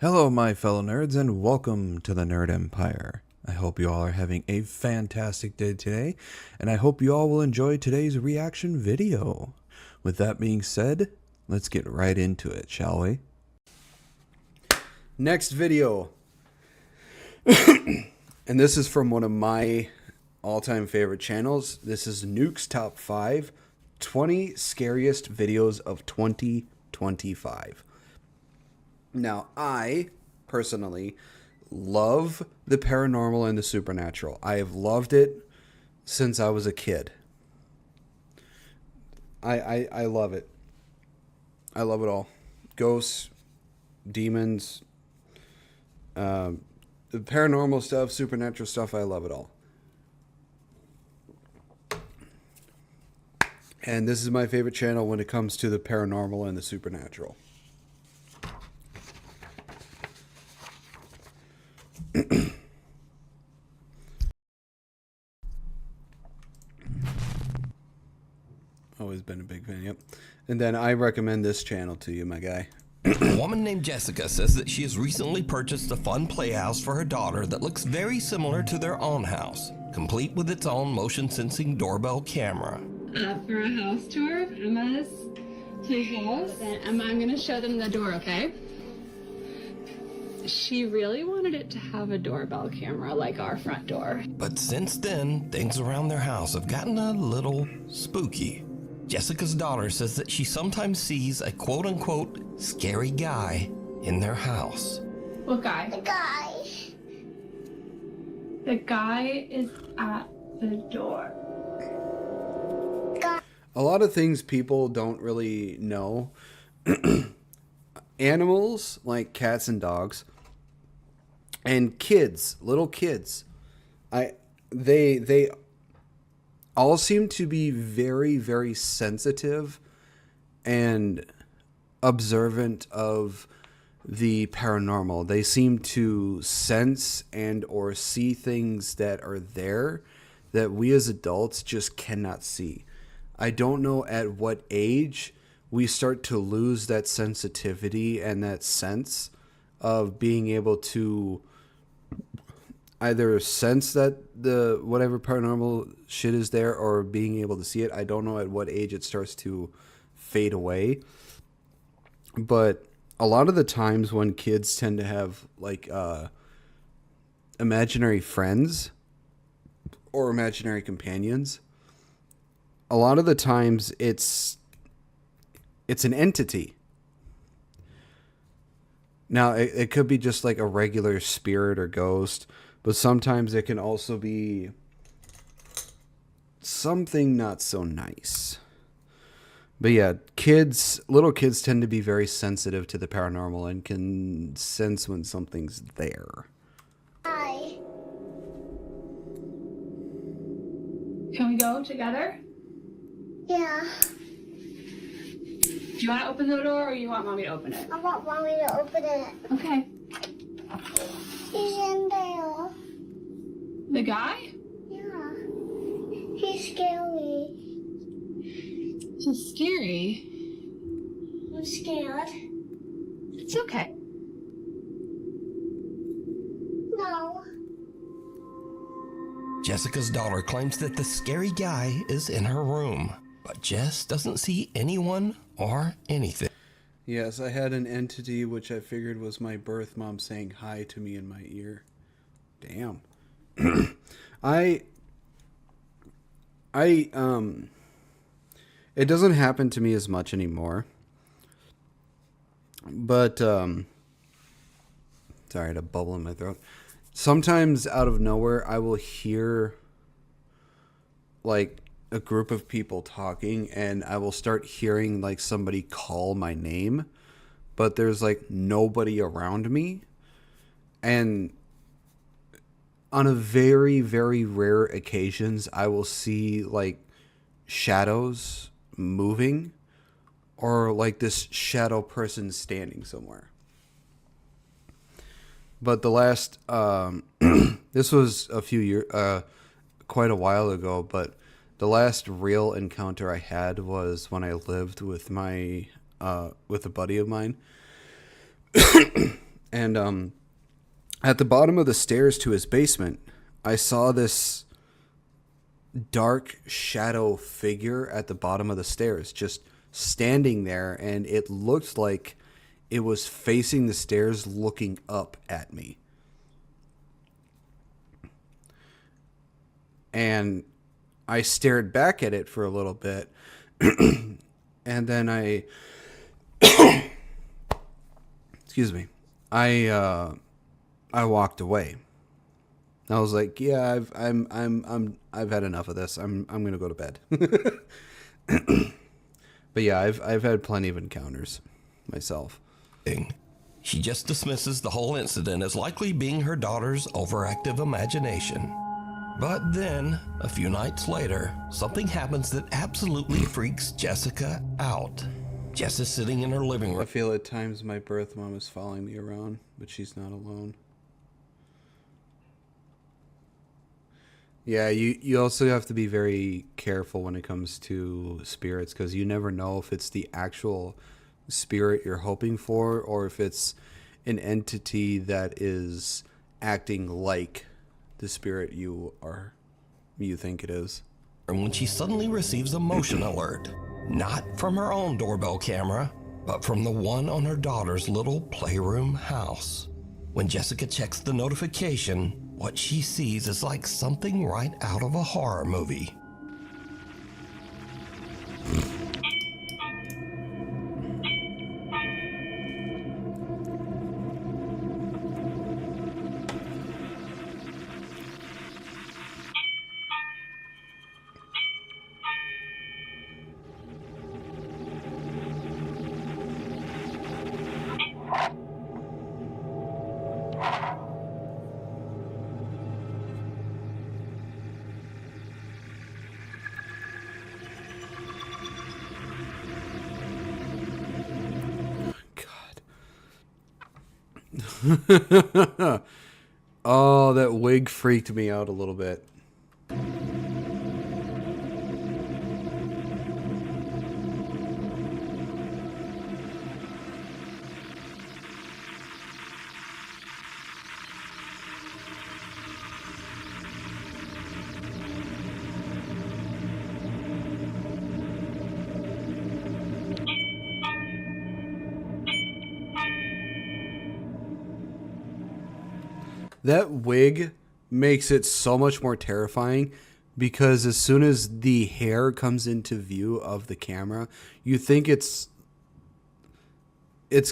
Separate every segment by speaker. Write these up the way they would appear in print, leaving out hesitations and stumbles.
Speaker 1: Hello, my fellow nerds, and welcome to the Nerd Empire. I hope you all are having a fantastic day today, and I hope you all will enjoy today's reaction video. With that being said, let's get right into it, shall we? Next video. And this is from one of my all-time favorite channels. This is Nuke's Top 5 20 Scariest Videos of 2025. Now, I personally love the paranormal and the supernatural. I have loved it since I was a kid. I love it. I love it all. Ghosts, demons, the paranormal stuff, supernatural stuff, I love it all. And this is my favorite channel when it comes to the paranormal and the supernatural. Always been a big fan, yep. And then I recommend this channel to you, my guy.
Speaker 2: A woman named Jessica says that she has recently purchased a fun playhouse for her daughter that looks very similar to their own house, complete with its own motion-sensing doorbell camera.
Speaker 3: For a house tour of Emma's playhouse. And Emma, I'm going to show them the door, okay? She really wanted it to have a doorbell camera like our front door.
Speaker 2: But since then, things around their house have gotten a little spooky. Jessica's daughter says that she sometimes sees a quote-unquote scary guy in their house.
Speaker 3: What guy?
Speaker 4: The guy.
Speaker 3: The guy is at the door.
Speaker 1: A lot of things people don't really know. Animals like cats and dogs and kids, little kids, they all seem to be very, very sensitive and observant of the paranormal. They seem to sense and or see things that are there that we as adults just cannot see. I don't know at what age we start to lose that sensitivity and that sense of being able to either sense that the whatever paranormal shit is there or being able to see it. I don't know at what age it starts to fade away. But a lot of the times when kids tend to have like imaginary friends or imaginary companions, a lot of the times it's an entity. Now, it could be just like a regular spirit or ghost, but sometimes it can also be something not so nice. But yeah, little kids tend to be very sensitive to the paranormal and can sense when something's there.
Speaker 4: Hi.
Speaker 3: Can we go together?
Speaker 4: Yeah.
Speaker 3: Do you want to open the door or you want Mommy to open it?
Speaker 4: I want Mommy to open it.
Speaker 3: Okay.
Speaker 4: He's in there.
Speaker 3: The guy?
Speaker 4: Yeah. He's scary.
Speaker 3: He's scary.
Speaker 4: I'm scared.
Speaker 3: It's okay.
Speaker 4: No.
Speaker 2: Jessica's daughter claims that the scary guy is in her room, but Jess doesn't see anyone or anything.
Speaker 1: Yes, I had an entity which I figured was my birth mom saying hi to me in my ear. Damn. It doesn't happen to me as much anymore. But sorry, I had a bubble in my throat. Sometimes out of nowhere I will hear like a group of people talking and I will start hearing like somebody call my name, but there's like nobody around me. And on a very, very rare occasions, I will see like shadows moving or like this shadow person standing somewhere. But the last, this was a few years, quite a while ago, but the last real encounter I had was when I lived with my, with a buddy of mine. And at the bottom of the stairs to his basement, I saw this dark shadow figure at the bottom of the stairs, just standing there, and it looked like it was facing the stairs looking up at me. And I stared back at it for a little bit, and then I excuse me, I walked away. I was like, yeah, I've had enough of this. I'm gonna go to bed. But yeah, I've had plenty of encounters myself.
Speaker 2: She just dismisses the whole incident as likely being her daughter's overactive imagination. But then, a few nights later, something happens that absolutely freaks Jessica out. Jess is sitting in her living room.
Speaker 1: I feel at times my birth mom is following me around, but she's not alone. Yeah, you also have to be very careful when it comes to spirits, because you never know if it's the actual spirit you're hoping for or if it's an entity that is acting like the spirit you think it is.
Speaker 2: And when she suddenly receives a motion alert, not from her own doorbell camera, but from the one on her daughter's little playroom house. When Jessica checks the notification, what she sees is like something right out of a horror movie.
Speaker 1: Oh, that wig freaked me out a little bit. That wig makes it so much more terrifying, because as soon as the hair comes into view of the camera, you think it's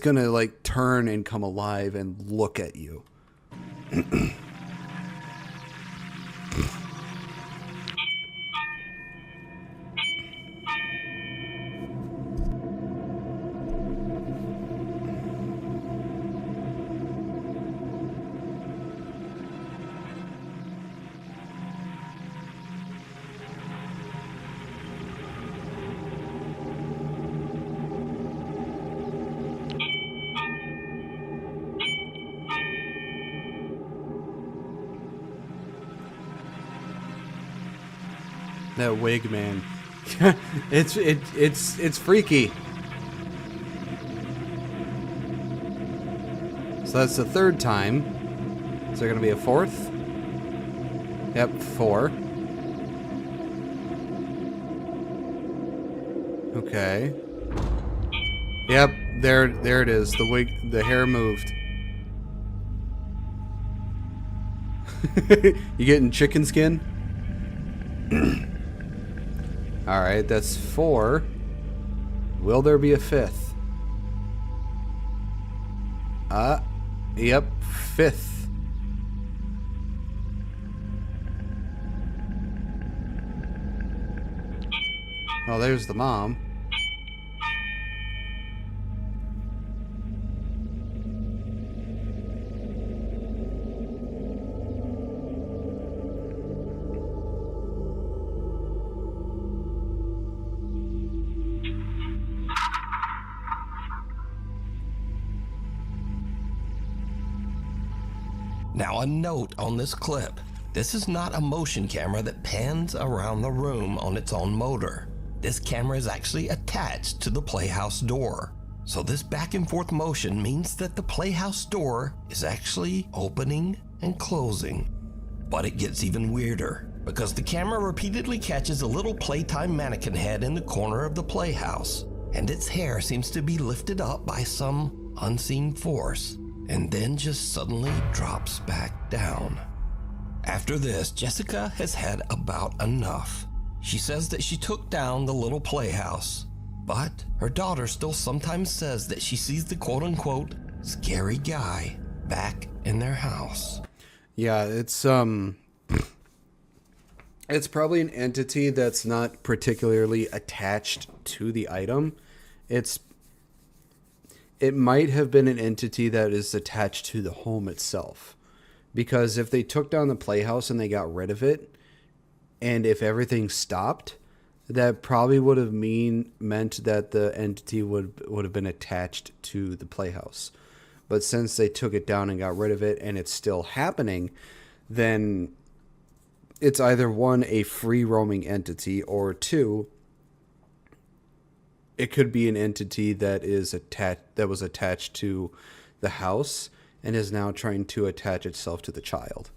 Speaker 1: gonna like turn and come alive and look at you. That wig, man. it's freaky. So that's the third time. Is there gonna be a fourth? Yep, 4. Okay. Yep, there it is. The wig, the hair moved. You getting chicken skin? Alright, that's 4. Will there be a 5th? Yep, 5th. Oh, there's the mom.
Speaker 2: Now, a note on this clip. This is not a motion camera that pans around the room on its own motor. This camera is actually attached to the playhouse door. So this back and forth motion means that the playhouse door is actually opening and closing. But it gets even weirder, because the camera repeatedly catches a little playtime mannequin head in the corner of the playhouse, and its hair seems to be lifted up by some unseen force, and then just suddenly drops back down. After this, Jessica has had about enough. She says that she took down the little playhouse, but her daughter still sometimes says that she sees the quote-unquote scary guy back in their house.
Speaker 1: Yeah, it's probably an entity that's not particularly attached to the item. It might have been an entity that is attached to the home itself. Because if they took down the playhouse and they got rid of it, and if everything stopped, that probably would have meant that the entity would have been attached to the playhouse. But since they took it down and got rid of it and it's still happening, then it's either one, a free roaming entity, or two, it could be an entity that was attached to the house and is now trying to attach itself to the child.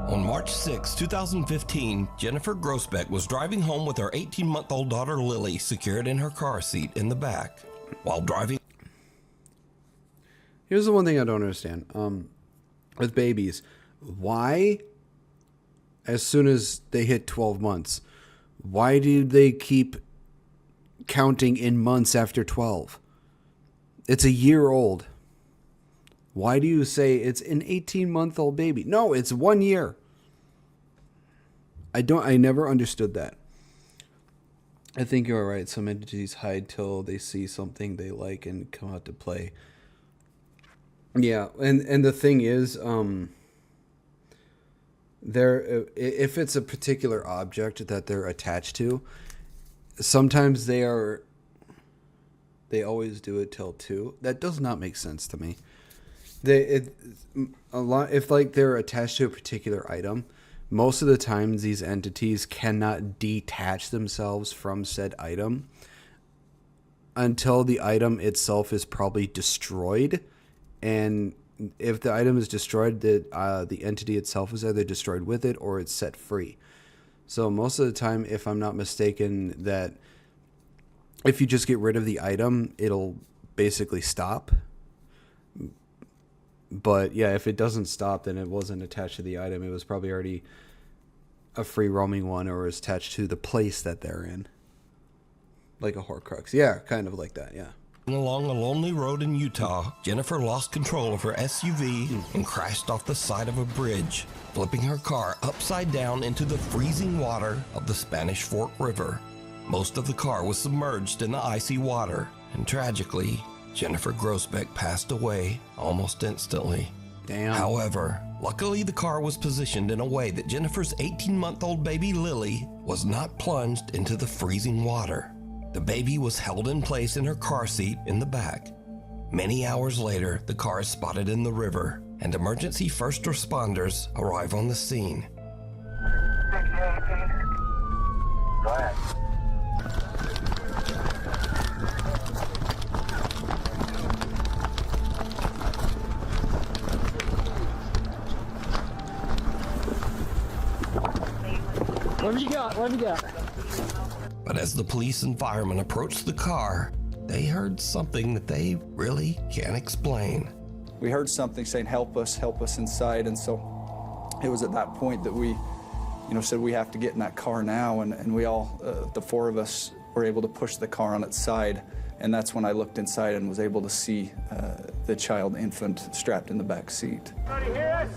Speaker 2: On March 6, 2015, Jennifer Grossbeck was driving home with her 18-month-old daughter Lily secured in her car seat in the back. While driving...
Speaker 1: Here's the one thing I don't understand. With babies, why, as soon as they hit 12 months, why do they keep counting in months after 12? It's a year old. Why do you say it's an 18-month-old baby? No, it's 1 year. I never understood that. I think you're right. Some entities hide till they see something they like and come out to play. Yeah, and the thing is, if it's a particular object that they're attached to, sometimes they always do it till 2. That does not make sense to me. If like they're attached to a particular item, most of the times these entities cannot detach themselves from said item until the item itself is probably destroyed. And if the item is destroyed, the entity itself is either destroyed with it or it's set free. So most of the time, if I'm not mistaken, that if you just get rid of the item, it'll basically stop. But yeah, if it doesn't stop, then it wasn't attached to the item. It was probably already a free roaming one, or is attached to the place that they're in. Like a Horcrux. Yeah, kind of like that, yeah.
Speaker 2: Along a lonely road in Utah, Jennifer lost control of her SUV and crashed off the side of a bridge, flipping her car upside down into the freezing water of the Spanish Fork River. Most of the car was submerged in the icy water, and tragically, Jennifer Grossbeck passed away almost instantly.
Speaker 1: Damn.
Speaker 2: However, luckily the car was positioned in a way that Jennifer's 18-month-old baby Lily was not plunged into the freezing water. The baby was held in place in her car seat in the back. Many hours later, the car is spotted in the river, and emergency first responders arrive on the scene.
Speaker 5: Go ahead.
Speaker 6: What have you got? What have you got?
Speaker 2: But as the police and firemen approached the car, they heard something that they really can't explain.
Speaker 7: We heard something saying, help us inside. And so it was at that point that we, said we have to get in that car now. And we all, the 4 of us, were able to push the car on its side. And that's when I looked inside and was able to see the child infant strapped in the back seat.
Speaker 5: Anybody hear us?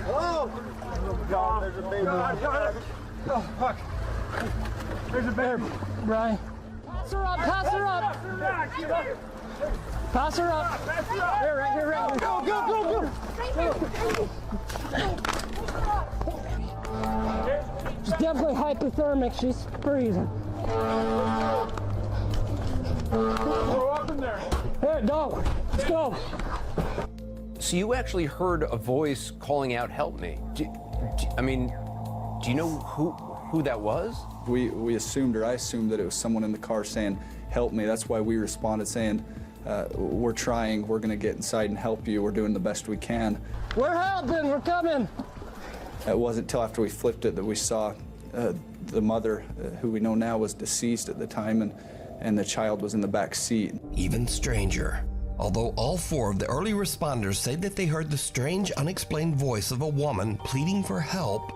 Speaker 5: Hello? Oh, God, there's a baby. Oh, fuck. There's a baby.
Speaker 6: Brian. Pass her up, pass her up. Pass her up. Here, right here, right here.
Speaker 5: Go.
Speaker 6: She's definitely hypothermic. She's freezing.
Speaker 5: Go up in there.
Speaker 6: Here, dog. Let's go.
Speaker 8: So you actually heard a voice calling out, help me. Do you know who that was?
Speaker 7: We assumed, or I assumed, that it was someone in the car saying, "Help me." That's why we responded saying, "We're trying, we're gonna get inside and help you, we're doing the best we can."
Speaker 6: We're helping, we're coming.
Speaker 7: It wasn't until after we flipped it that we saw the mother, who we know now was deceased at the time, and the child was in the back seat.
Speaker 2: Even stranger. Although all 4 of the early responders say that they heard the strange, unexplained voice of a woman pleading for help,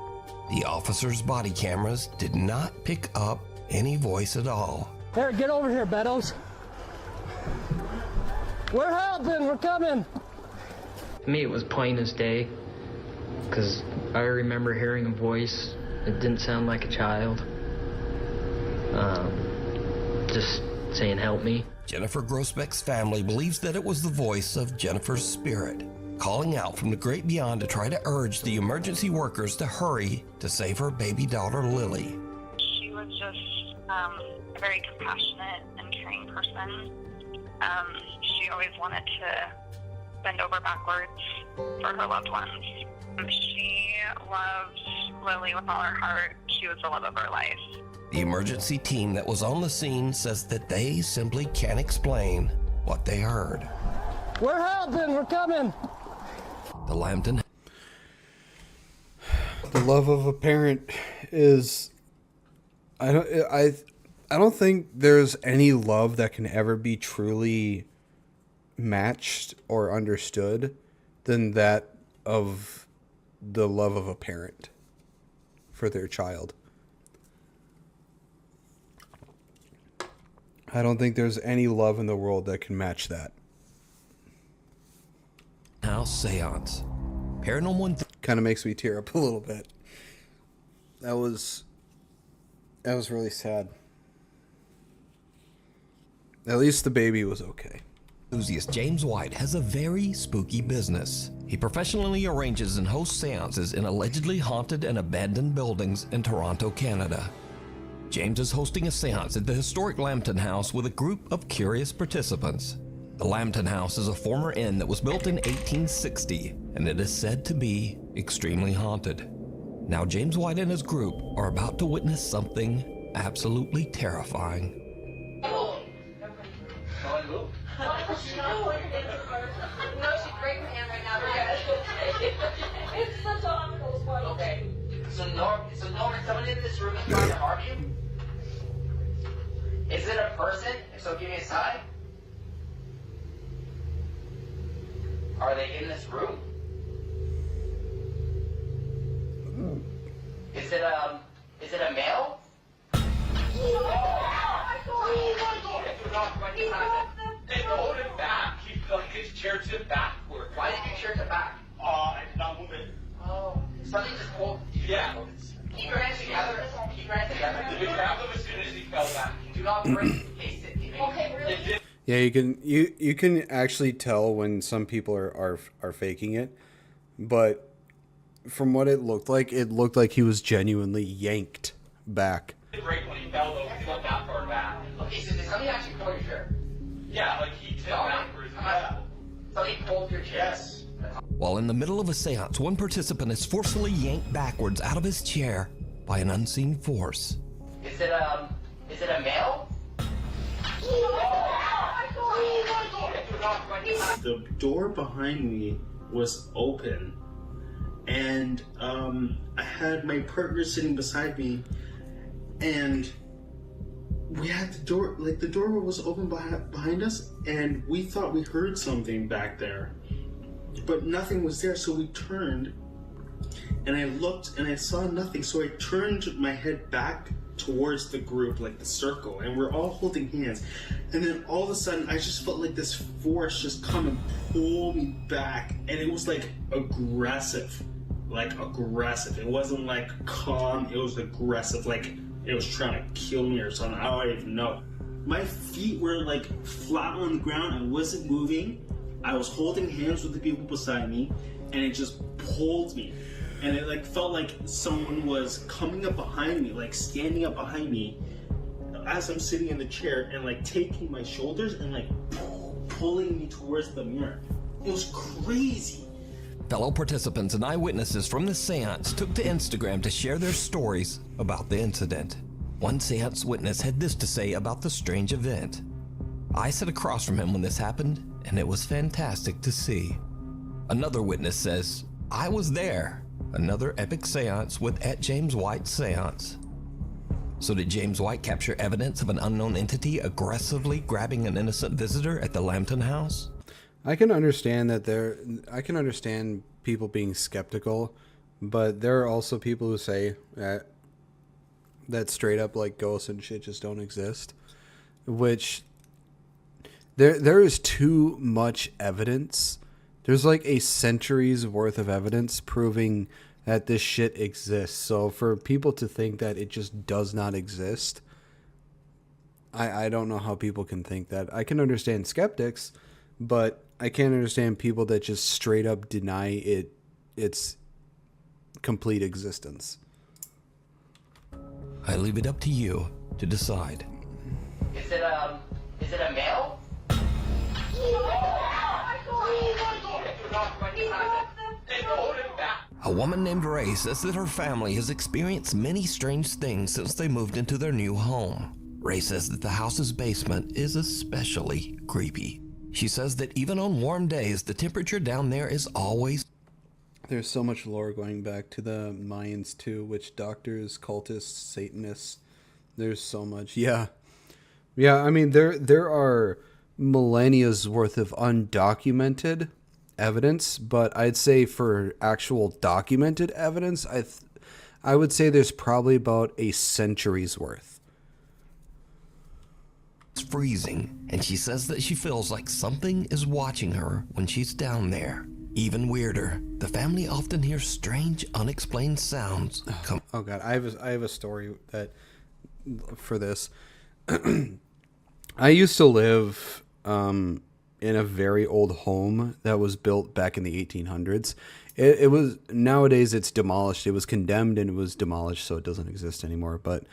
Speaker 2: the officers' body cameras did not pick up any voice at all.
Speaker 6: Here, get over here, Beddoes. We're helping, we're coming.
Speaker 9: To me, it was plain as day, because I remember hearing a voice. It didn't sound like a child. Just saying, "Help me."
Speaker 2: Jennifer Grossbeck's family believes that it was the voice of Jennifer's spirit, calling out from the great beyond to try to urge the emergency workers to hurry to save her baby daughter, Lily.
Speaker 10: She was just a very compassionate and caring person. She always wanted to bend over backwards for her loved ones. She loved Lily with all her heart. She was the love of her life.
Speaker 2: The emergency team that was on the scene says that they simply can't explain what they heard.
Speaker 6: We're helping, we're coming.
Speaker 2: The Lambton.
Speaker 1: The love of a parent is, I don't think there's any love that can ever be truly matched or understood than that of the love of a parent for their child. I don't think there's any love in the world that can match that.
Speaker 2: House seance. Paranormal.
Speaker 1: Kind of makes me tear up a little bit. That was really sad. At least the baby was okay.
Speaker 2: Enthusiast James White has a very spooky business. He professionally arranges and hosts seances in allegedly haunted and abandoned buildings in Toronto, Canada. James is hosting a seance at the historic Lambton House with a group of curious participants. The Lambton House is a former inn that was built in 1860, and it is said to be extremely haunted. Now James White and his group are about to witness something absolutely terrifying.
Speaker 11: So Norman, someone in this room is trying to harm you? Is it a person? If so, give me a sign. Are they in this room? Is it a male? They hold it back. Keep like his chair tipped backward. Why did your chair tip back? I did not move it. Oh, something just pulled. Yeah. Keep your hands together. Keep your hands together. Did we grab them as soon as he fell back? Do not break. Okay, really?
Speaker 1: Yeah, you can actually tell when some people are faking it, but from what it looked like he was genuinely yanked back.
Speaker 11: Break when he fell though, because he went that far back. Okay, so did somebody actually pull your chair? Yeah, like he tipped backwards. Yeah. Somebody pulled your chair. Yes.
Speaker 2: While in the middle of a seance, one participant is forcefully yanked backwards out of his chair by an unseen force.
Speaker 11: Is it a male?
Speaker 12: The door behind me was open, and I had my partner sitting beside me, and we had the door, like the door was open behind us, and we thought we heard something back there, but nothing was there. So we turned, and I looked, and I saw nothing. So I turned my head back towards the group, like the circle, and we're all holding hands. And then all of a sudden, I just felt like this force just come and pull me back, and it was like aggressive. It wasn't like calm, it was aggressive, like it was trying to kill me or something. I don't even know. My feet were like flat on the ground. I wasn't moving. I was holding hands with the people beside me, and it just pulled me. And it like felt like someone was coming up behind me, like standing up behind me as I'm sitting in the chair, and like taking my shoulders and like pulling me towards the mirror. It was crazy.
Speaker 2: Fellow participants and eyewitnesses from the seance took to Instagram to share their stories about the incident. One seance witness had this to say about the strange event. I sat across from him when this happened, and it was fantastic to see. Another witness says, I was there. Another epic seance with @JamesWhite Seance. So did James White capture evidence of an unknown entity aggressively grabbing an innocent visitor at the Lambton house?
Speaker 1: I can understand I can understand people being skeptical, but there are also people who say that straight up like ghosts and shit just don't exist, which there is too much evidence. There's like a century's worth of evidence proving that this shit exists. So for people to think that it just does not exist, I don't know how people can think that. I can understand skeptics, but I can't understand people that just straight up deny its complete existence.
Speaker 2: I leave it up to you to decide.
Speaker 11: Is it a male?
Speaker 2: A woman named Ray says that her family has experienced many strange things since they moved into their new home. Ray says that the house's basement is especially creepy. She says that even on warm days, the temperature down there is always...
Speaker 1: There's so much lore going back to the Mayans too, witch doctors, cultists, Satanists. There's so much. Yeah. I mean, there are millennia's worth of undocumented evidence, but I'd say for actual documented evidence, I would say there's probably about a century's worth.
Speaker 2: It's freezing, and she says that she feels like something is watching her when she's down there. Even weirder, the family often hears strange, unexplained sounds.
Speaker 1: Oh god, I have a story that for this. I used to live in a very old home that was built back in the 1800s. It was, nowadays it's demolished. It was condemned and it was demolished, so it doesn't exist anymore. But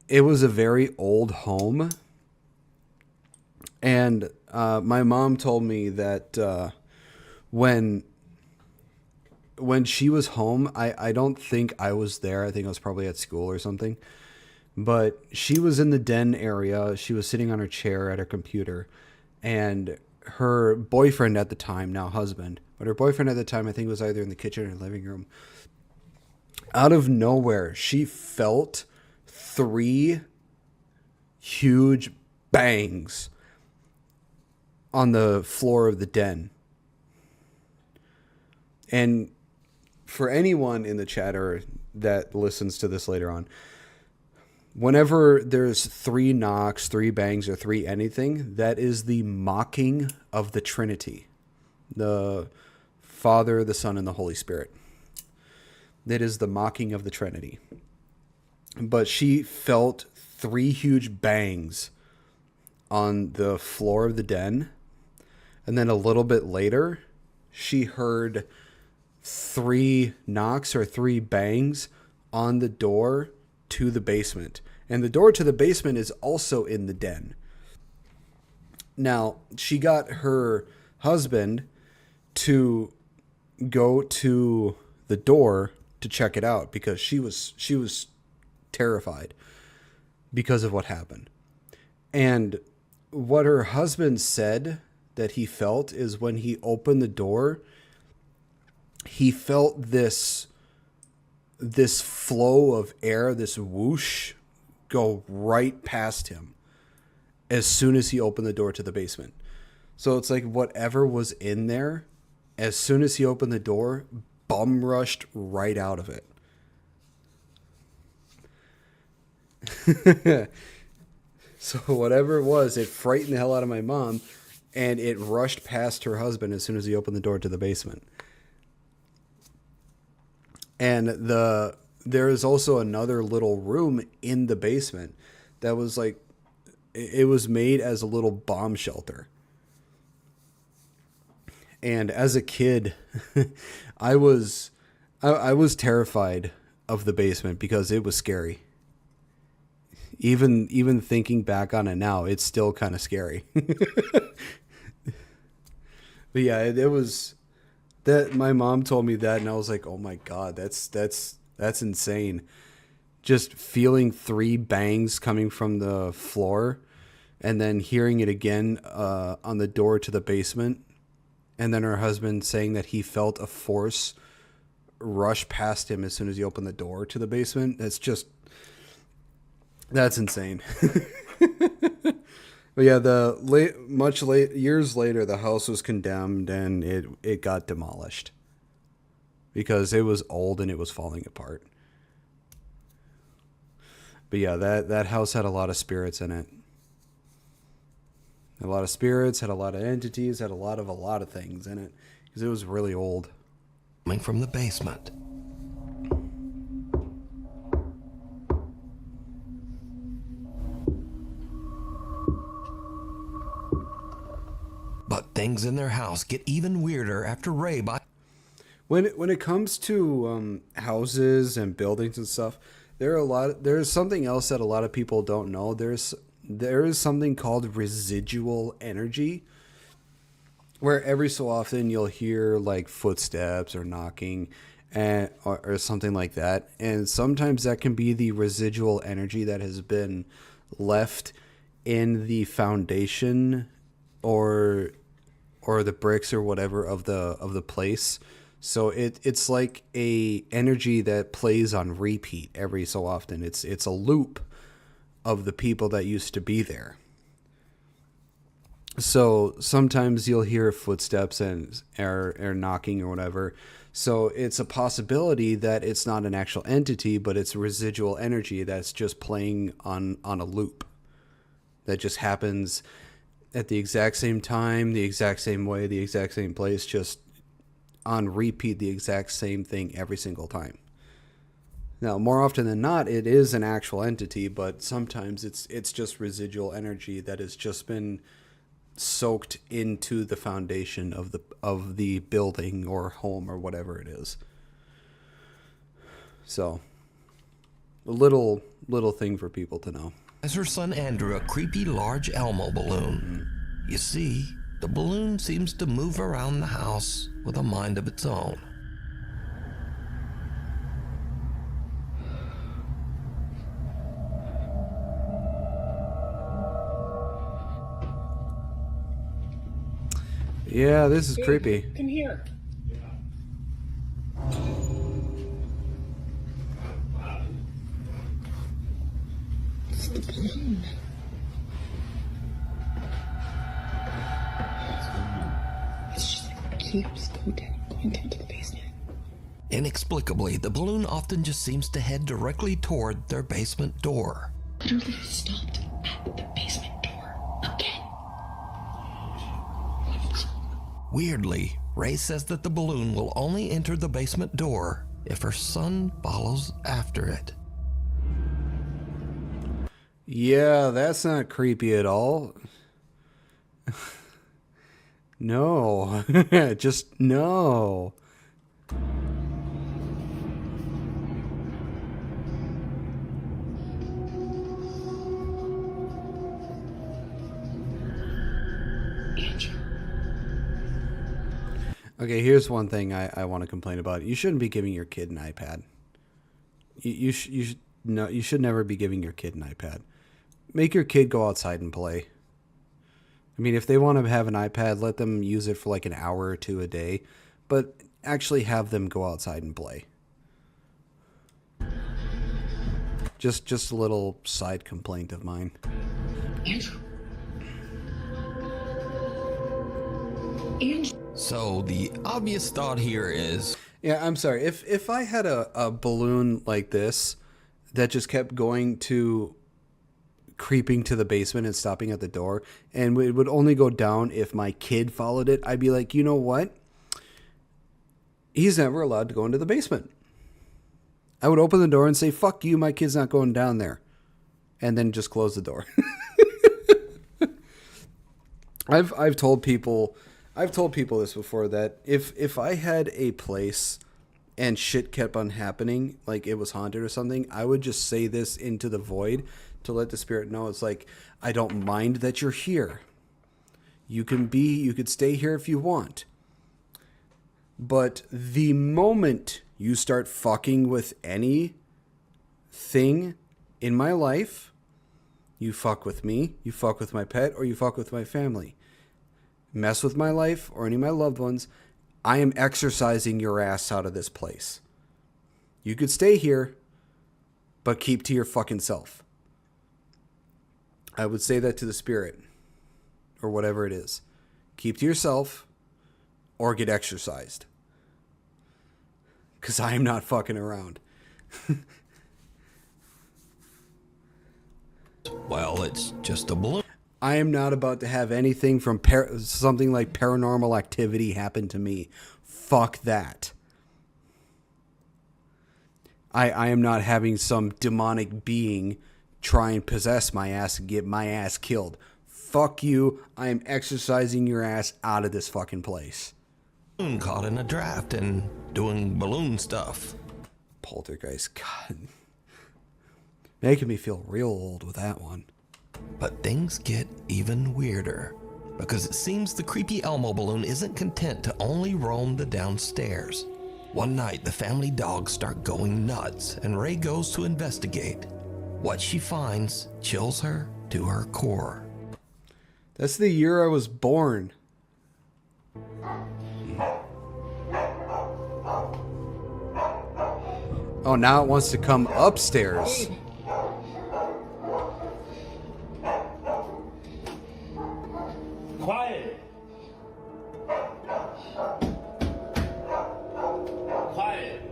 Speaker 1: it was a very old home, and my mom told me that when she was home, I don't think I was there. I think I was probably at school or something. But she was in the den area. She was sitting on her chair at her computer, and her boyfriend at the time, now husband, but her boyfriend at the time, I think, was either in the kitchen or living room. Out of nowhere, she felt 3 huge bangs on the floor of the den. And for anyone in the chat or that listens to this later on, whenever there's 3 knocks, 3 bangs, or 3 anything, that is the mocking of the Trinity. The Father, the Son, and the Holy Spirit. That is the mocking of the Trinity. But she felt 3 huge bangs on the floor of the den. And then a little bit later, she heard 3 knocks or 3 bangs on the door to the basement. And the door to the basement is also in the den. Now, she got her husband to go to the door to check it out because she was terrified because of what happened. And what her husband said that he felt is when he opened the door, he felt this flow of air, this whoosh, go right past him as soon as he opened the door to the basement. So it's like whatever was in there, as soon as he opened the door, bum rushed right out of it. So whatever it was, it frightened the hell out of my mom, and it rushed past her husband as soon as he opened the door to the basement. And there is also another little room in the basement that was like, it was made as a little bomb shelter. And as a kid, I was terrified of the basement because it was scary. Even thinking back on it now, it's still kind of scary. But yeah, it was That my mom told me that, and I was like, "Oh my god, that's insane." Just feeling 3 bangs coming from the floor, and then hearing it again on the door to the basement, and then her husband saying that he felt a force rush past him as soon as he opened the door to the basement. That's insane. But yeah, years later, the house was condemned and it got demolished because it was old and it was falling apart. But yeah, that house had a lot of spirits in it. A lot of spirits, had a lot of entities, had a lot of things in it because it was really old.
Speaker 2: Coming from the basement. But things in their house get even weirder after Ray
Speaker 1: When it comes to houses and buildings and stuff, there's something else that a lot of people don't know. There is something called residual energy, where every so often you'll hear like footsteps or knocking or something like that, and sometimes that can be the residual energy that has been left in the foundation or the bricks or whatever of the place. So it's like a energy that plays on repeat every so often. It's a loop of the people that used to be there. So sometimes you'll hear footsteps or knocking or whatever. So it's a possibility that it's not an actual entity, but it's residual energy that's just playing on a loop that just happens at the exact same time, the exact same way, the exact same place, just on repeat, the exact same thing every single time. Now, more often than not, it is an actual entity, but sometimes it's just residual energy that has just been soaked into the foundation of the building or home or whatever it is. So, a little thing for people to know.
Speaker 2: as her son Andrew a creepy large Elmo balloon. You see, the balloon seems to move around the house with a mind of its own.
Speaker 1: Yeah, this is creepy.
Speaker 6: Come here. It's the balloon. It's just like keeps going down to the basement.
Speaker 2: Inexplicably, the balloon often just seems to head directly toward their basement door.
Speaker 6: Literally stopped at the basement door again.
Speaker 2: Weirdly, Ray says that the balloon will only enter the basement door if her son follows after it.
Speaker 1: Yeah, that's not creepy at all. No. Just no. Okay, here's one thing I want to complain about. You shouldn't be giving your kid an iPad. You should never be giving your kid an iPad. Make your kid go outside and play. I mean, if they want to have an iPad, let them use it for like an hour or two a day, but actually have them go outside and play. Just a little side complaint of mine.
Speaker 6: Andrew.
Speaker 2: So the obvious thought here is...
Speaker 1: Yeah, I'm sorry. If I had a balloon like this that just kept creeping to the basement and stopping at the door, and it would only go down if my kid followed it, I'd be like, you know what? He's never allowed to go into the basement. I would open the door and say, fuck you, my kid's not going down there. And then just close the door. I've told people this before, that if I had a place and shit kept on happening, like it was haunted or something, I would just say this into the void to let the spirit know, it's like, I don't mind that you're here. You could stay here if you want. But the moment you start fucking with anything in my life, you fuck with me, you fuck with my pet, or you fuck with my family, mess with my life or any of my loved ones, I am exorcising your ass out of this place. You could stay here, but keep to your fucking self. I would say that to the spirit, or whatever it is. Keep to yourself, or get exorcised. Because I am not fucking around.
Speaker 2: Well, it's just a balloon.
Speaker 1: I am not about to have anything from something like Paranormal Activity happen to me. Fuck that. I am not having some demonic being try and possess my ass and get my ass killed. Fuck you. I am exorcising your ass out of this fucking place.
Speaker 2: Caught in a draft and doing balloon stuff.
Speaker 1: Poltergeist, God. Making me feel real old with that one.
Speaker 2: But things get even weirder, because it seems the creepy Elmo balloon isn't content to only roam the downstairs. One night, the family dogs start going nuts, and Ray goes to investigate. What she finds chills her to her core.
Speaker 1: That's the year I was born. Oh, now it wants to come upstairs.
Speaker 11: Quiet. Quiet.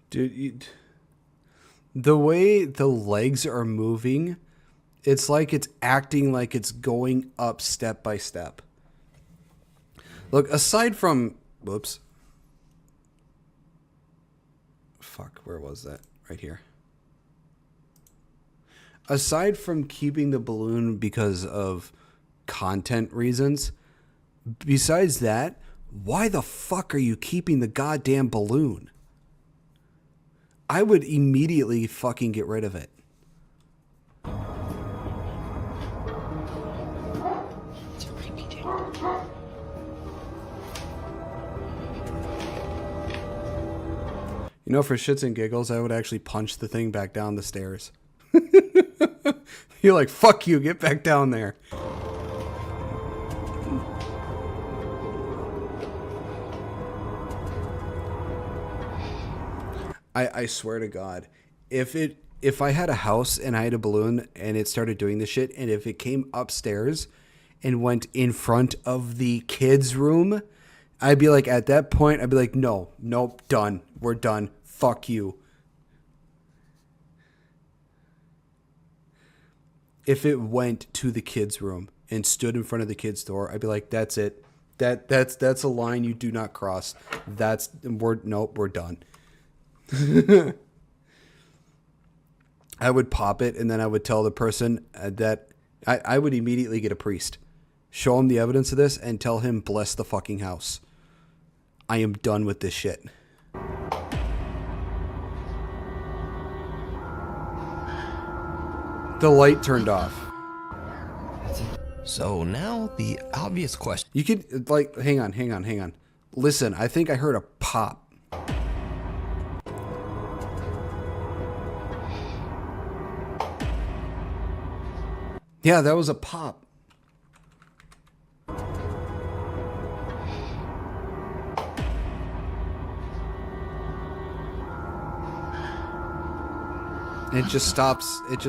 Speaker 1: Dude, the way the legs are moving, it's like it's acting like it's going up step by step. Look, aside from... Whoops. Fuck, where was that? Right here. Aside from keeping the balloon because of content reasons, besides that, why the fuck are you keeping the goddamn balloon? I would immediately fucking get rid of it. You know, for shits and giggles, I would actually punch the thing back down the stairs. You're like, fuck you, get back down there. I swear to God, if I had a house and I had a balloon and it started doing this shit, and if it came upstairs and went in front of the kids' room, I'd be like, at that point, I'd be like, no, nope, done. We're done. Fuck you. If it went to the kids' room and stood in front of the kids' door, I'd be like, that's it. That's a line you do not cross. Nope, we're done. I would pop it, and then I would tell the person that I would immediately get a priest, show him the evidence of this, and tell him, bless the fucking house. I am done with this shit. The light turned off.
Speaker 2: So now the obvious question.
Speaker 1: You could, like, hang on. Listen, I think I heard a pop. Yeah, that was a pop. It just stops at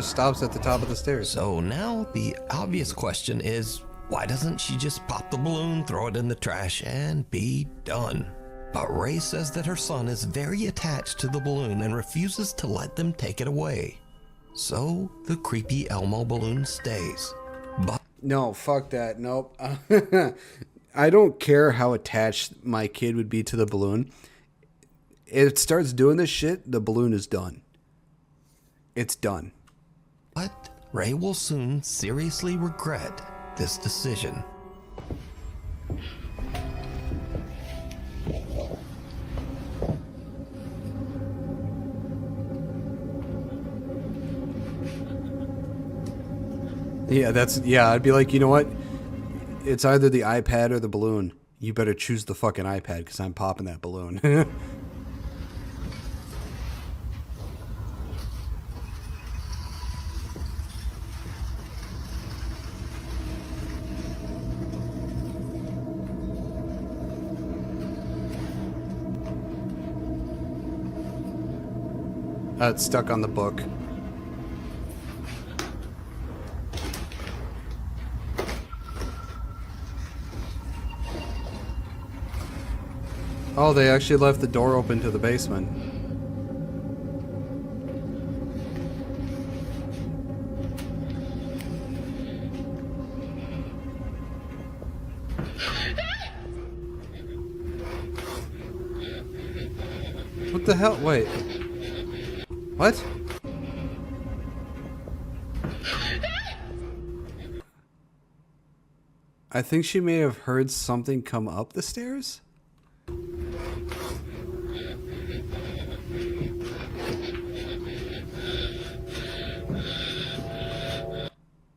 Speaker 1: the top of the stairs.
Speaker 2: So now the obvious question is, why doesn't she just pop the balloon, throw it in the trash, and be done? But Ray says that her son is very attached to the balloon and refuses to let them take it away. So the creepy Elmo balloon stays. But
Speaker 1: no, fuck that. Nope. I don't care how attached my kid would be to the balloon. If it starts doing this shit, the balloon is done. It's done.
Speaker 2: But Ray will soon seriously regret this decision.
Speaker 1: Yeah, I'd be like, you know what? It's either the iPad or the balloon. You better choose the fucking iPad because I'm popping that balloon. It's stuck on the book. Oh, they actually left the door open to the basement. What the hell? Wait. What? I think she may have heard something come up the stairs?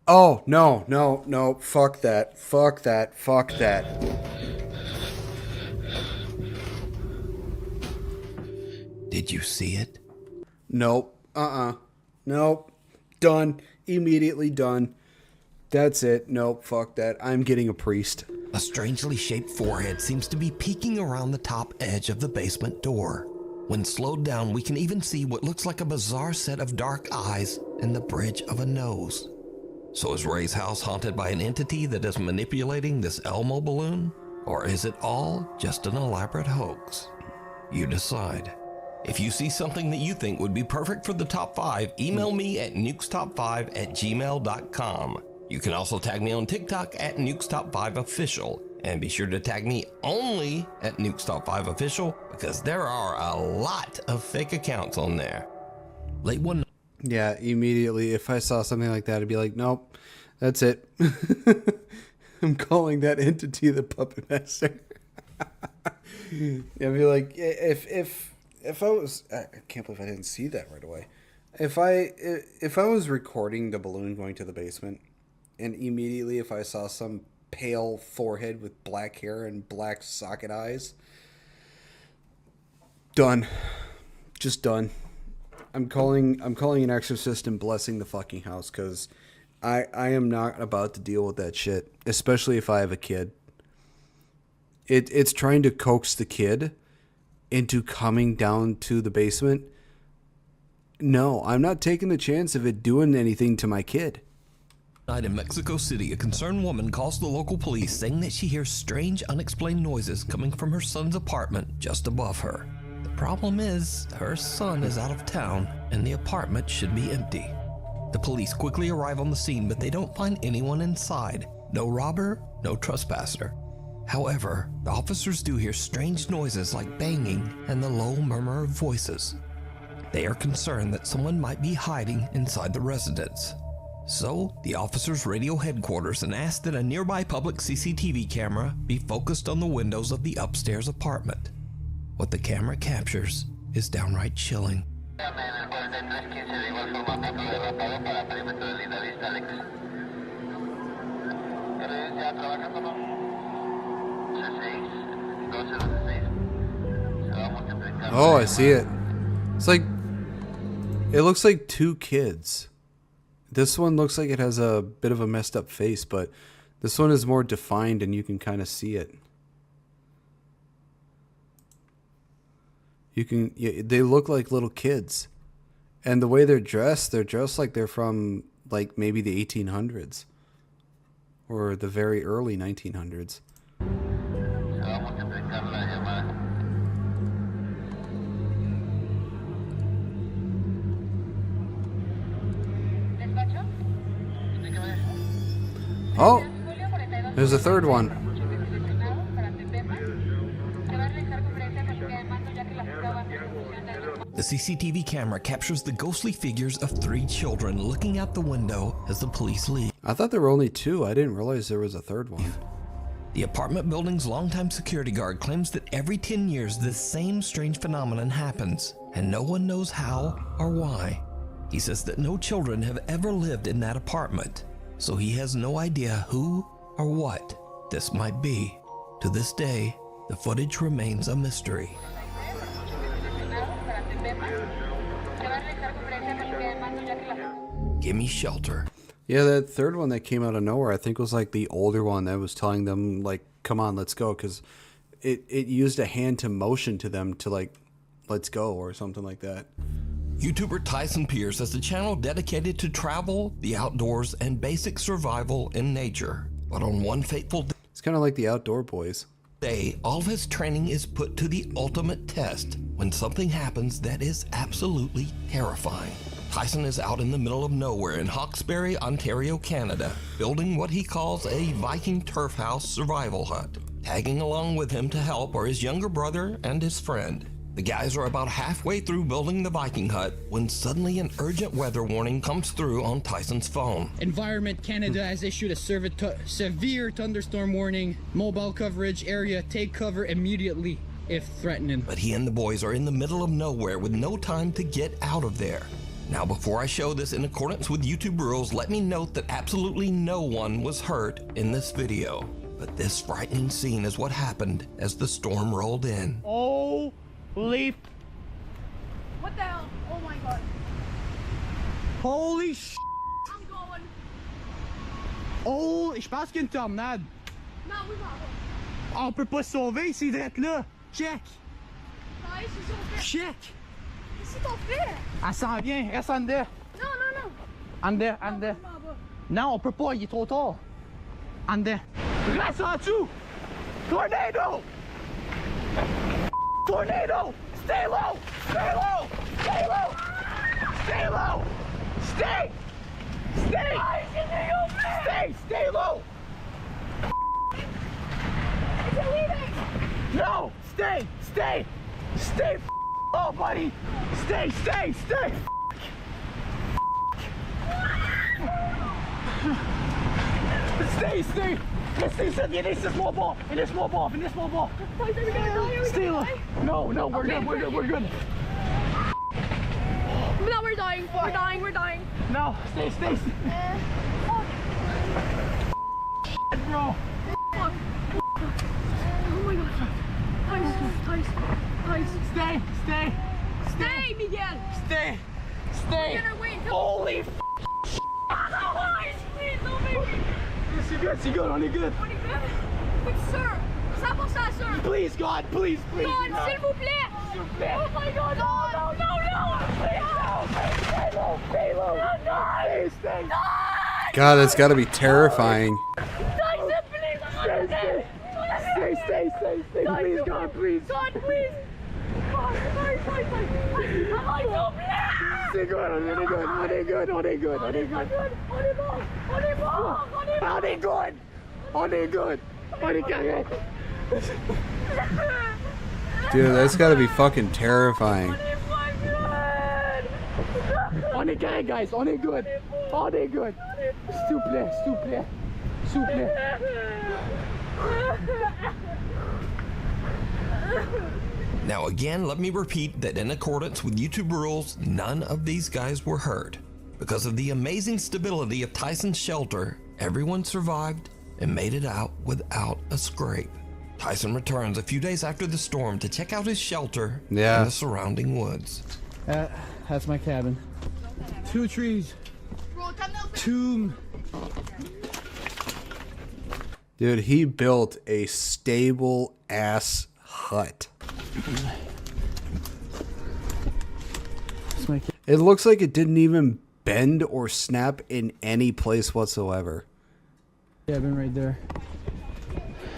Speaker 1: Oh, no, no, no, fuck that, fuck that, fuck that.
Speaker 2: Did you see it?
Speaker 1: Nope, nope, done, immediately done. That's it, nope, fuck that, I'm getting a priest.
Speaker 2: A strangely shaped forehead seems to be peeking around the top edge of the basement door. When slowed down, we can even see what looks like a bizarre set of dark eyes and the bridge of a nose. So is Ray's house haunted by an entity that is manipulating this Elmo balloon? Or is it all just an elaborate hoax? You decide. If you see something that you think would be perfect for the top 5, email me at nukestop5@gmail.com. You can also tag me on TikTok at nukestop5official. And be sure to tag me only at nukestop5official because there are a lot of fake accounts on there. Late one.
Speaker 1: Yeah, immediately. If I saw something like that, I'd be like, nope, that's it. I'm calling that entity the Puppet Master. I'd be like, if I was, I can't believe I didn't see that right away. If I was recording the balloon going to the basement, and immediately if I saw some pale forehead with black hair and black socket eyes, done, just done. I'm calling an exorcist and blessing the fucking house because I am not about to deal with that shit, especially if I have a kid. It's trying to coax the kid into coming down to the basement. No, I'm not taking the chance of it doing anything to my kid.
Speaker 2: In Mexico City, a concerned woman calls the local police saying that she hears strange, unexplained noises coming from her son's apartment just above her. The problem is, her son is out of town and the apartment should be empty. The police quickly arrive on the scene, but they don't find anyone inside. No robber, no trespasser. However, the officers do hear strange noises like banging and the low murmur of voices. They are concerned that someone might be hiding inside the residence. So, the officers radio headquarters and ask that a nearby public CCTV camera be focused on the windows of the upstairs apartment. What the camera captures is downright chilling.
Speaker 1: Oh, I see it. It's like, it looks like two kids. This one looks like it has a bit of a messed up face, but this one is more defined and you can kind of see it. They look like little kids. And the way they're dressed like they're from like maybe the 1800s or the very early 1900s. Oh, there's a third one.
Speaker 2: The CCTV camera captures the ghostly figures of 3 children looking out the window as the police leave.
Speaker 1: I thought there were only 2. I didn't realize there was a third one.
Speaker 2: The apartment building's longtime security guard claims that every 10 years this same strange phenomenon happens, and no one knows how or why. He says that no children have ever lived in that apartment. so he has no idea who or what this might be. To this day, the footage remains a mystery. Gimme shelter.
Speaker 1: Yeah, that third one that came out of nowhere, I think was like the older one that was telling them like, come on, let's go. Because it used a hand to motion to them to like, let's go or something like that.
Speaker 2: YouTuber Tyson Pierce has a channel dedicated to travel, the outdoors, and basic survival in nature. But on one fateful day,
Speaker 1: it's kind of like the Outdoor Boys.
Speaker 2: All of his training is put to the ultimate test when something happens that is absolutely terrifying. Tyson is out in the middle of nowhere in Hawkesbury, Ontario, Canada, building what he calls a Viking turf house survival hut. Tagging along with him to help are his younger brother and his friend. The guys are about halfway through building the Viking hut when suddenly an urgent weather warning comes through on Tyson's phone.
Speaker 13: Environment Canada has issued a severe thunderstorm warning. Mobile coverage area, take cover immediately if threatening.
Speaker 2: But he and the boys are in the middle of nowhere with no time to get out of there. Now, before I show this in accordance with YouTube rules, let me note that absolutely no one was hurt in this video. But this frightening scene is what happened as the storm rolled in.
Speaker 13: Oh, leaf.
Speaker 14: What the hell? Oh my god.
Speaker 13: Holy sh**.
Speaker 14: I'm going.
Speaker 13: Oh, je pense qu'il y a une tornade.
Speaker 14: Non, oui, pardon.
Speaker 13: On peut pas se sauver, c'est direct là. Check.
Speaker 14: Ouais, c'est sauvé.
Speaker 13: Check.
Speaker 14: Qu'est-ce que t'en fais?
Speaker 13: Elle s'en vient, reste en dedans.
Speaker 14: Non, non, non.
Speaker 13: En dedans, en dedans. Non, on peut pas, il est trop tard. En dedans. Reste en dessous. Tornado. Tornado. Stay low. Stay low. Stay low. Stay low. Stay. Stay. Stay. Stay low.
Speaker 14: Is it leaving?
Speaker 13: No. Stay. Stay. Stay. Oh, buddy. Stay. Stay. Stay. Stay. Stay. Laisse-moi pas. Laisse-moi pas. Laisse-moi pas. Stay low. No, no, we're good. We're good. We're good.
Speaker 14: No, we're dying. We're dying. We're dying.
Speaker 13: No, stay.
Speaker 14: Fuck.
Speaker 13: Bro.
Speaker 14: Fuck. Oh my god. Tice.
Speaker 13: Stay.
Speaker 14: Stay, Miguel.
Speaker 13: Stay.
Speaker 14: Miguel, wait.
Speaker 13: Holy f***.
Speaker 14: Please, don't make me.
Speaker 13: C'est good. On est good.
Speaker 14: On est good? Oui, sir. 100% sir.
Speaker 13: Please, God, please.
Speaker 14: God, s'il vous plaît.
Speaker 13: S'il vous plaît.
Speaker 14: Oh my god. No.
Speaker 13: Stay low. Stay.
Speaker 1: God, that's got to be terrifying.
Speaker 14: Tyson, please.
Speaker 13: Stay. Please, God, please.
Speaker 14: God, please. God, sorry. I'm like so bad.
Speaker 13: C'est good. On est good.
Speaker 14: On est bon.
Speaker 13: On est correct.
Speaker 1: Dude, that's got to be fucking terrifying.
Speaker 13: On est correct, guys. On est good. S'il vous plaît.
Speaker 2: Now again, let me repeat that in accordance with YouTube rules, none of these guys were hurt. Because of the amazing stability of Tyson's shelter, everyone survived and made it out without a scrape. Tyson returns a few days after the storm to check out his shelter and the surrounding woods.
Speaker 13: That's my cabin. 2 trees. Tomb.
Speaker 1: Dude, he built a stable ass hut. It looks like it didn't even bend or snap in any place whatsoever.
Speaker 13: Cabin right there.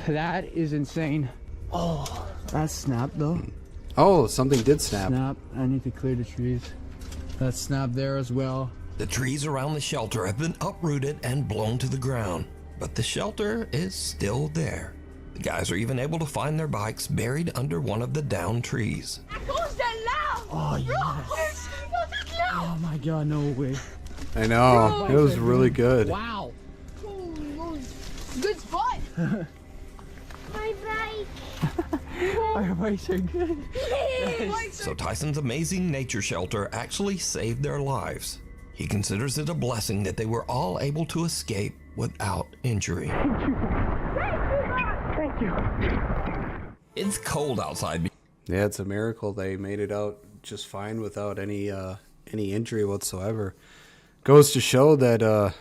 Speaker 13: That is insane. Oh, that snapped though.
Speaker 1: Oh, something did snap.
Speaker 13: I need to clear the trees. That snapped there as well.
Speaker 2: The trees around the shelter have been uprooted and blown to the ground, but the shelter is still there. The guys are even able to find their bikes buried under one of the downed trees.
Speaker 13: Oh, yes. Oh my god, no way.
Speaker 1: I know. It was really good.
Speaker 13: Wow.
Speaker 14: Good spot.
Speaker 4: My bike.
Speaker 13: Our bikes are good.
Speaker 2: So Tyson's amazing nature shelter actually saved their lives. He considers it a blessing that they were all able to escape without injury.
Speaker 13: Thank you.
Speaker 2: It's cold outside.
Speaker 1: Yeah, it's a miracle they made it out just fine without any injury whatsoever. Goes to show that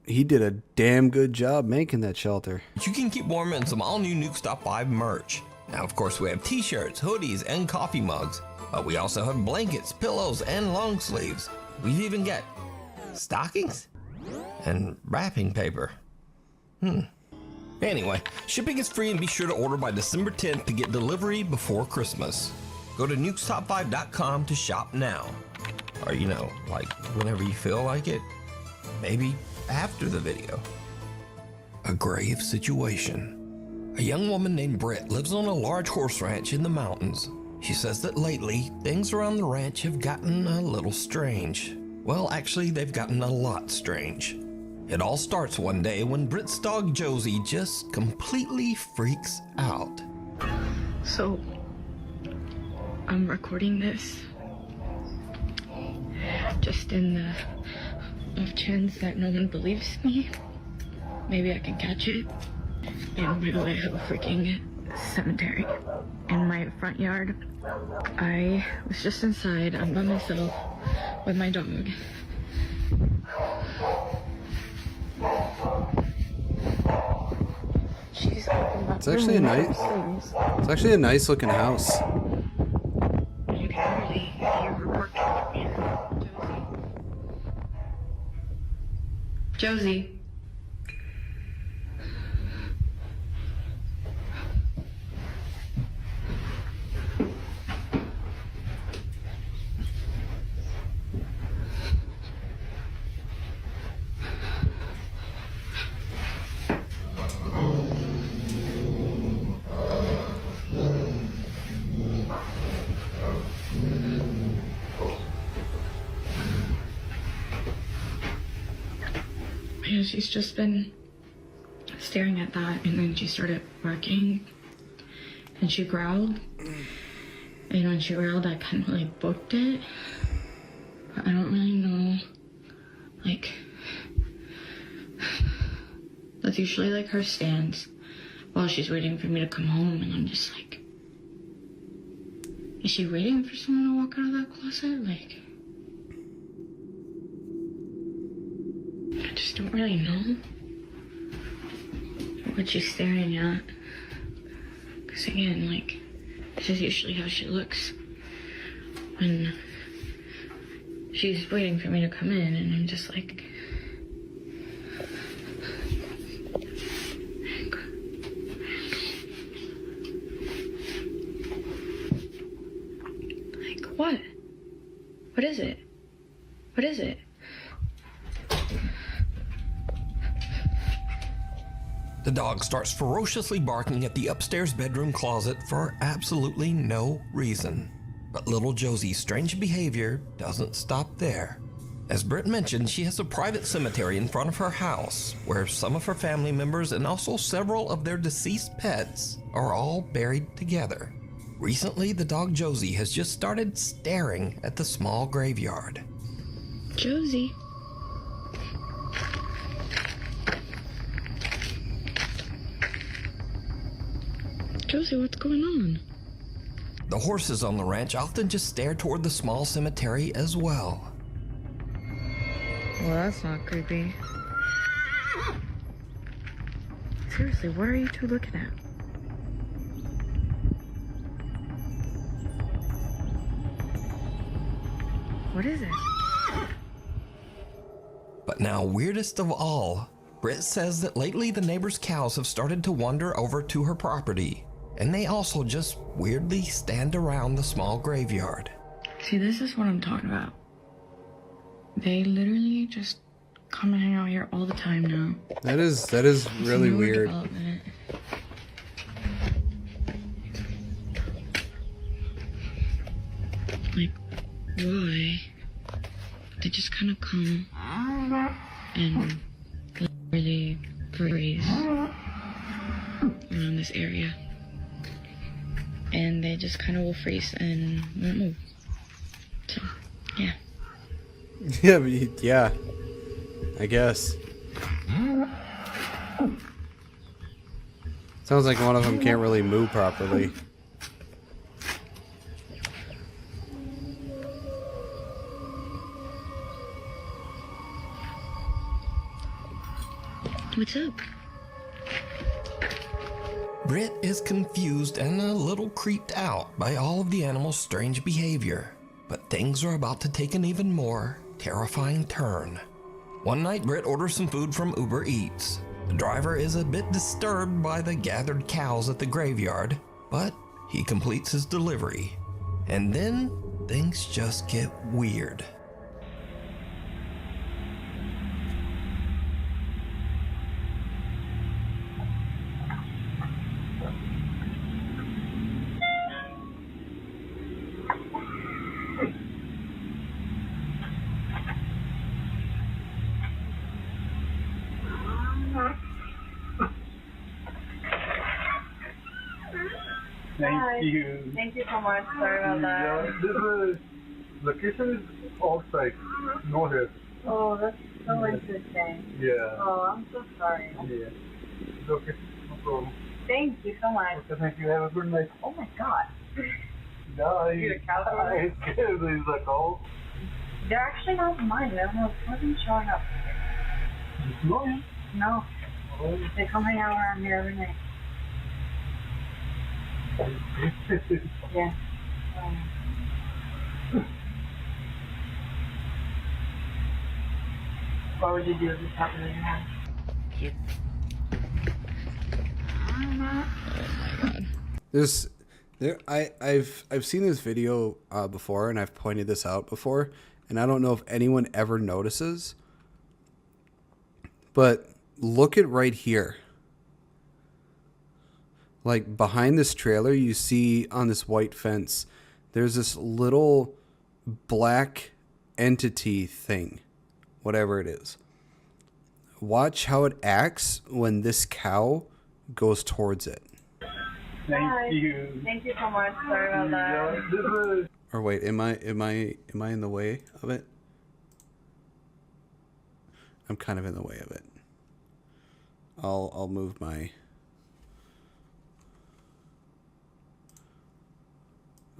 Speaker 1: he did a damn good job making that shelter.
Speaker 2: You can keep warm in some all-new Nukes Top 5 merch. Now, of course, we have t-shirts, hoodies, and coffee mugs. But we also have blankets, pillows, and long sleeves. We've even got stockings and wrapping paper. Anyway, shipping is free, and be sure to order by December 10th to get delivery before Christmas. Go to nukestop5.com to shop now. Or, you know, like whenever you feel like it. Maybe after the video. A grave situation. A young woman named Britt lives on a large horse ranch in the mountains. She says that lately, things around the ranch have gotten a little strange. Well, actually, they've gotten a lot strange. It all starts one day when Britt's dog Josie just completely freaks out.
Speaker 6: So, I'm recording this just in the off chance that no one believes me. Maybe I can catch it. And by the way, I have a freaking cemetery in my front yard. I was just inside. I'm by myself with my dog.
Speaker 1: It's actually a nice looking house.
Speaker 6: You can really hear her barking. Josie. Yeah, she's just been staring at that, and then she started barking, and she growled, and when she growled, I kind of like booked it, but I don't really know, like, that's usually like her stance while she's waiting for me to come home, and I'm just like, is she waiting for someone to walk out of that closet? Like, I just don't really know what she's staring at. Because again, like, this is usually how she looks when she's waiting for me to come in, and I'm just like, what? What is it? What is it?
Speaker 2: The dog starts ferociously barking at the upstairs bedroom closet for absolutely no reason. But little Josie's strange behavior doesn't stop there. As Britt mentioned, she has a private cemetery in front of her house where some of her family members and also several of their deceased pets are all buried together. Recently, the dog Josie has just started staring at the small graveyard.
Speaker 6: Josie. Josie, what's going on?
Speaker 2: The horses on the ranch often just stare toward the small cemetery as well.
Speaker 6: Well, that's not creepy. Seriously, what are you two looking at? What is it?
Speaker 2: But now, weirdest of all, Britt says that lately the neighbors' cows have started to wander over to her property, and they also just weirdly stand around the small graveyard.
Speaker 6: See, this is what I'm talking about. They literally just come and hang out here all the time now.
Speaker 1: That is really weird.
Speaker 6: Like, why? They just kind of come and really breeze around this area. And they just kind of will freeze and won't move. So, yeah.
Speaker 1: Yeah, but yeah. I guess. Sounds like one of them can't really move properly.
Speaker 6: What's up?
Speaker 2: Britt is confused and a little creeped out by all of the animals' strange behavior. But things are about to take an even more terrifying turn. One night, Britt orders some food from Uber Eats. The driver is a bit disturbed by the gathered cows at the graveyard, but he completes his delivery. And then things just get weird.
Speaker 5: Thank you.
Speaker 15: Thank you so much. Sorry about that.
Speaker 5: This location is outside, no here.
Speaker 15: Oh, that's so interesting.
Speaker 5: Yeah.
Speaker 15: Oh, I'm so sorry.
Speaker 5: Yeah. It's okay, no problem.
Speaker 15: Thank you so much.
Speaker 5: Okay, thank you. Have a good night.
Speaker 15: Oh my God.
Speaker 5: Yeah,
Speaker 15: You're a cow.
Speaker 5: I scared these are cows.
Speaker 15: They're actually not mine. They wasn't showing up.
Speaker 5: No.
Speaker 15: No.
Speaker 5: Oh.
Speaker 15: They come hang out around here every night. Yeah. What would you do if this happened in your house?
Speaker 6: Yep.
Speaker 1: I've seen this video before, and I've pointed this out before, and I don't know if anyone ever notices, but look at right here. Like behind this trailer, you see on this white fence, there's this little black entity thing, whatever it is. Watch how it acts when this cow goes towards it.
Speaker 5: Thank you.
Speaker 15: Thank you so much. Sorry about that.
Speaker 5: Yeah,
Speaker 1: Or wait, am I in the way of it? I'm kind of in the way of it. I'll move my.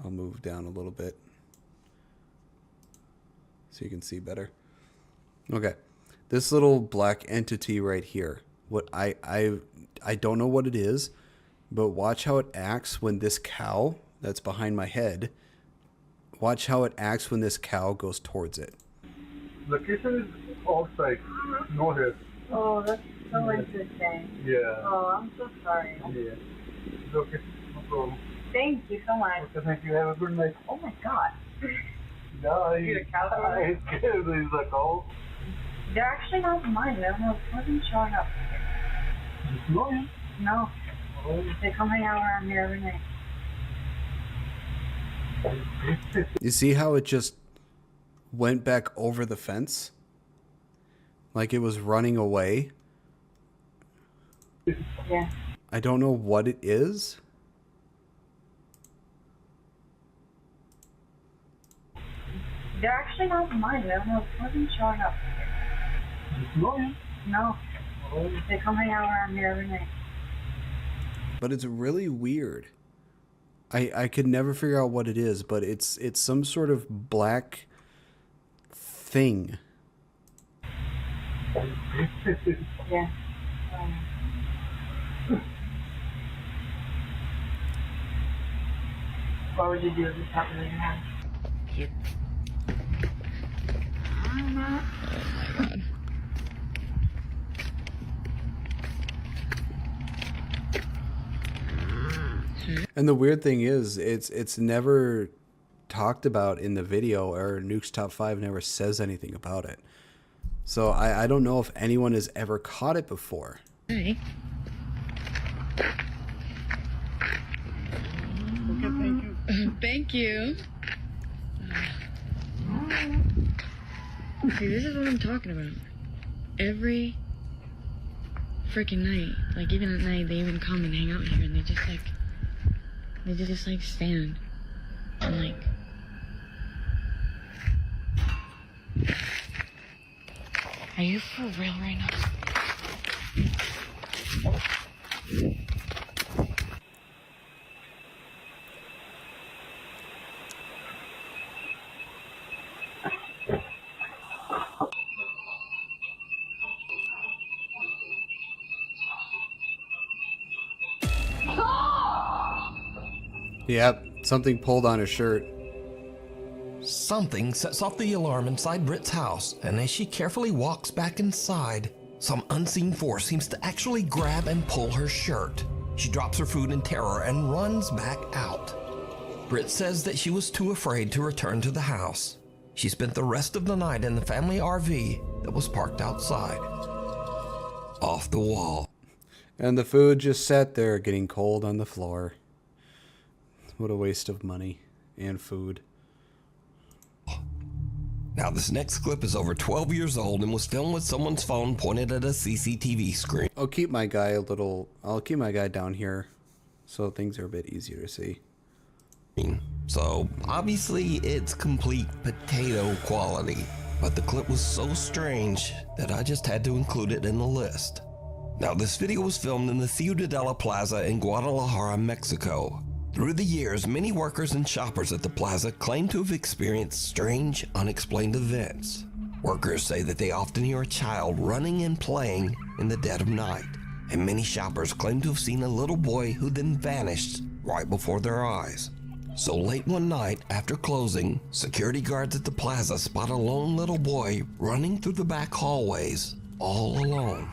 Speaker 1: I'll move down a little bit so you can see better. Okay, this little black entity right here. What I don't know what it is, but watch how it acts when this cow that's behind my head. Watch how it acts when this cow goes towards it.
Speaker 5: location is outside, no here.
Speaker 15: Oh, that's so interesting.
Speaker 5: Yeah.
Speaker 15: Oh, I'm so sorry.
Speaker 5: Yeah. It's okay, no problem.
Speaker 15: Thank you so much.
Speaker 5: Okay, thank you. Have a good night.
Speaker 15: Oh my God.
Speaker 5: Yeah,
Speaker 15: You're a cow.
Speaker 5: I scared these are cows.
Speaker 15: They're actually not mine. They wasn't showing up.
Speaker 5: No.
Speaker 15: No.
Speaker 5: Oh.
Speaker 15: They come hang out around here every night.
Speaker 1: You see how it just went back over the fence? Like it was running away?
Speaker 15: Yeah.
Speaker 1: I don't know what it is.
Speaker 15: They're actually not mine. They wasn't showing up.
Speaker 5: No.
Speaker 15: No.
Speaker 5: Oh.
Speaker 15: They come hang out around here every night.
Speaker 1: But it's really weird. I could never figure out what it is, but it's some sort of black thing.
Speaker 15: Yeah. What would you do if this happened in your house?
Speaker 6: Yep. Oh my God.
Speaker 1: And the weird thing is, it's never talked about in the video, or Nuke's Top 5 never says anything about it. So I don't know if anyone has ever caught it before.
Speaker 6: Hey.
Speaker 5: Okay, thank you.
Speaker 6: Thank you. See, this is what I'm talking about. Every freaking night, like even at night, they even come and hang out here, and they just like stand and like Are you for real right now?
Speaker 1: Yep, something pulled on his shirt.
Speaker 2: Something sets off the alarm inside Britt's house, and as she carefully walks back inside, some unseen force seems to actually grab and pull her shirt. She drops her food in terror and runs back out. Britt says that she was too afraid to return to the house. She spent the rest of the night in the family RV that was parked outside. Off the wall.
Speaker 1: And the food just sat there getting cold on the floor. What a waste of money and food.
Speaker 2: Now this next clip is over 12 years old and was filmed with someone's phone pointed at a CCTV screen.
Speaker 1: I'll keep my guy down here so things are a bit easier to see.
Speaker 2: So obviously it's complete potato quality, but the clip was so strange that I just had to include it in the list. Now this video was filmed in the Ciudadela Plaza in Guadalajara, Mexico. Through the years, many workers and shoppers at the plaza claim to have experienced strange, unexplained events. Workers say that they often hear a child running and playing in the dead of night, and many shoppers claim to have seen a little boy who then vanished right before their eyes. So late one night, after closing, security guards at the plaza spot a lone little boy running through the back hallways, all alone.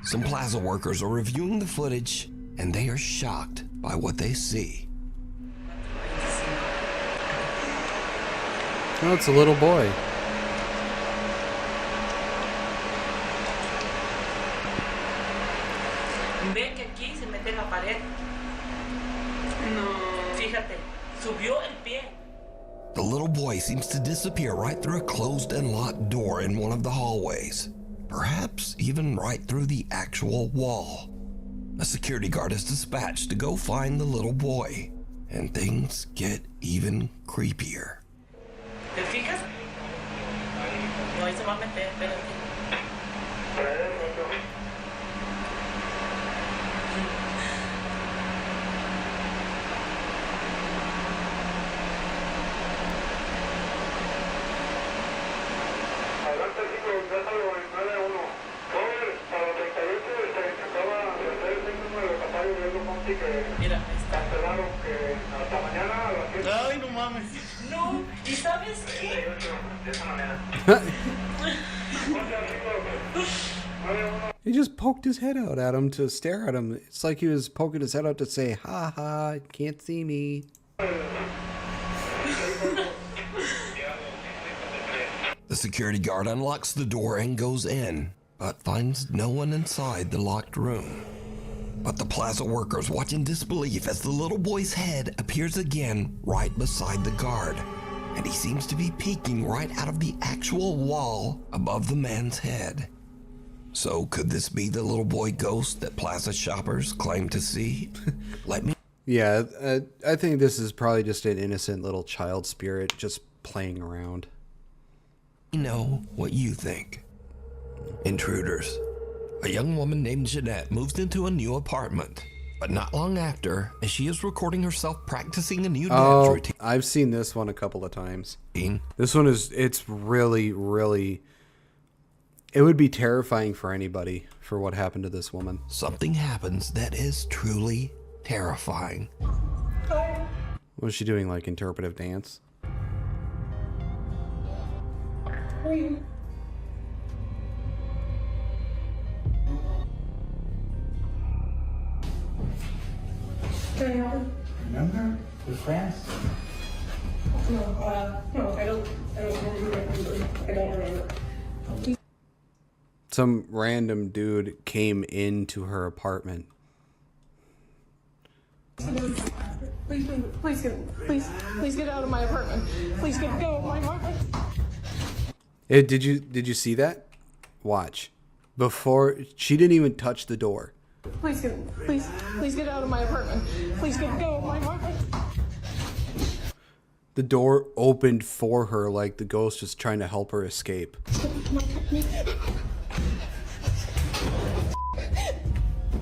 Speaker 2: Some plaza workers are reviewing the footage, and they are shocked by what they see.
Speaker 1: Oh, it's a little boy.
Speaker 16: Ve que aquí se mete en la pared. No. Fíjate, subió el pie.
Speaker 2: The little boy seems to disappear right through a closed and locked door in one of the hallways. Perhaps even right through the actual wall. A security guard is dispatched to go find the little boy, and things get even creepier.
Speaker 16: ¿Te fijas? No, ahí se va a meter, espérate.
Speaker 5: Adelante, chicos, déjalo en 9-1. Cover, para 38, acaba de hacer el mismo de Capario de Gryphonknight que
Speaker 16: mira, ahí está.
Speaker 5: Cancelaron que hasta mañana a las 7.
Speaker 16: Ay, no mames. No, ¿y sabes qué?
Speaker 5: De esa manera.
Speaker 1: He just poked his head out at him to stare at him. It's like he was poking his head out to say, ha ha, can't see me.
Speaker 2: The security guard unlocks the door and goes in, but finds no one inside the locked room. But the plaza workers watch in disbelief as the little boy's head appears again right beside the guard, and he seems to be peeking right out of the actual wall above the man's head. So could this be the little boy ghost that plaza shoppers claim to see?
Speaker 1: Yeah, I think this is probably just an innocent little child spirit just playing around.
Speaker 2: Know what you think. Intruders. A young woman named Jeanette moves into a new apartment, but not long after, as she is recording herself practicing a new dance routine.
Speaker 1: I've seen this one a couple of times. This one it's really, really, it would be terrifying for anybody for what happened to this woman.
Speaker 2: Something happens that is truly terrifying.
Speaker 1: What was she doing, like interpretive dance?
Speaker 5: Remember? We're friends.
Speaker 14: No, I don't remember.
Speaker 1: Some random dude came into her apartment.
Speaker 14: Please get out of my apartment. Please get out of my apartment.
Speaker 1: Did you see that? Watch. Before, she didn't even touch the door.
Speaker 14: Please get out of my apartment. Please get out of my apartment.
Speaker 1: The door opened for her like the ghost was trying to help her escape.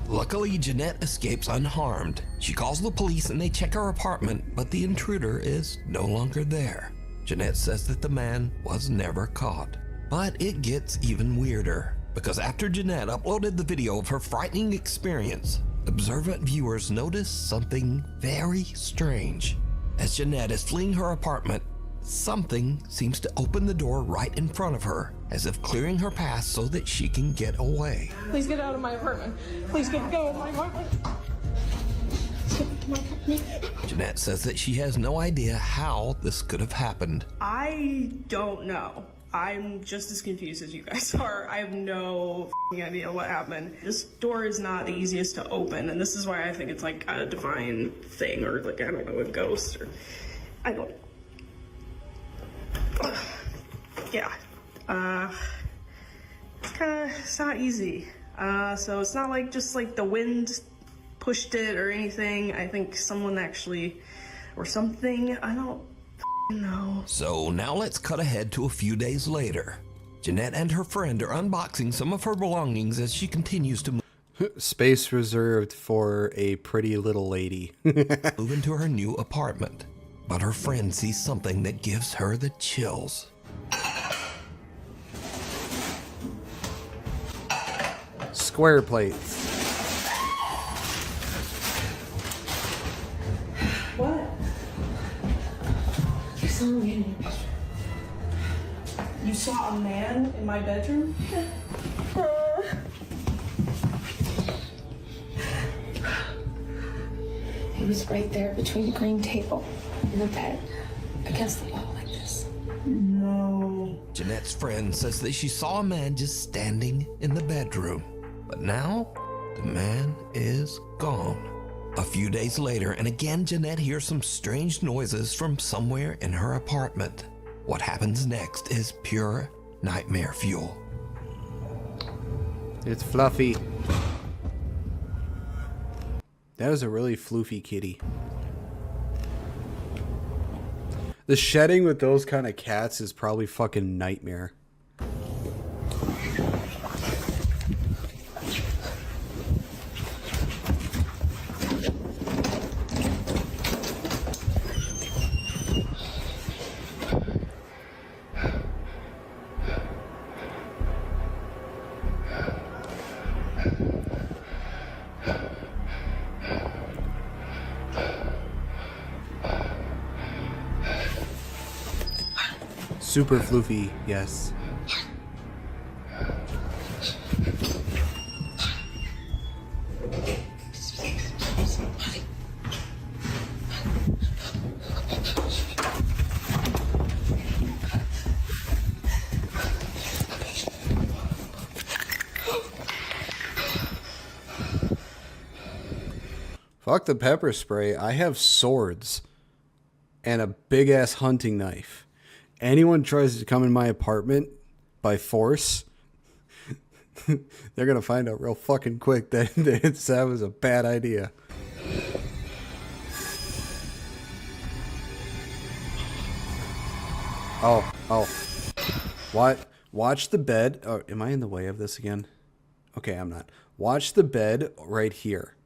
Speaker 2: Luckily, Jeanette escapes unharmed. She calls the police and they check her apartment, but the intruder is no longer there. Jeanette says that the man was never caught. But it gets even weirder, because after Jeanette uploaded the video of her frightening experience, observant viewers notice something very strange. As Jeanette is fleeing her apartment, something seems to open the door right in front of her, as if clearing her path so that she can get away.
Speaker 14: Please get out of my apartment. Please get out of my apartment.
Speaker 2: Jeanette says that she has no idea how this could have happened.
Speaker 14: I don't know. I'm just as confused as you guys are. I have no idea what happened. This door is not the easiest to open, and this is why I think it's like a divine thing, or like, I don't know, a ghost, or I don't. Yeah. It's not easy. So it's not like just like the wind pushed it or anything. I think someone actually, or something, I don't know.
Speaker 2: So now let's cut ahead to a few days later. Jeanette and her friend are unboxing some of her belongings as she continues to
Speaker 1: Space reserved for a pretty little lady.
Speaker 2: move into her new apartment. But her friend sees something that gives her the chills.
Speaker 1: Square plates.
Speaker 14: What? You saw a man in my bedroom?
Speaker 6: He was right there between the green table and the bed, against the wall like this.
Speaker 14: No.
Speaker 2: Jeanette's friend says that she saw a man just standing in the bedroom. But now, the man is gone. A few days later, and again Jeanette hears some strange noises from somewhere in her apartment. What happens next is pure nightmare fuel.
Speaker 1: It's Fluffy. That was a really floofy kitty. The shedding with those kind of cats is probably fucking nightmare. Super floofy, yes. Fuck the pepper spray. I have swords and a big ass hunting knife. Anyone tries to come in my apartment by force, they're gonna find out real fucking quick that that was a bad idea. Oh. What? Watch the bed. Oh, am I in the way of this again? Okay, I'm not. Watch the bed right here.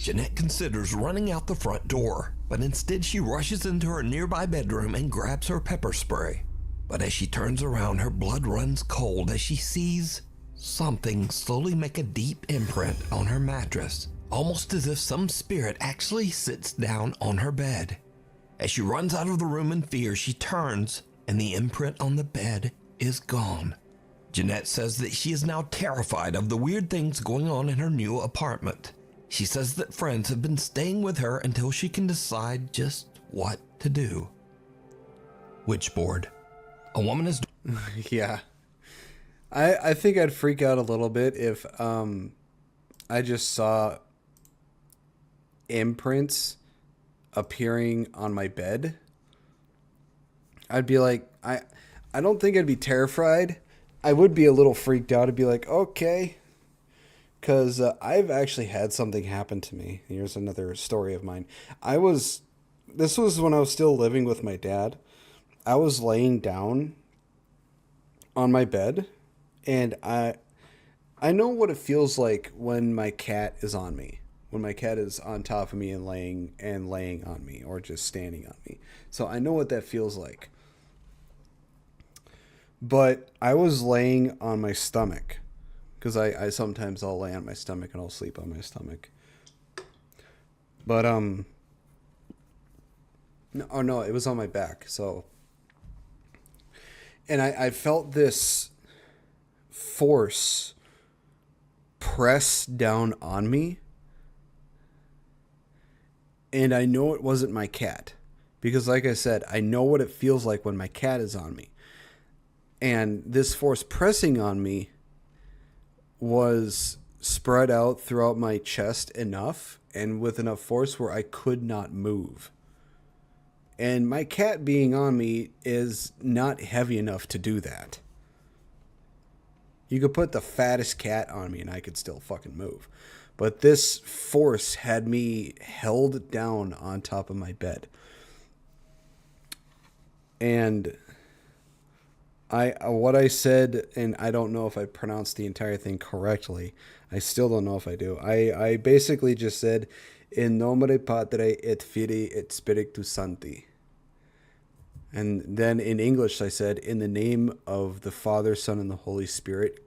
Speaker 2: Jeanette considers running out the front door, but instead she rushes into her nearby bedroom and grabs her pepper spray. But as she turns around, her blood runs cold as she sees something slowly make a deep imprint on her mattress, almost as if some spirit actually sits down on her bed. As she runs out of the room in fear, she turns, and the imprint on the bed is gone. Jeanette says that she is now terrified of the weird things going on in her new apartment. She says that friends have been staying with her until she can decide just what to do. Witchboard. A woman is
Speaker 1: Yeah. I think I'd freak out a little bit if I just saw imprints appearing on my bed. I'd be like, I don't think I'd be terrified. I would be a little freaked out. I'd be like, okay. Because I've actually had something happen to me. Here's another story of mine. This was when I was still living with my dad. I was laying down on my bed, and I know what it feels like when my cat is on me. When my cat is on top of me and laying on me, or just standing on me. So I know what that feels like. But I was laying on my stomach, because I sometimes I'll lay on my stomach and I'll sleep on my stomach. But no, it was on my back. So, and I felt this force press down on me. And I know it wasn't my cat, because like I said, I know what it feels like when my cat is on me. And this force pressing on me was spread out throughout my chest enough, and with enough force where I could not move. And my cat being on me is not heavy enough to do that. You could put the fattest cat on me and I could still fucking move. But this force had me held down on top of my bed. And what I said, and I don't know if I pronounced the entire thing correctly. I still don't know if I do. I basically just said, "In nomine Patri et Filii et Spiritus Sancti." And then in English I said, "In the name of the Father, Son, and the Holy Spirit,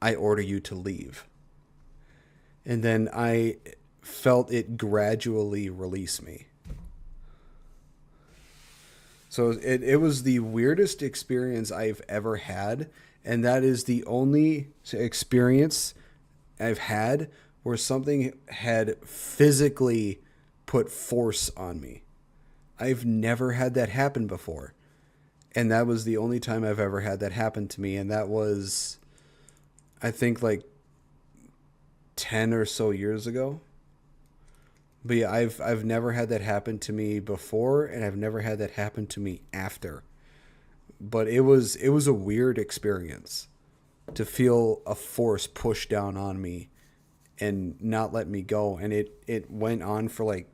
Speaker 1: I order you to leave." And then I felt it gradually release me. So it was the weirdest experience I've ever had. And that is the only experience I've had where something had physically put force on me. I've never had that happen before. And that was the only time I've ever had that happen to me. And that was, I think, like 10 or so years ago. But yeah, I've never had that happen to me before, and I've never had that happen to me after. But it was a weird experience to feel a force push down on me and not let me go. And it went on for like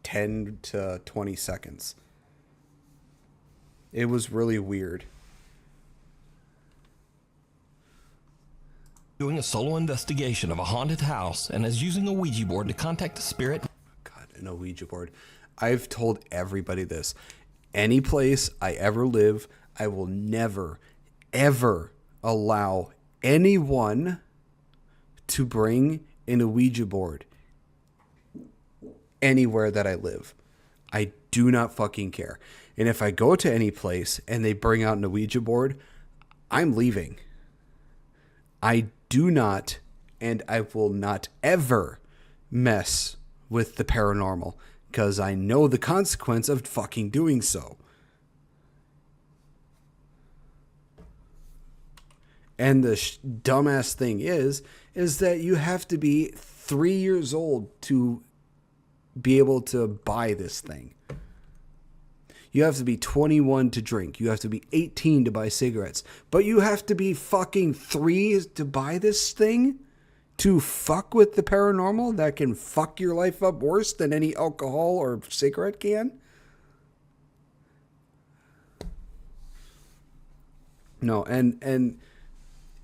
Speaker 1: 10 to 20 seconds. It was really weird.
Speaker 2: Doing a solo investigation of a haunted house and is using a Ouija board to contact a spirit.
Speaker 1: God, and a Ouija board. I've told everybody this. Any place I ever live, I will never, ever allow anyone to bring in a Ouija board anywhere that I live. I do not fucking care. And if I go to any place and they bring out an Ouija board, I'm leaving. I do not, and I will not ever mess with the paranormal, because I know the consequence of fucking doing so. And the dumbass thing is that you have to be 3 years old to be able to buy this thing. You have to be 21 to drink. You have to be 18 to buy cigarettes. But you have to be fucking 3 to buy this thing? To fuck with the paranormal that can fuck your life up worse than any alcohol or cigarette can? No, and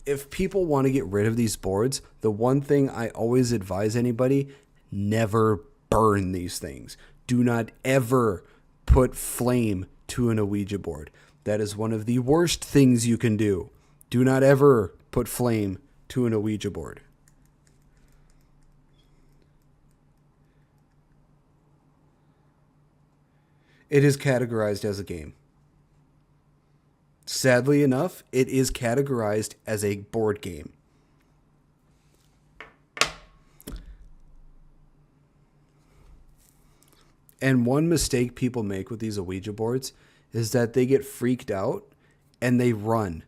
Speaker 1: if people want to get rid of these boards, the one thing I always advise anybody, never burn these things. Do not ever put flame to an Ouija board. That is one of the worst things you can do. Do not ever put flame to an Ouija board. It is categorized as a game. Sadly enough, it is categorized as a board game. And one mistake people make with these Ouija boards is that they get freaked out and they run.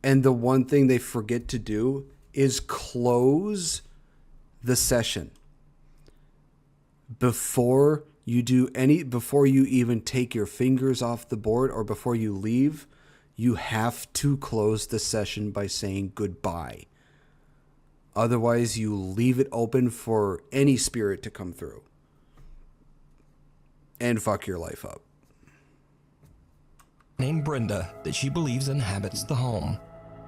Speaker 1: And the one thing they forget to do is close the session. Before you even take your fingers off the board or before you leave, you have to close the session by saying goodbye. Otherwise, you leave it open for any spirit to come through and fuck your life up.
Speaker 2: Named Brenda that she believes inhabits the home.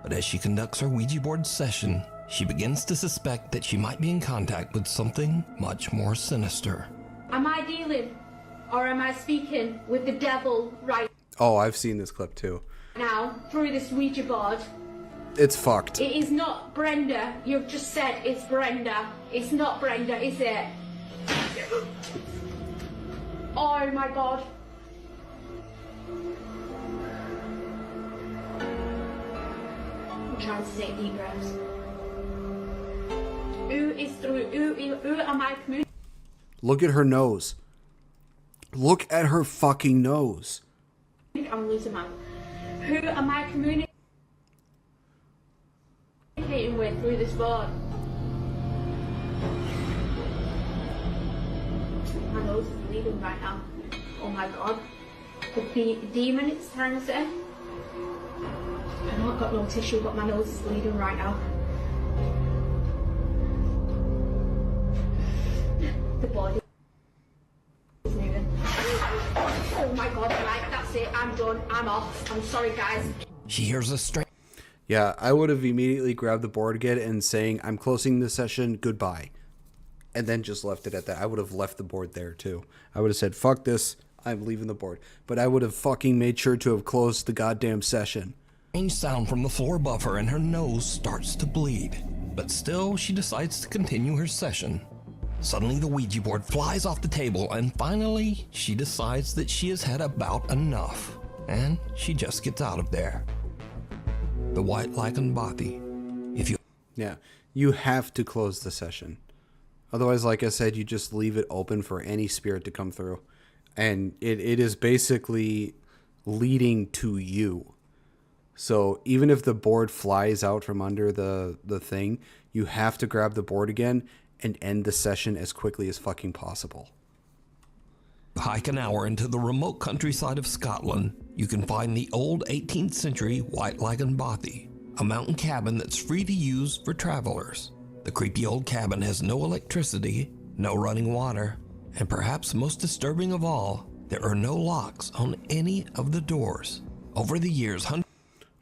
Speaker 2: But as she conducts her Ouija board session, she begins to suspect that she might be in contact with something much more sinister.
Speaker 17: Am I dealing or am I speaking with the devil right
Speaker 1: Oh, I've seen this clip too.
Speaker 17: now through this Ouija board?
Speaker 1: It's fucked.
Speaker 17: It is not Brenda. You've just said it's Brenda. It's not Brenda, is it? Oh my god. I'm trying to take deep breaths. Who am I communicating?
Speaker 1: Look at her nose. Look at her fucking nose.
Speaker 17: I'm losing my. Who am I communicating with through this board? My nose is bleeding right now. Oh my god. The demon it's trying to say. I know I've got no tissue, but my nose is bleeding right now. The body is moving. Oh my god, right, that's it. I'm done. I'm off. I'm sorry, guys.
Speaker 2: She hears a strange...
Speaker 1: Yeah, I would have immediately grabbed the board again and saying, I'm closing the session, goodbye. And then just left it at that. I would have left the board there too. I would have said, fuck this, I'm leaving the board. But I would have fucking made sure to have closed the goddamn session.
Speaker 2: Strange sound from the floor above her and her nose starts to bleed. But still, she decides to continue her session. Suddenly, the Ouija board flies off the table, and finally, she decides that she has had about enough. And she just gets out of there. The White Lycanbathi. If you...
Speaker 1: Yeah, you have to close the session. Otherwise, like I said, you just leave it open for any spirit to come through. And it is basically leading to you. So even if the board flies out from under the thing, you have to grab the board again and end the session as quickly as fucking possible.
Speaker 2: Hike an hour into the remote countryside of Scotland, you can find the old 18th century White Lycanbathi, a mountain cabin that's free to use for travelers. The creepy old cabin has no electricity, no running water, and perhaps most disturbing of all, there are no locks on any of the doors. Over the years,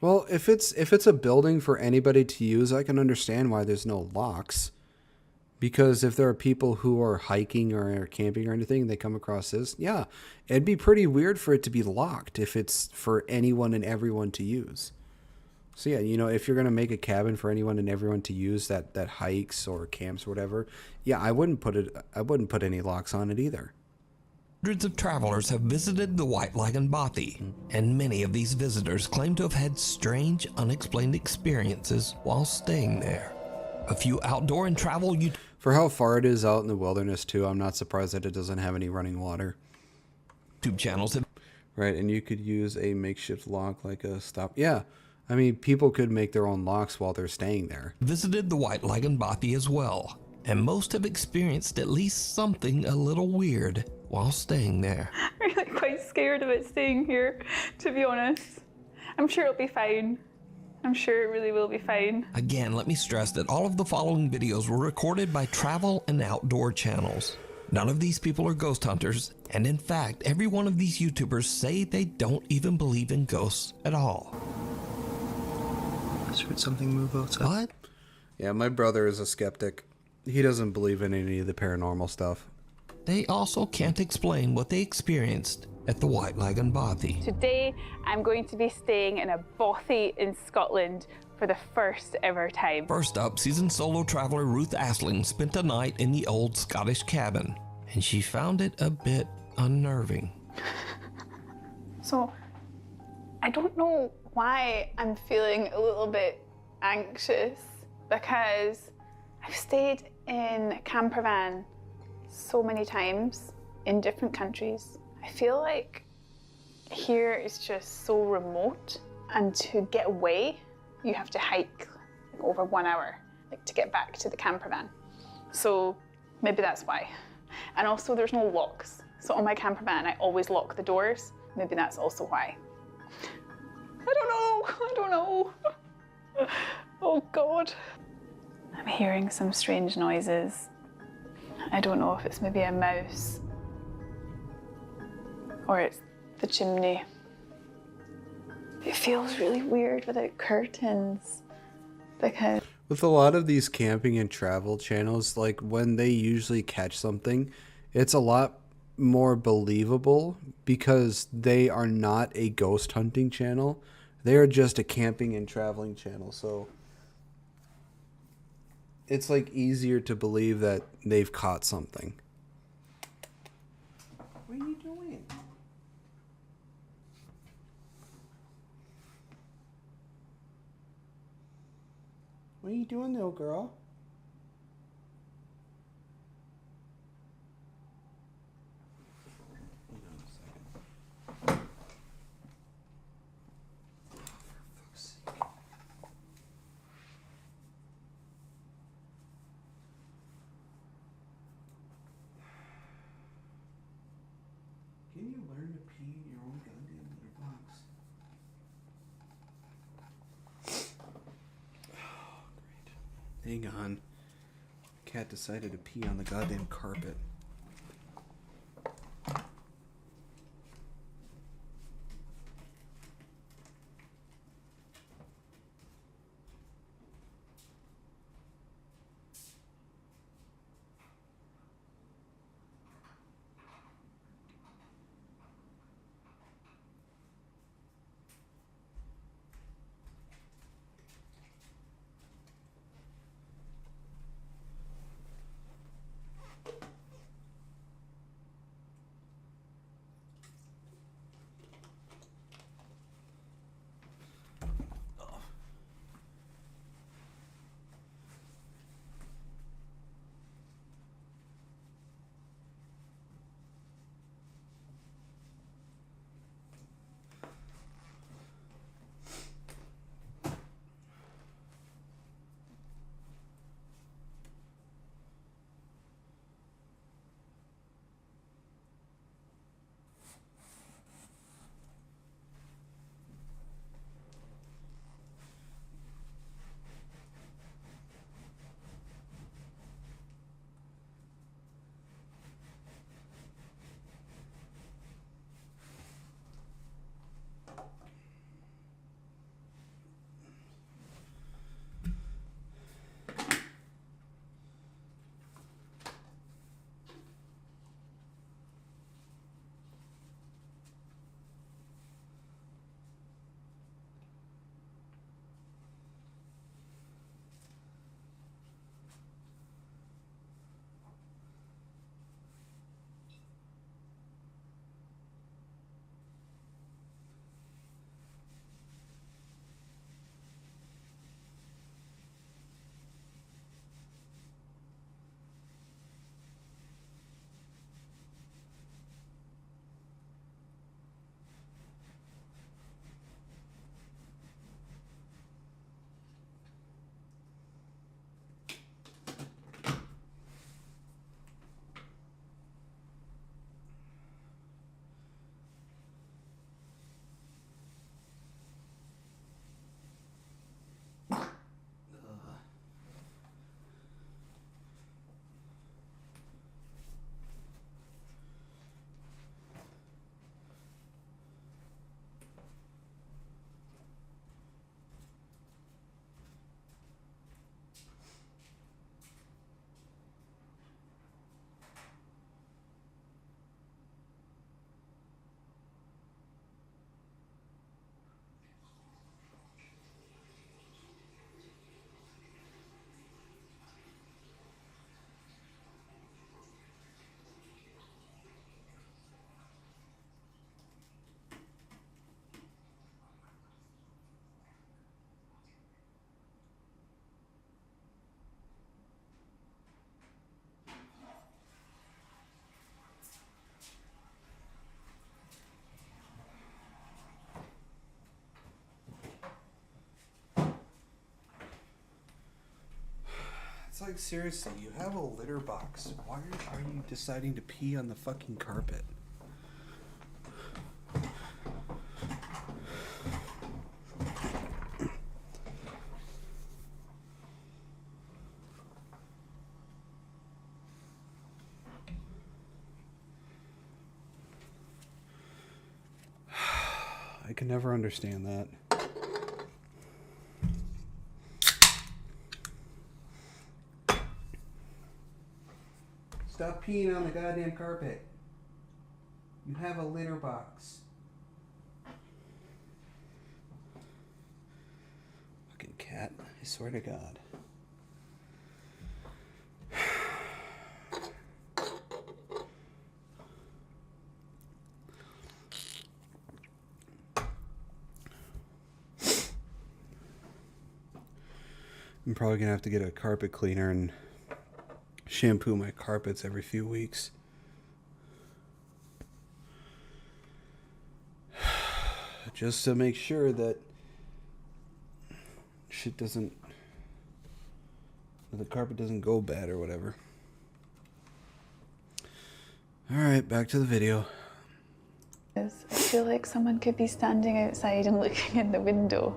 Speaker 1: well, if it's a building for anybody to use, I can understand why there's no locks. Because if there are people who are hiking or camping or anything, they come across this, yeah, it'd be pretty weird for it to be locked if it's for anyone and everyone to use. So yeah, you know, if you're going to make a cabin for anyone and everyone to use that hikes or camps or whatever, yeah, I wouldn't put any locks on it either.
Speaker 2: Hundreds of travelers have visited the White Lycanbathi, and many of these visitors claim to have had strange, unexplained experiences while staying there. A few outdoor and travel
Speaker 1: For how far it is out in the wilderness too, I'm not surprised that it doesn't have any running water.
Speaker 2: YouTube channels have...
Speaker 1: Right, and you could use a makeshift lock like a stop. Yeah, I mean, people could make their own locks while they're staying there.
Speaker 2: Visited the White Lycanbathi as well, and most have experienced at least something a little weird while staying there.
Speaker 18: I'm really quite scared about staying here, to be honest. I'm sure it'll be fine. I'm sure it really will be fine.
Speaker 2: Again, let me stress that all of the following videos were recorded by travel and outdoor channels. None of these people are ghost hunters, and in fact, every one of these YouTubers say they don't even believe in ghosts at all.
Speaker 19: I heard something move outside.
Speaker 2: What?
Speaker 1: Yeah, my brother is a skeptic. He doesn't believe in any of the paranormal stuff.
Speaker 2: They also can't explain what they experienced at the White Lycanbathi.
Speaker 18: Today, I'm going to be staying in a bothy in Scotland for the first ever time.
Speaker 2: First up, seasoned solo traveler Ruth Asling spent a night in the old Scottish cabin, and she found it a bit unnerving.
Speaker 18: So, I don't know why I'm feeling a little bit anxious, because I've stayed in a camper van so many times in different countries. I feel like here is just so remote, and to get away, you have to hike over 1 hour, like to get back to the camper van. So maybe that's why. And also there's no locks. So on my camper van, I always lock the doors. Maybe that's also why. I don't know. Oh God. I'm hearing some strange noises. I don't know if it's maybe a mouse or it's the chimney. It feels really weird without curtains because...
Speaker 1: With a lot of these camping and travel channels, like when they usually catch something, it's a lot more believable because they are not a ghost hunting channel. They are just a camping and traveling channel. So it's like easier to believe that they've caught something. What are you doing? What are you doing, little girl? Can you learn to pee in your own goddamn litter box? Oh, great. Hang on. Cat decided to pee on the goddamn carpet. It's like, seriously, you have a litter box. Why are you deciding to pee on the fucking carpet? I can never understand that. Stop peeing on the goddamn carpet. You have a litter box. Fucking cat, I swear to God. I'm probably gonna have to get a carpet cleaner and shampoo my carpets every few weeks. Just to make sure that shit doesn't, the carpet doesn't go bad or whatever. Alright, back to the video.
Speaker 18: I feel like someone could be standing outside and looking in the window.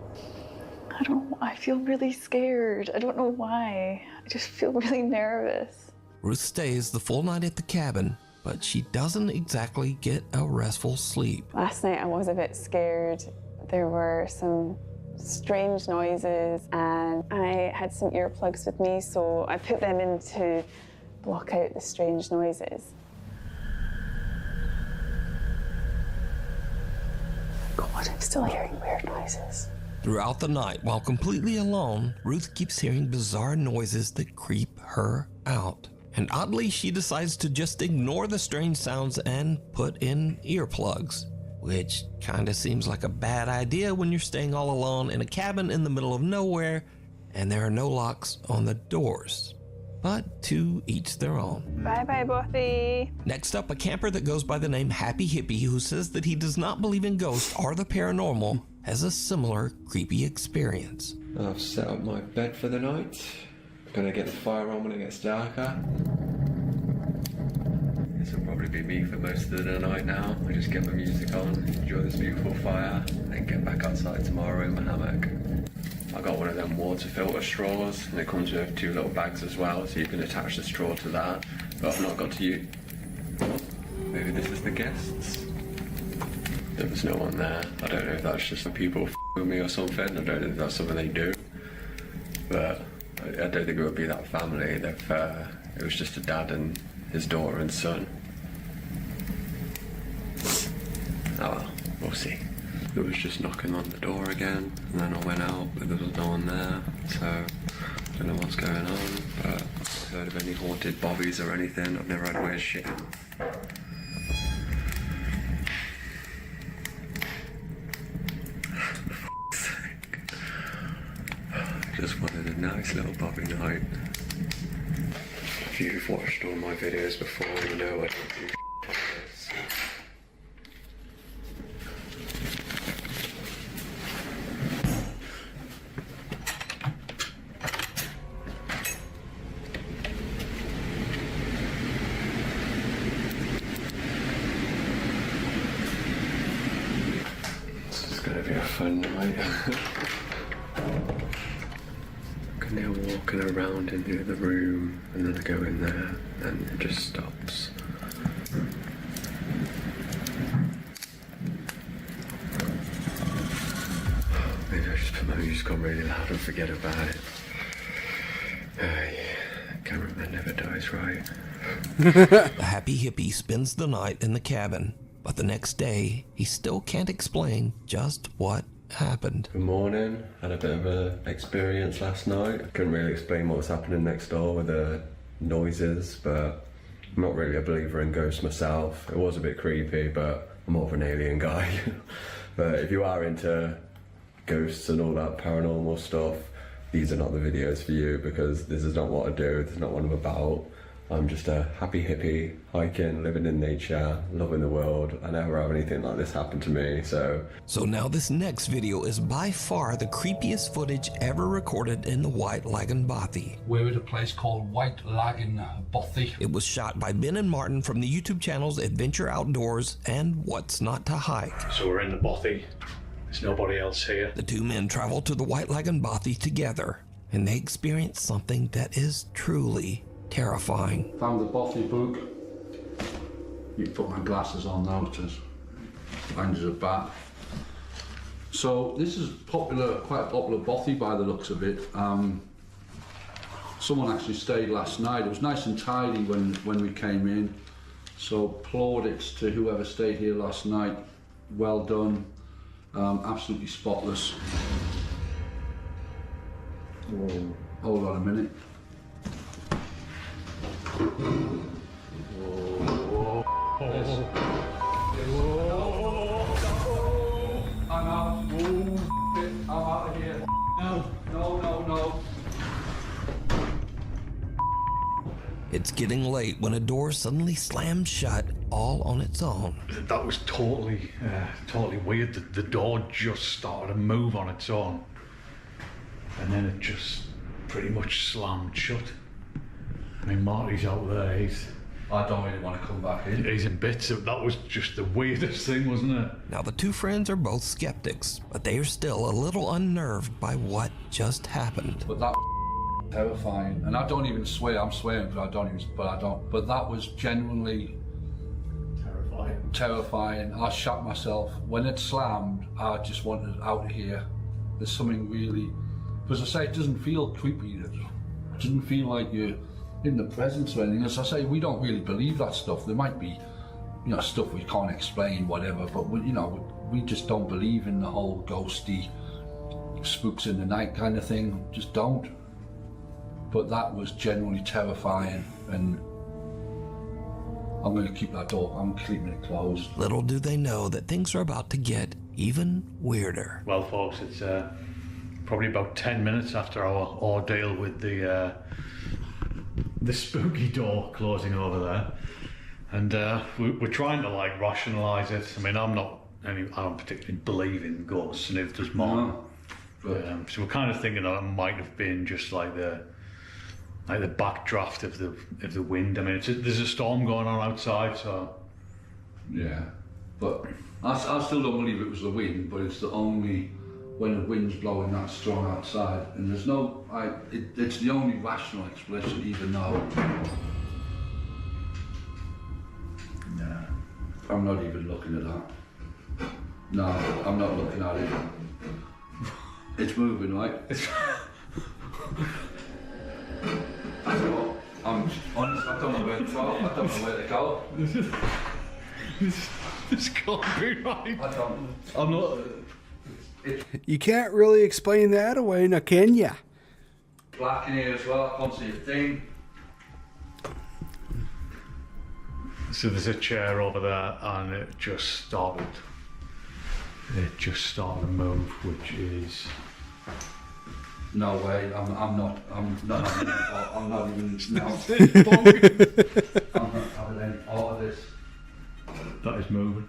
Speaker 18: I don't know, I feel really scared. I don't know why. I just feel really nervous.
Speaker 2: Ruth stays the full night at the cabin, but she doesn't exactly get a restful sleep.
Speaker 18: Last night I was a bit scared. There were some strange noises and I had some earplugs with me, so I put them in to block out the strange noises. God, I'm still hearing weird noises.
Speaker 2: Throughout the night, while completely alone, Ruth keeps hearing bizarre noises that creep her out. And oddly, she decides to just ignore the strange sounds and put in earplugs, which kinda seems like a bad idea when you're staying all alone in a cabin in the middle of nowhere and there are no locks on the doors. But to each their own.
Speaker 18: Bye-bye, Bothy.
Speaker 2: Next up, a camper that goes by the name Happy Hippie, who says that he does not believe in ghosts or the paranormal, has a similar creepy experience.
Speaker 20: I've set up my bed for the night. Gonna get the fire on when it gets darker. This will probably be me for most of the night now. I just get my music on, enjoy this beautiful fire, then get back outside tomorrow in my hammock. I got one of them water filter straws, and it comes with 2 little bags as well, so you can attach the straw to that. But I've not got to use. Oh, maybe this is the guests. There was no one there. I don't know if that's just the people with me or something. I don't know if that's something they do. But I don't think it would be that family if it was just a dad and his daughter and son. Oh well, we'll see. It was just knocking on the door again, and then I went out, but there was no one there, so I don't know what's going on, but I've heard of any haunted bobbies or anything. I've never had weird shit. Just wanted a nice little bobby night. If you've watched all my videos before, you know I don't do like this. This is gonna be a fun night. And they're walking around in the other room, and then I go in there, and it just stops. Maybe I just put my music on really loud and forget about it. Cameraman never dies, right?
Speaker 2: The Happy Hippie spends the night in the cabin, but the next day, he still can't explain just what happened.
Speaker 20: Good morning. Had a bit of an experience last night. I couldn't really explain what was happening next door with the noises, but I'm not really a believer in ghosts myself. It was a bit creepy, but I'm more of an alien guy. But if you are into ghosts and all that paranormal stuff, these are not the videos for you, because this is not what I do. This is not what I'm about. I'm just a happy hippie, hiking, living in nature, loving the world. I never have anything like this happen to me, so...
Speaker 2: So now this next video is by far the creepiest footage ever recorded in the White Lagoon Bothy.
Speaker 21: We're at a place called White Lagoon Bothy.
Speaker 2: It was shot by Ben and Martin from the YouTube channels Adventure Outdoors and What's Not to Hike.
Speaker 21: So we're in the Bothy. There's nobody else here.
Speaker 2: The two men traveled to the White Lagoon Bothy together, and they experienced something that is truly terrifying.
Speaker 22: Found the Bothy book. You can put my glasses on now, because mine's a bat. So this is popular, quite a popular Bothy by the looks of it. Someone actually stayed last night. It was nice and tidy when we came in. So plaudits to whoever stayed here last night. Well done. Absolutely spotless. Whoa. Hold on a minute. Whoa. I'm out. I'm out of here. No.
Speaker 2: It's getting late when a door suddenly slams shut all on its own.
Speaker 21: That was totally weird. The door just started to move on its own. And then it just pretty much slammed shut. I mean, Marty's out there,
Speaker 22: I don't really want to come back in.
Speaker 21: He's in bits. That was just the weirdest thing, wasn't it?
Speaker 2: Now the two friends are both skeptics, but they are still a little unnerved by what just happened.
Speaker 22: But that was terrifying. And I don't even swear, I'm swearing, but I don't. But that was genuinely terrifying. I shot myself. When it slammed, I just wanted out of here. There's something really, because I say it doesn't feel creepy. It doesn't feel like you're in the presence or anything. As I say, we don't really believe that stuff. There might be, stuff we can't explain, whatever, but we just don't believe in the whole ghosty, spooks in the night kind of thing. Just don't. But that was genuinely terrifying, and I'm going to keep that door, I'm keeping it closed.
Speaker 2: Little do they know that things are about to get even weirder.
Speaker 21: Well, folks, it's probably about 10 minutes after our ordeal with the spooky door closing over there, and we're trying to rationalize it. I mean, I don't particularly believe in ghosts, and neither does Martin. No. So we're kind of thinking that it might have been just like the backdraft of the wind. I mean, there's a storm going on outside, so
Speaker 22: yeah. But I still don't believe it was the wind, but it's the only when the wind's blowing that strong outside, and there's no, it's the only rational explanation, even though. Nah, I'm not even looking at that. No, I'm not looking at it. It's moving, right? I'm honest, I don't know where to go. I don't know where to go.
Speaker 21: This can't be right.
Speaker 22: I'm not.
Speaker 1: You can't really explain that away, now can ya?
Speaker 22: Black in here as well, I can't see a thing.
Speaker 21: So there's a chair over there, and it just started to move, which is...
Speaker 22: No way, I'm not even, no. I'm not having any part of this.
Speaker 21: That is moving.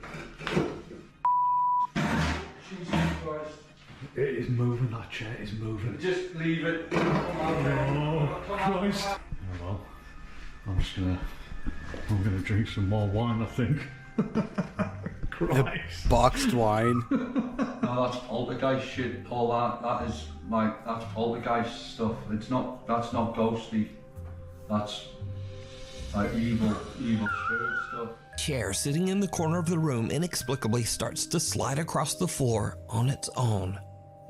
Speaker 22: Jesus Christ.
Speaker 21: It is moving, that chair is moving.
Speaker 22: Just leave it.
Speaker 21: Oh, Christ. Oh, well, I'm gonna drink some more wine, I think. Christ.
Speaker 1: Boxed wine.
Speaker 22: No, that's poltergeist shit. All that's poltergeist stuff. That's not ghostly. That's like evil spirit stuff.
Speaker 2: Chair sitting in the corner of the room inexplicably starts to slide across the floor on its own.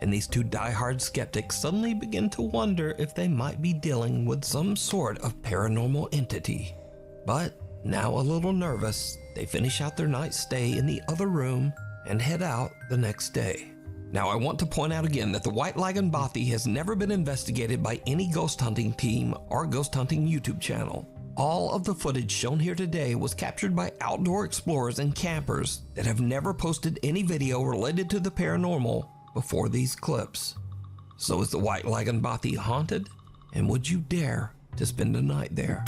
Speaker 2: And these two diehard skeptics suddenly begin to wonder if they might be dealing with some sort of paranormal entity. But now a little nervous, they finish out their night's stay in the other room and head out the next day. Now I want to point out again that the White Lagoon Bothy has never been investigated by any ghost hunting team or ghost hunting YouTube channel. All of the footage shown here today was captured by outdoor explorers and campers that have never posted any video related to the paranormal before these clips. So is the White Lagoon Bothy haunted? And would you dare to spend a night there?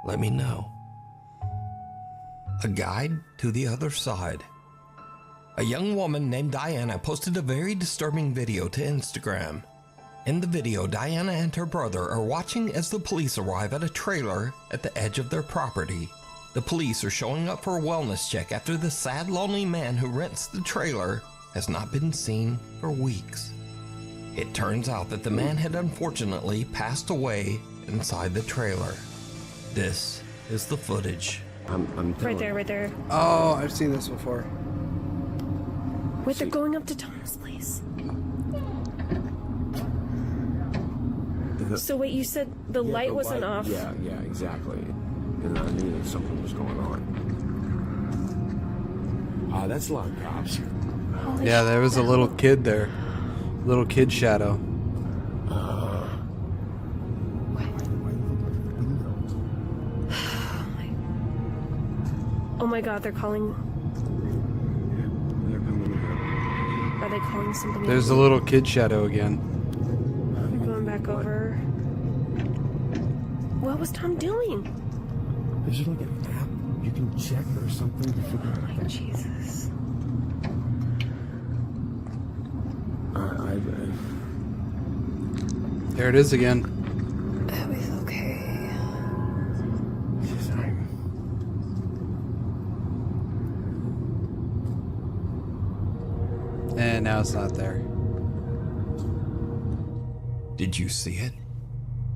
Speaker 2: let me know. A guide to the other side. A young woman named Diana posted a very disturbing video to Instagram. In the video, Diana and her brother are watching as the police arrive at a trailer at the edge of their property. The police are showing up for a wellness check after the sad, lonely man who rents the trailer has not been seen for weeks. It turns out that the man had unfortunately passed away inside the trailer. This is the footage.
Speaker 3: Right there, right there.
Speaker 1: Oh, I've seen this before.
Speaker 3: Wait, they're going up to Tom's place. So wait, you said the light wasn't off?
Speaker 8: Yeah, exactly. And I knew that something was going on. That's a lot of cops.
Speaker 1: Yeah, there was a little kid there. Little kid shadow.
Speaker 3: Oh my god, they're calling. Are they calling somebody?
Speaker 1: There's a little kid shadow again.
Speaker 3: I'm going back over. What was Tom doing?
Speaker 8: Is there like an app you can check or something to figure out that?
Speaker 3: Jesus.
Speaker 1: There it is again.
Speaker 3: It was okay.
Speaker 1: And now it's not there.
Speaker 2: Did you see it?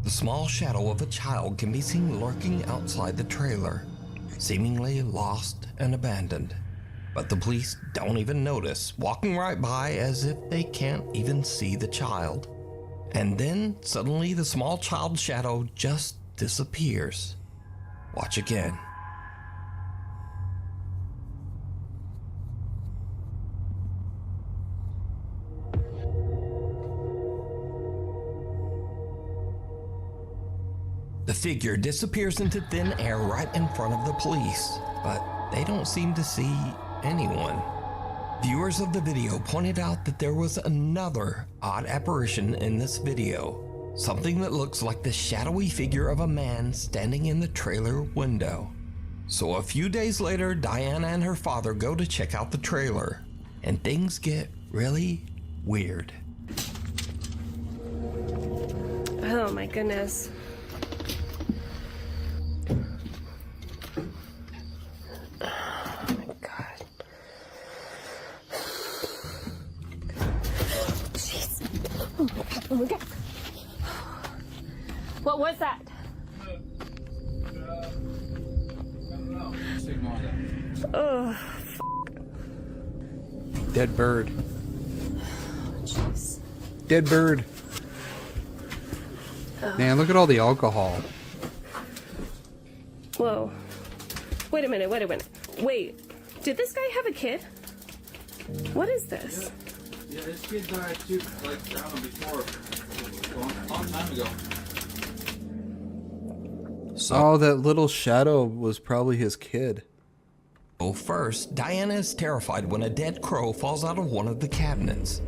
Speaker 2: The small shadow of a child can be seen lurking outside the trailer, seemingly lost and abandoned. But the police don't even notice, walking right by as if they can't even see the child. And then suddenly the small child shadow just disappears. Watch again. The figure disappears into thin air right in front of the police, but they don't seem to see anyone. Viewers of the video pointed out that there was another odd apparition in this video. Something that looks like the shadowy figure of a man standing in the trailer window. So a few days later, Diana and her father go to check out the trailer, and things get really weird.
Speaker 3: Oh my goodness. Oh my god. What was that? Oh,
Speaker 1: Dead bird.
Speaker 3: jeez.
Speaker 1: Dead bird. Man, look at all the alcohol.
Speaker 3: Whoa. Wait a minute, wait a minute. Wait, did this guy have a kid? What is this?
Speaker 22: Yeah, this kid died too, like down before, a long time ago.
Speaker 1: Oh, that little shadow was probably his kid.
Speaker 2: Well, first, Diana is terrified when a dead crow falls out of one of the cabinets,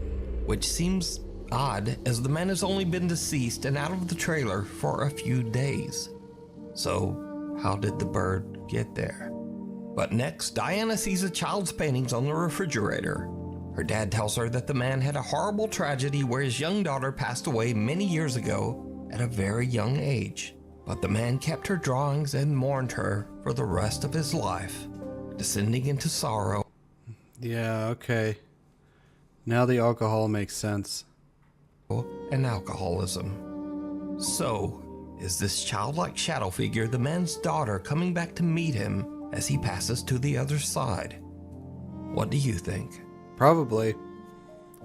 Speaker 2: which seems odd as the man has only been deceased and out of the trailer for a few days. So, how did the bird get there? But next, Diana sees a child's paintings on the refrigerator. Her dad tells her that the man had a horrible tragedy where his young daughter passed away many years ago at a very young age. But the man kept her drawings and mourned her for the rest of his life, descending into sorrow.
Speaker 1: Yeah, okay. Now the alcohol makes sense.
Speaker 2: And alcoholism. So, is this childlike shadow figure the man's daughter coming back to meet him as he passes to the other side? What do you think?
Speaker 1: Probably.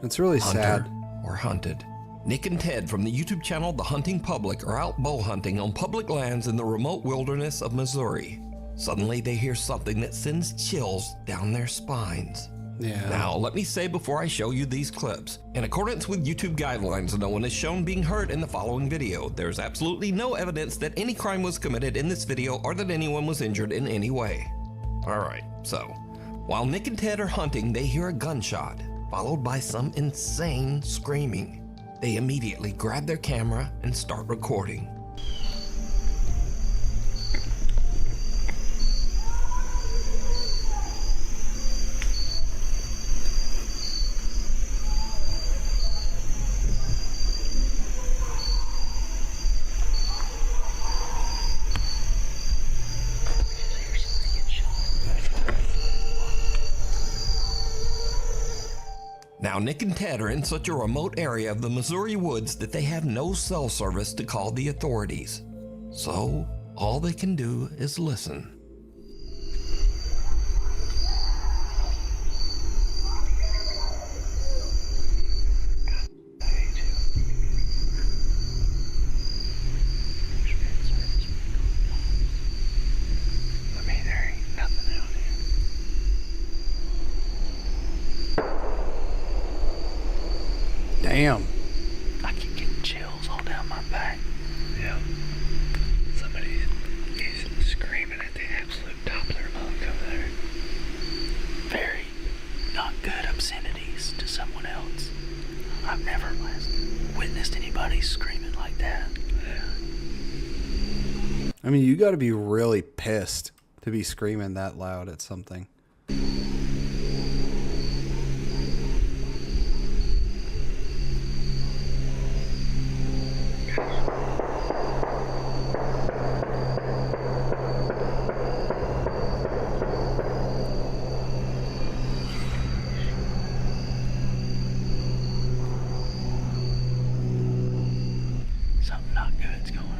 Speaker 1: It's really sad.
Speaker 2: Or hunted. Nick and Ted from the YouTube channel The Hunting Public are out bow hunting on public lands in the remote wilderness of Missouri. Suddenly they hear something that sends chills down their spines.
Speaker 1: Yeah.
Speaker 2: Now, let me say before I show you these clips, in accordance with YouTube guidelines, no one is shown being hurt in the following video. There's absolutely no evidence that any crime was committed in this video or that anyone was injured in any way. Alright, so, while Nick and Ted are hunting, they hear a gunshot, followed by some insane screaming. They immediately grab their camera and start recording. Now, Nick and Ted are in such a remote area of the Missouri woods that they have no cell service to call the authorities. So, all they can do is listen.
Speaker 1: Damn.
Speaker 7: I keep getting chills all down my back. Yeah. Somebody is screaming at the absolute top of their lungs over there. Very not good obscenities to someone else. I've never witnessed anybody screaming like that.
Speaker 1: I mean, you got to be really pissed to be screaming that loud at something.
Speaker 7: Something not good's going on.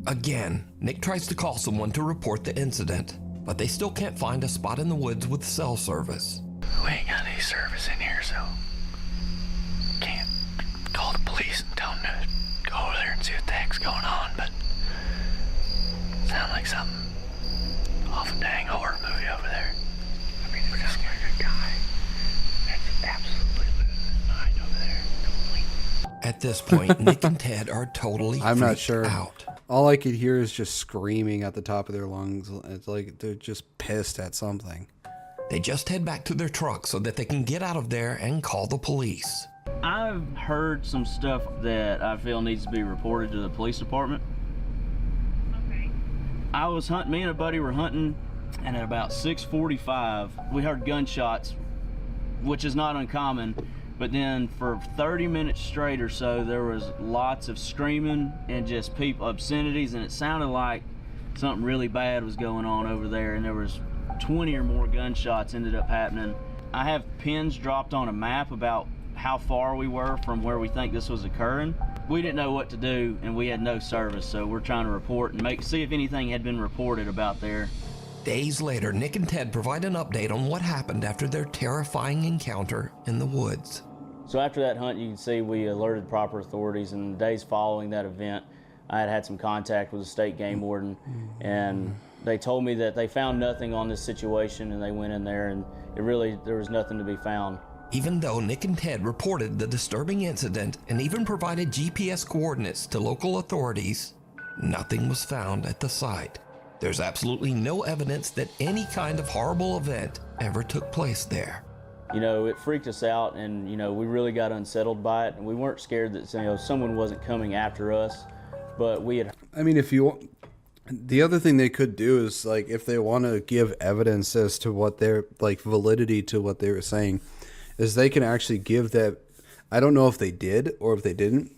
Speaker 2: Again, Nick tries to call someone to report the incident, but they still can't find a spot in the woods with cell service.
Speaker 7: We ain't got any service in here, so can't call the police and tell them to go over there and see what the heck's going on, but sound like something off a dang horror movie over there. I mean, we're just scaring a guy that's absolutely losing his mind over there.
Speaker 2: At this point, Nick and Ted are totally
Speaker 1: I'm not
Speaker 2: freaked
Speaker 1: sure.
Speaker 2: out.
Speaker 1: All I could hear is just screaming at the top of their lungs. It's like they're just pissed at something.
Speaker 2: They just head back to their truck so that they can get out of there and call the police.
Speaker 9: I've heard some stuff that I feel needs to be reported to the police department.
Speaker 10: Okay.
Speaker 9: I was hunting, me and a buddy were hunting, and at about 6:45, we heard gunshots, which is not uncommon. But then for 30 minutes straight or so, there was lots of screaming and just people obscenities, and it sounded like something really bad was going on over there, and there was 20 or more gunshots ended up happening. I have pins dropped on a map about how far we were from where we think this was occurring. We didn't know what to do, and we had no service, so we're trying to report and see if anything had been reported about there.
Speaker 2: Days later, Nick and Ted provide an update on what happened after their terrifying encounter in the woods.
Speaker 9: So after that hunt, you can see we alerted proper authorities, and the days following that event, I had some contact with the state game warden, and they told me that they found nothing on this situation, and they went in there, and there was nothing to be found.
Speaker 2: Even though Nick and Ted reported the disturbing incident and even provided GPS coordinates to local authorities, nothing was found at the site. There's absolutely no evidence that any kind of horrible event ever took place there.
Speaker 9: You know, it freaked us out, and you know, we really got unsettled by it, and we weren't scared that someone wasn't coming after us, but we had.
Speaker 1: I mean, if you want, the other thing they could do is, like, if they want to give evidence as to what their, like, validity to what they were saying, is they can actually give that. I don't know if they did or if they didn't,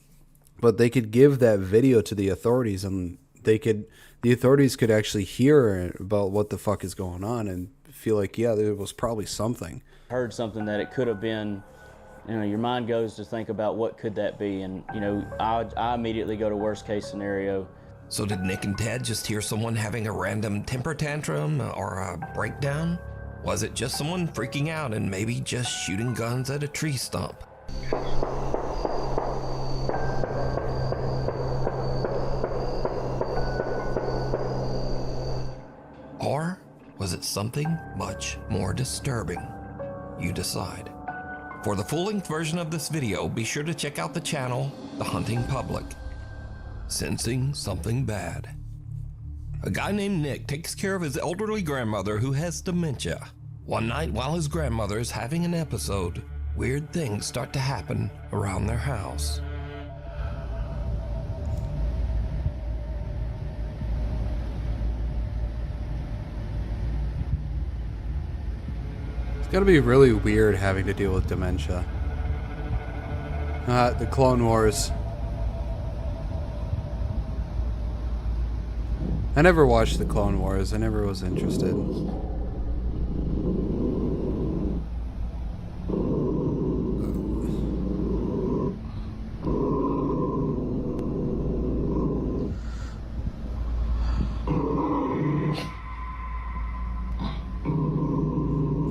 Speaker 1: but they could give that video to the authorities, and the authorities could actually hear about what the fuck is going on and feel like, yeah, there was probably something.
Speaker 9: Heard something that it could have been, you know, your mind goes to think about what could that be, and you know, I immediately go to worst case scenario.
Speaker 2: So did Nick and Ted just hear someone having a random temper tantrum or a breakdown? Was it just someone freaking out and maybe just shooting guns at a tree stump? Or was it something much more disturbing? You decide. For the full-length version of this video, be sure to check out the channel, The Hunting Public. Sensing something bad. A guy named Nick takes care of his elderly grandmother who has dementia. One night while his grandmother is having an episode, weird things start to happen around their house.
Speaker 1: It's gotta be really weird having to deal with dementia. The Clone Wars. I never watched the Clone Wars. I never was interested.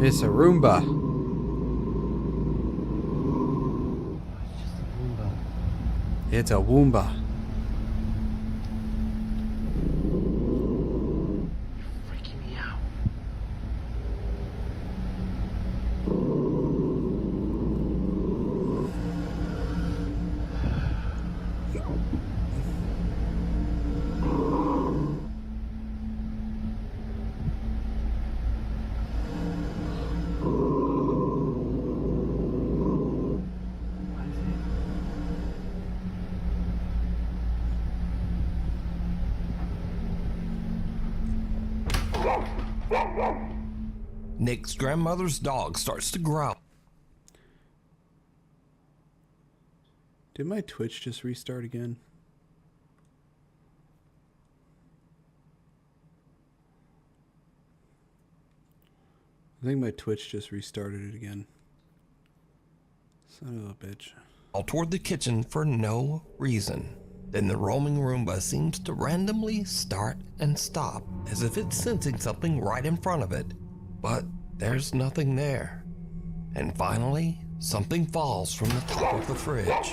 Speaker 1: It's a Roomba. It's a Woomba.
Speaker 7: Freaking me out.
Speaker 2: Nick's grandmother's dog starts to growl.
Speaker 1: Did my Twitch just restart again? I think my Twitch just restarted it again. Son of a bitch.
Speaker 2: Toward the kitchen for no reason. Then the roaming Roomba seems to randomly start and stop, as if it's sensing something right in front of it. But there's nothing there. And finally, something falls from the top of the fridge.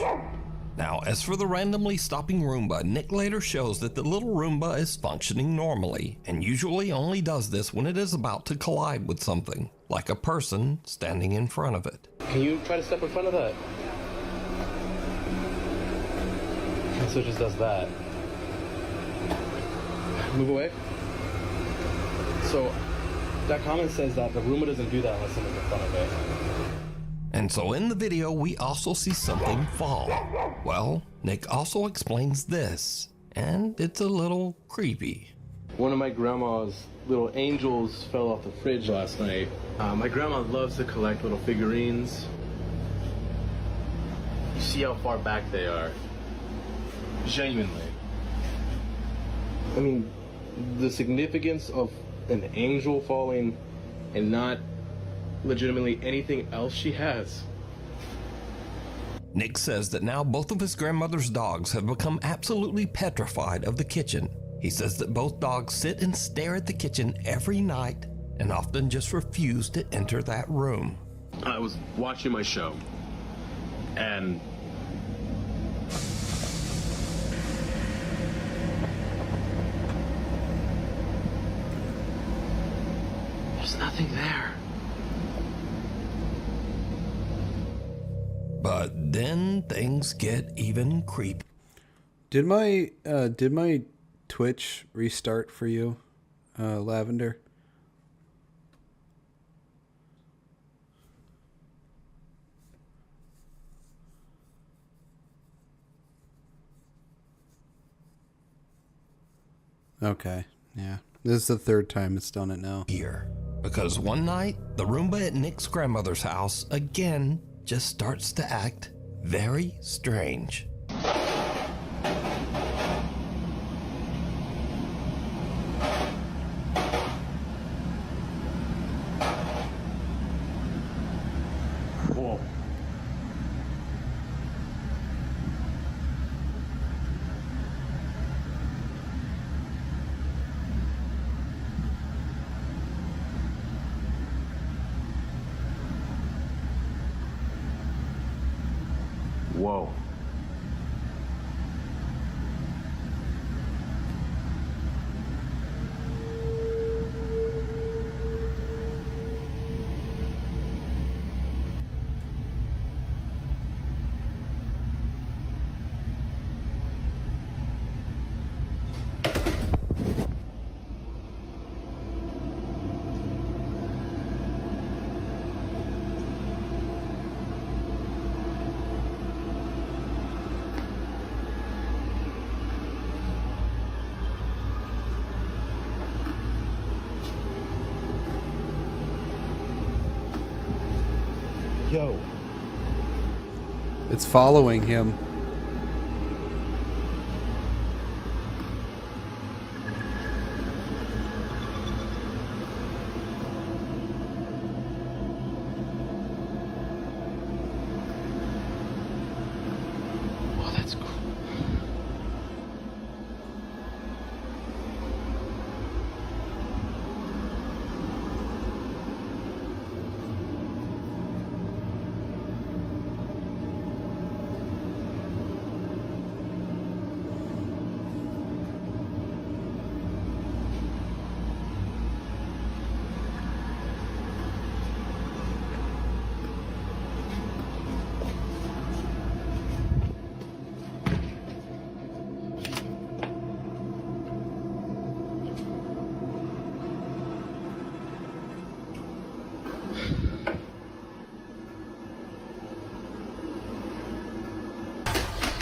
Speaker 2: Now, as for the randomly stopping Roomba, Nick later shows that the little Roomba is functioning normally, and usually only does this when it is about to collide with something, like a person standing in front of it.
Speaker 11: Can you try to step in front of that? So it just does that. Move away. So that comment says that the Roomba doesn't do that unless someone's in front of it.
Speaker 2: And so in the video, we also see something fall. Well, Nick also explains this, and it's a little creepy.
Speaker 11: One of my grandma's little angels fell off the fridge last night. My grandma loves to collect little figurines. You see how far back they are. Genuinely. I mean, the significance of an angel falling and not legitimately anything else she has.
Speaker 2: Nick says that now both of his grandmother's dogs have become absolutely petrified of the kitchen. He says that both dogs sit and stare at the kitchen every night and often just refuse to enter that room.
Speaker 11: I was watching my show and there's nothing there.
Speaker 2: But then things get even creepy.
Speaker 1: Did my Twitch restart for you, Lavender? Okay, yeah. This is the third time it's done it now.
Speaker 2: Here, because one night, the Roomba at Nick's grandmother's house again just starts to act very strange.
Speaker 11: Whoa. Whoa.
Speaker 22: Yo.
Speaker 1: It's following him.
Speaker 22: Oh, that's cool.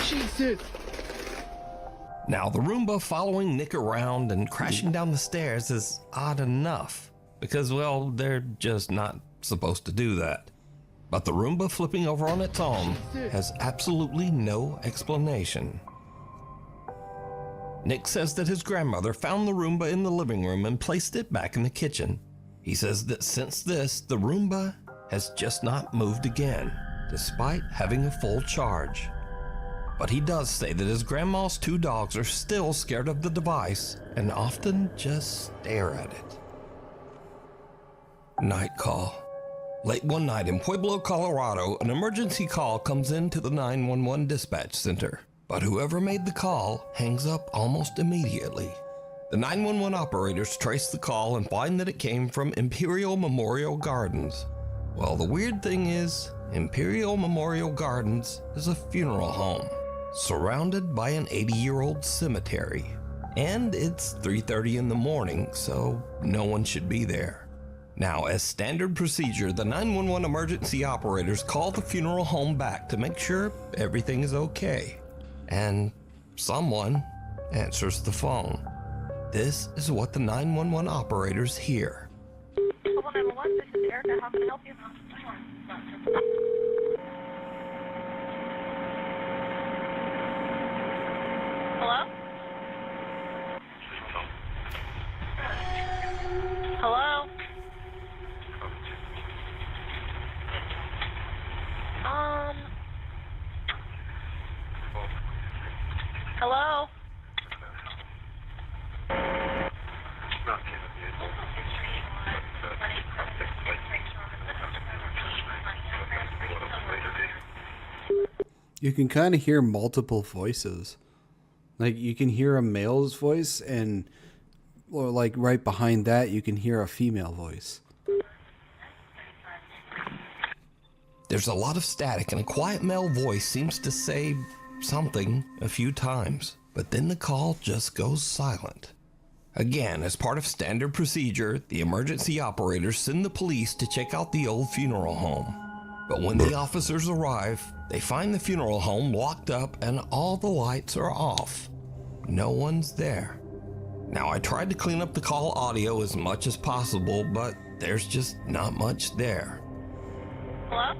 Speaker 2: Jesus! Now, the Roomba following Nick around and crashing down the stairs is odd enough, because, well, they're just not supposed to do that. But the Roomba flipping over on its own has absolutely no explanation. Nick says that his grandmother found the Roomba in the living room and placed it back in the kitchen. He says that since this, the Roomba has just not moved again, despite having a full charge. But he does say that his grandma's 2 dogs are still scared of the device and often just stare at it. Night call. Late one night in Pueblo, Colorado, an emergency call comes into the 911 dispatch center. But whoever made the call hangs up almost immediately. The 911 operators trace the call and find that it came from Imperial Memorial Gardens. Well, the weird thing is, Imperial Memorial Gardens is a funeral home, surrounded by an 80-year-old cemetery. And it's 3:30 in the morning, so no one should be there. Now, as standard procedure, the 911 emergency operators call the funeral home back to make sure everything is okay. And someone answers the phone. This is what the 911 operators hear.
Speaker 10: 911, this is Erica. How can I help you? Hello? Hello? Hello?
Speaker 1: You can kind of hear multiple voices. Like, you can hear a male's voice, and or like right behind that, you can hear a female voice.
Speaker 2: There's a lot of static, and a quiet male voice seems to say something a few times, but then the call just goes silent. Again, as part of standard procedure, the emergency operators send the police to check out the old funeral home. But when the officers arrive, they find the funeral home locked up and all the lights are off. No one's there. Now, I tried to clean up the call audio as much as possible, but there's just not much there.
Speaker 10: Hello?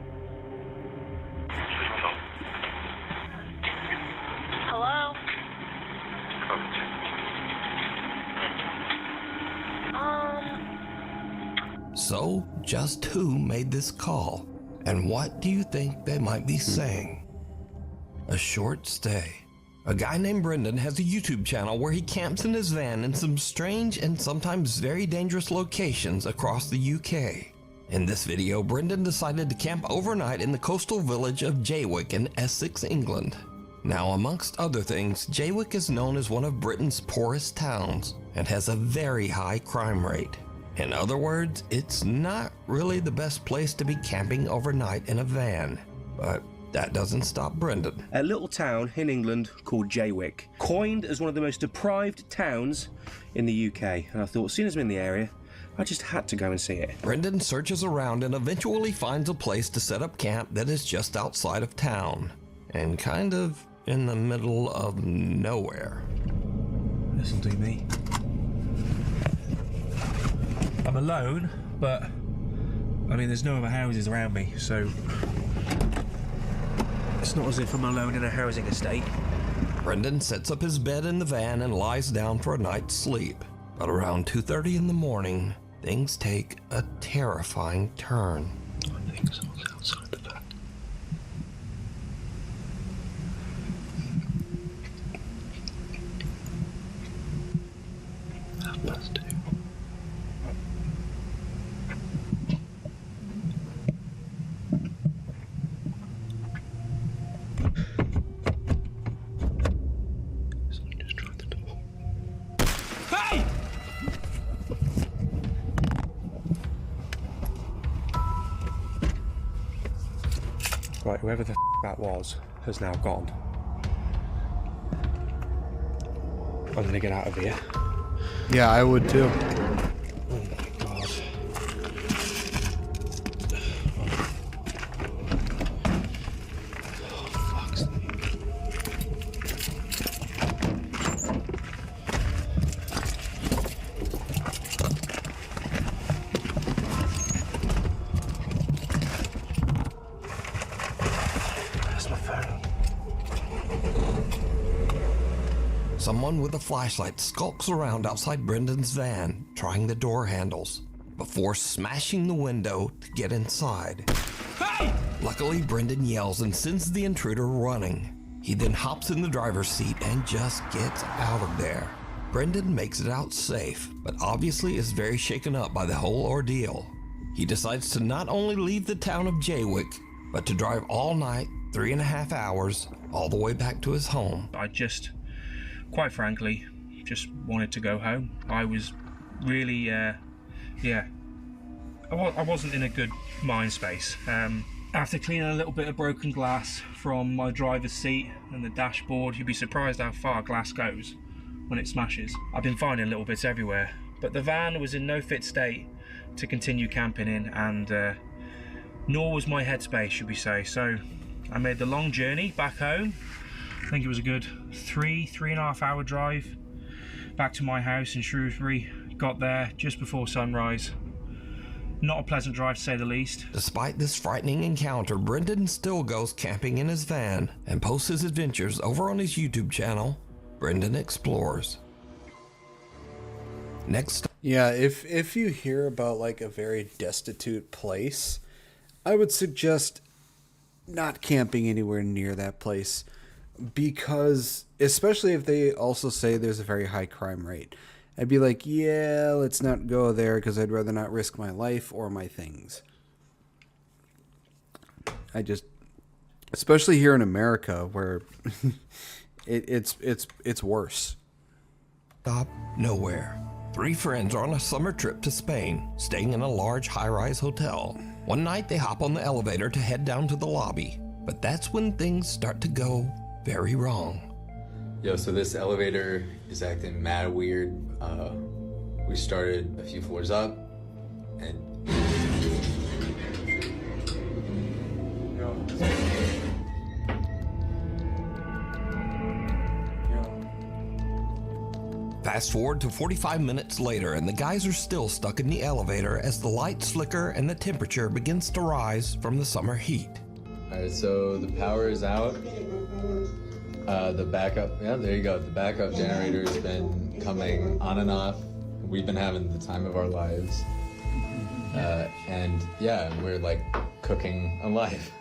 Speaker 10: Hello?
Speaker 2: So, just who made this call? And what do you think they might be saying? A short stay. A guy named Brendan has a YouTube channel where he camps in his van in some strange and sometimes very dangerous locations across the UK. In this video, Brendan decided to camp overnight in the coastal village of Jaywick in Essex, England. Now, amongst other things, Jaywick is known as one of Britain's poorest towns and has a very high crime rate. In other words, it's not really the best place to be camping overnight in a van, but that doesn't stop Brendan.
Speaker 4: A little town in England called Jaywick, coined as one of the most deprived towns in the UK, and I thought, as soon as I'm in the area, I just had to go and see it.
Speaker 2: Brendan searches around and eventually finds a place to set up camp that is just outside of town, and kind of in the middle of nowhere.
Speaker 4: This'll do me. I'm alone, but I mean, there's no other houses around me, so it's not as if I'm alone in a housing estate.
Speaker 2: Brendan sets up his bed in the van and lies down for a night's sleep. But around 2:30 in the morning, things take a terrifying turn.
Speaker 19: I think someone's outside the van. Half-past 2. Someone just tried the door.
Speaker 4: Hey! Right, whoever the that was has now gone. I'm gonna get out of here.
Speaker 1: Yeah, I would too.
Speaker 4: Oh my god.
Speaker 2: Someone with a flashlight skulks around outside Brendan's van, trying the door handles, before smashing the window to get inside.
Speaker 4: Hey!
Speaker 2: Luckily, Brendan yells and sends the intruder running. He then hops in the driver's seat and just gets out of there. Brendan makes it out safe, but obviously is very shaken up by the whole ordeal. He decides to not only leave the town of Jaywick, but to drive all night, 3.5 hours, all the way back to his home.
Speaker 4: I just, quite frankly, just wanted to go home. I was really, I wasn't in a good mind space. After cleaning a little bit of broken glass from my driver's seat and the dashboard, you'd be surprised how far glass goes when it smashes. I've been finding little bits everywhere, but the van was in no fit state to continue camping in, and nor was my headspace, should we say. So I made the long journey back home. I think it was a good 3.5 hour drive back to my house in Shrewsbury. Got there just before sunrise. Not a pleasant drive, to say the least.
Speaker 2: Despite this frightening encounter, Brendan still goes camping in his van and posts his adventures over on his YouTube channel, Brendan Explores. Next.
Speaker 1: Yeah, if you hear about like a very destitute place, I would suggest not camping anywhere near that place, because especially if they also say there's a very high crime rate. I'd be like, yeah, let's not go there because I'd rather not risk my life or my things. Especially here in America where it's worse.
Speaker 2: Stop nowhere. 3 friends are on a summer trip to Spain, staying in a large high-rise hotel. One night they hop on the elevator to head down to the lobby, but that's when things start to go very wrong.
Speaker 12: Yo, so this elevator is acting mad weird. We started a few floors up, and
Speaker 2: Fast forward to 45 minutes later, and the guys are still stuck in the elevator as the lights flicker and the temperature begins to rise from the summer heat.
Speaker 12: Alright, so the power is out. The backup, yeah, there you go. The backup generator has been coming on and off. We've been having the time of our lives. And yeah, we're like cooking alive.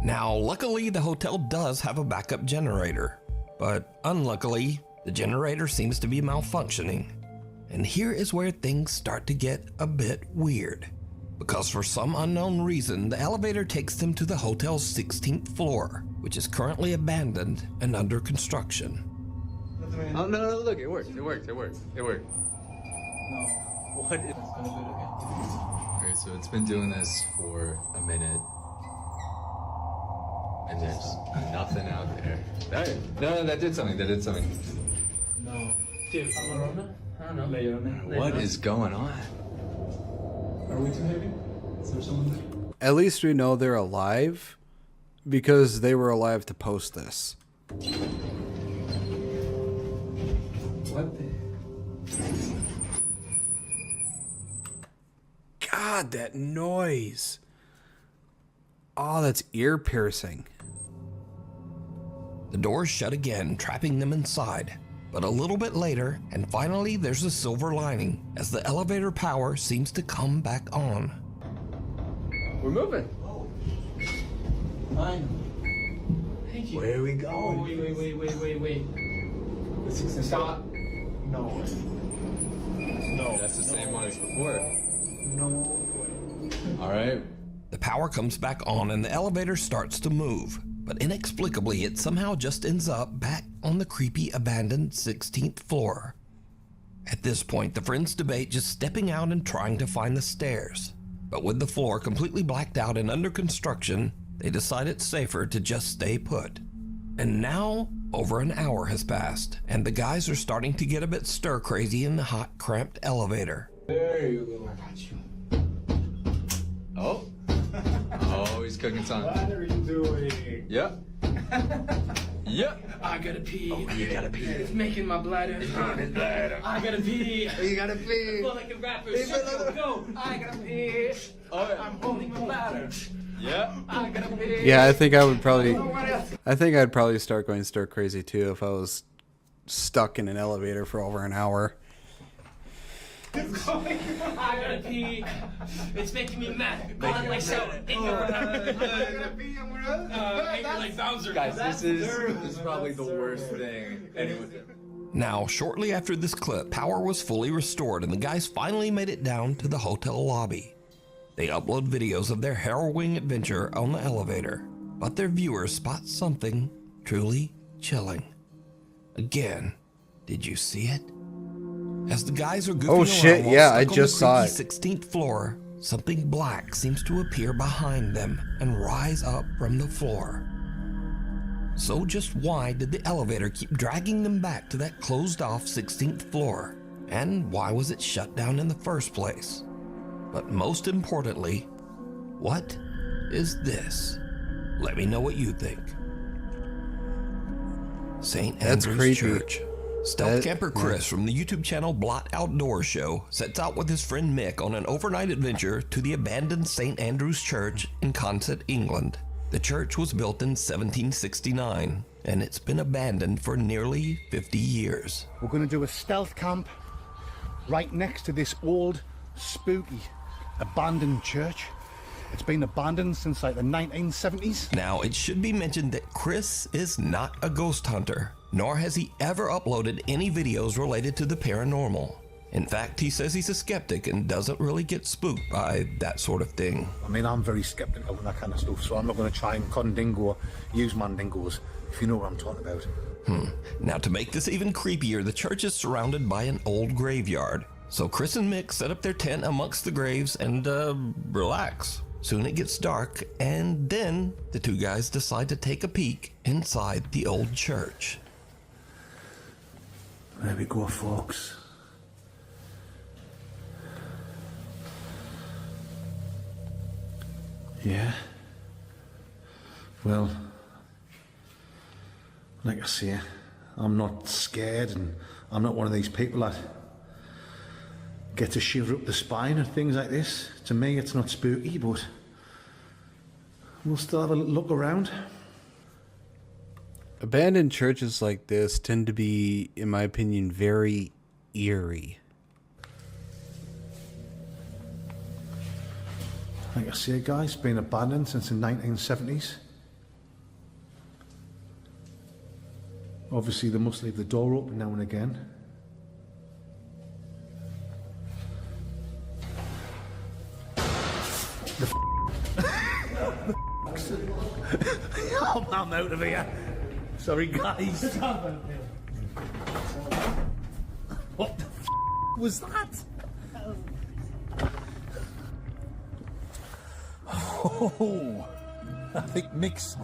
Speaker 2: Now, luckily, the hotel does have a backup generator, but unluckily, the generator seems to be malfunctioning. And here is where things start to get a bit weird, because for some unknown reason, the elevator takes them to the hotel's 16th floor, which is currently abandoned and under construction.
Speaker 12: Oh, no, look, it worked. No. What is... Alright, so it's been doing this for a minute. And there's nothing out there. No, that did something.
Speaker 5: No. I don't know.
Speaker 12: What is going on?
Speaker 5: Are we too heavy? Is there someone there?
Speaker 1: At least we know they're alive, because they were alive to post this.
Speaker 5: What the...
Speaker 1: God, that noise. Oh, that's ear piercing.
Speaker 2: The doors shut again, trapping them inside. But a little bit later, and finally there's a silver lining, as the elevator power seems to come back on.
Speaker 11: We're moving.
Speaker 5: Finally.
Speaker 11: Thank you.
Speaker 5: Where are we going?
Speaker 11: Wait. Stop.
Speaker 5: No. No.
Speaker 12: That's the same one as before.
Speaker 5: No.
Speaker 12: All right.
Speaker 2: The power comes back on and the elevator starts to move. But inexplicably, it somehow just ends up back on the creepy abandoned 16th floor. At this point, the friends debate just stepping out and trying to find the stairs. But with the floor completely blacked out and under construction, they decide it's safer to just stay put. And now, over an hour has passed, and the guys are starting to get a bit stir-crazy in the hot, cramped elevator.
Speaker 5: There you go. I got you.
Speaker 12: Oh. Oh, he's cooking something.
Speaker 5: What are you doing?
Speaker 12: Yep. Yep.
Speaker 5: I gotta pee.
Speaker 12: Oh, you gotta pee.
Speaker 5: It's making my bladder. It's on his bladder. I gotta pee.
Speaker 12: You gotta pee.
Speaker 5: I feel like a rapper. Go. I gotta pee.
Speaker 12: Oh, yeah.
Speaker 5: I'm holding my bladder.
Speaker 12: Yeah.
Speaker 5: I gotta pee.
Speaker 1: Yeah, I think I'd probably start going stir crazy too if I was stuck in an elevator for over an hour.
Speaker 5: I gotta pee. It's making me mad. Go on like so. Angry like Bowser.
Speaker 12: Guys, this is probably the worst thing anyone did.
Speaker 2: Now, shortly after this clip, power was fully restored and the guys finally made it down to the hotel lobby. They upload videos of their harrowing adventure on the elevator, but their viewers spot something truly chilling. Again, did you see it? As the guys are goofing around,
Speaker 1: Oh shit,
Speaker 2: while
Speaker 1: yeah,
Speaker 2: stuck
Speaker 1: I
Speaker 2: on the
Speaker 1: just saw
Speaker 2: creaky
Speaker 1: it.
Speaker 2: 16th floor, something black seems to appear behind them and rise up from the floor. So just why did the elevator keep dragging them back to that closed-off 16th floor? And why was it shut down in the first place? But most importantly, what is this? Let me know what you think. St.
Speaker 1: That's
Speaker 2: Andrew's
Speaker 1: creepy.
Speaker 2: Church. Stealth camper Chris from the YouTube channel Blot Outdoors Show sets out with his friend Mick on an overnight adventure to the abandoned St. Andrew's Church in Consett, England. The church was built in 1769, and it's been abandoned for nearly 50 years.
Speaker 8: We're going to do a stealth camp right next to this old, spooky, abandoned church. It's been abandoned since like the 1970s.
Speaker 2: Now, it should be mentioned that Chris is not a ghost hunter, nor has he ever uploaded any videos related to the paranormal. In fact, he says he's a skeptic and doesn't really get spooked by that sort of thing.
Speaker 8: I mean, I'm very skeptical and that kind of stuff, so I'm not going to try and condingo, use mandingos, if you know what I'm talking about.
Speaker 2: Now, to make this even creepier, the church is surrounded by an old graveyard. So Chris and Mick set up their tent amongst the graves and, relax. Soon it gets dark, and then the two guys decide to take a peek inside the old church.
Speaker 8: There we go, folks. Yeah. Well, like I say, I'm not scared, and I'm not one of these people that get to shiver up the spine and things like this. To me, it's not spooky, but we'll still have a look around.
Speaker 1: Abandoned churches like this tend to be, in my opinion, very eerie.
Speaker 8: Like I say, guys, it's been abandoned since the 1970s. Obviously, they must leave the door open now and again. I'm out of here. Sorry, guys. What the was that? Oh, I think Mick's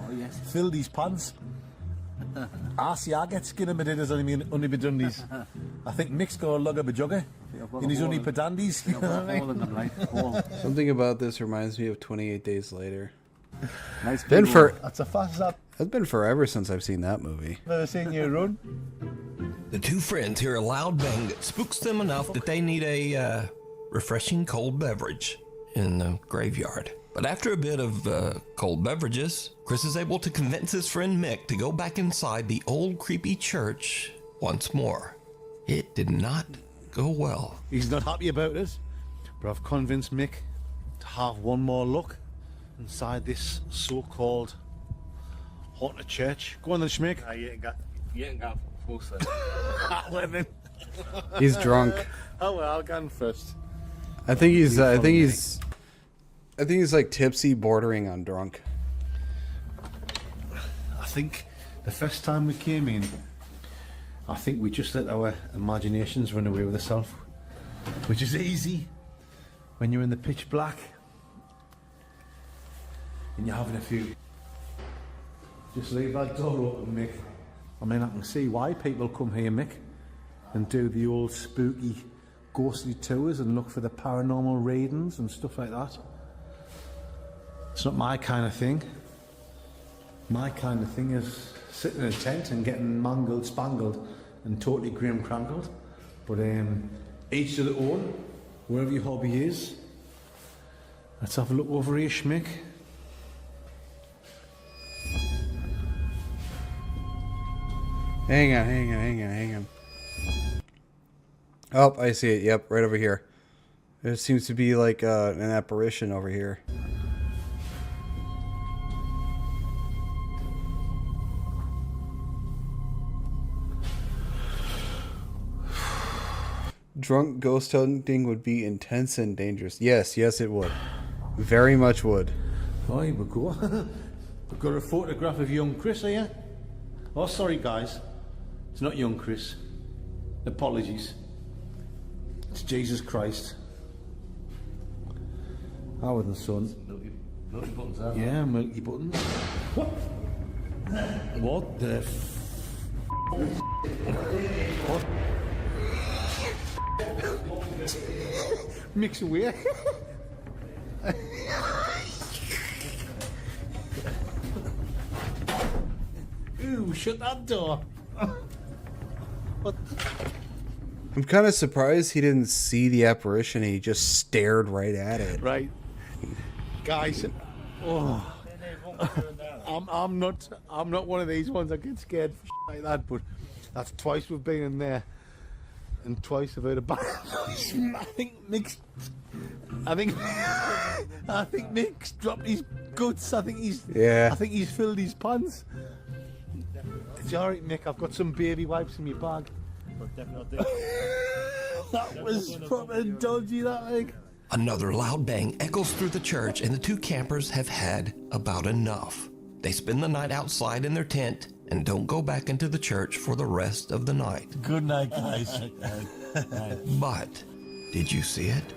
Speaker 8: filled his pants. I get skin in my dinners only be done these. I think Mick's got a lug of a jugger in his only padandies. You know what I mean?
Speaker 1: Something about this reminds me of 28 Days Later.
Speaker 8: Nice.
Speaker 1: That's
Speaker 8: a fast up.
Speaker 1: It's been forever since I've seen that movie.
Speaker 8: Never seen you run.
Speaker 2: The two friends hear a loud bang that spooks them enough that they need a refreshing cold beverage. in the graveyard. But after a bit of cold beverages, Chris is able to convince his friend Mick to go back inside the old creepy church once more. It did not go well.
Speaker 8: He's not happy about it, but I've convinced Mick to have one more look inside this so-called haunted church. Go on then, Schmick.
Speaker 11: You ain't got full set.
Speaker 1: He's drunk.
Speaker 8: Oh well, I'll go on first.
Speaker 1: I think he's like tipsy, bordering on drunk.
Speaker 8: I think the first time we came in, I think we just let our imaginations run away with ourselves, which is easy when you're in the pitch black and you're having a few. Just leave that door open, Mick. I mean, I can see why people come here, Mick, and do the old spooky, ghostly tours and look for the paranormal readings and stuff like that. It's not my kind of thing. My kind of thing is sitting in a tent and getting mangled, spangled, and totally grim crankled. But each to their own, wherever your hobby is. Let's have a look over here, Schmick.
Speaker 1: Hang on. Oh, I see it. Yep, right over here. There seems to be like an apparition over here. Drunk ghost hunting would be intense and dangerous. Yes, it would. Very much would.
Speaker 8: Oh, here we go. We've got a photograph of young Chris here. Oh, sorry, guys. It's not young Chris. Apologies. It's Jesus Christ. Howard and Son.
Speaker 11: Milky buttons, are
Speaker 8: Yeah, milky buttons. What? What the What? Mix away. Ooh, shut that door. What?
Speaker 1: I'm kind of surprised he didn't see the apparition. He just stared right at it.
Speaker 8: Right, guys. Oh, I'm not one of these ones that get scared for like that. But that's twice we've been in there, and twice I've heard about it. I think Mick's dropped his guts. I think he's filled his pants. It's alright, Mick. I've got some baby wipes in my bag. That was proper dodgy, that thing.
Speaker 2: Another loud bang echoes through the church, and the two campers have had about enough. They spend the night outside in their tent and don't go back into the church for the rest of the night.
Speaker 8: Good night, guys.
Speaker 2: But did you see it?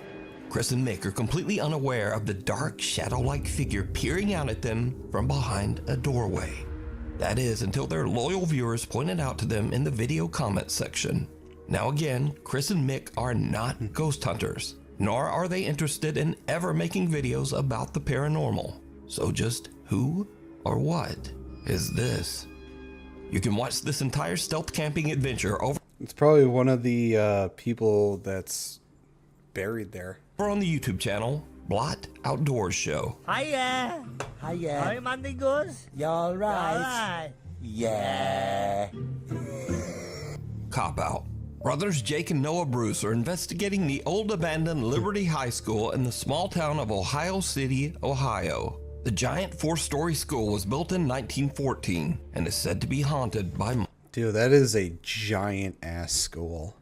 Speaker 2: Chris and Mick are completely unaware of the dark, shadow-like figure peering out at them from behind a doorway. That is, until their loyal viewers pointed out to them in the video comment section. Now again, Chris and Mick are not ghost hunters, nor are they interested in ever making videos about the paranormal. So just who or what is this? You can watch this entire stealth camping adventure over.
Speaker 1: It's probably one of the people that's buried there.
Speaker 2: Over on the YouTube channel, Blot Outdoors Show.
Speaker 5: Hiya. Hi, Monday goes.
Speaker 8: You all right?
Speaker 5: Alright.
Speaker 8: Yeah.
Speaker 2: Cop out. Brothers Jake and Noah Bruce are investigating the old abandoned Liberty High School in the small town of Ohio City, Ohio. The giant 4-story school was built in 1914 and is said to be haunted by
Speaker 1: Dude, that is a giant ass school.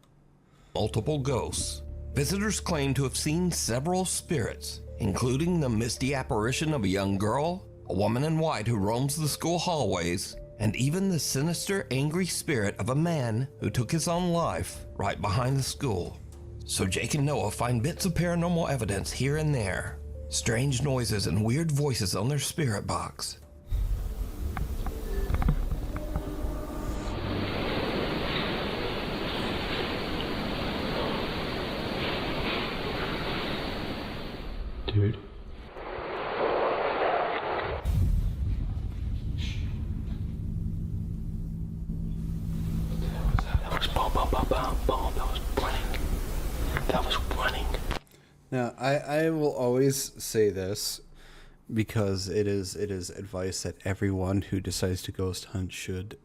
Speaker 2: Multiple ghosts. Visitors claim to have seen several spirits, including the misty apparition of a young girl, a woman in white who roams the school hallways, and even the sinister, angry spirit of a man who took his own life right behind the school. So Jake and Noah find bits of paranormal evidence here and there, strange noises and weird voices on their spirit box.
Speaker 20: Dude.
Speaker 2: That was boom, boom, boom, boom, boom. That was running. That was running.
Speaker 1: Now, I will always say this because it is advice that everyone who decides to ghost hunt should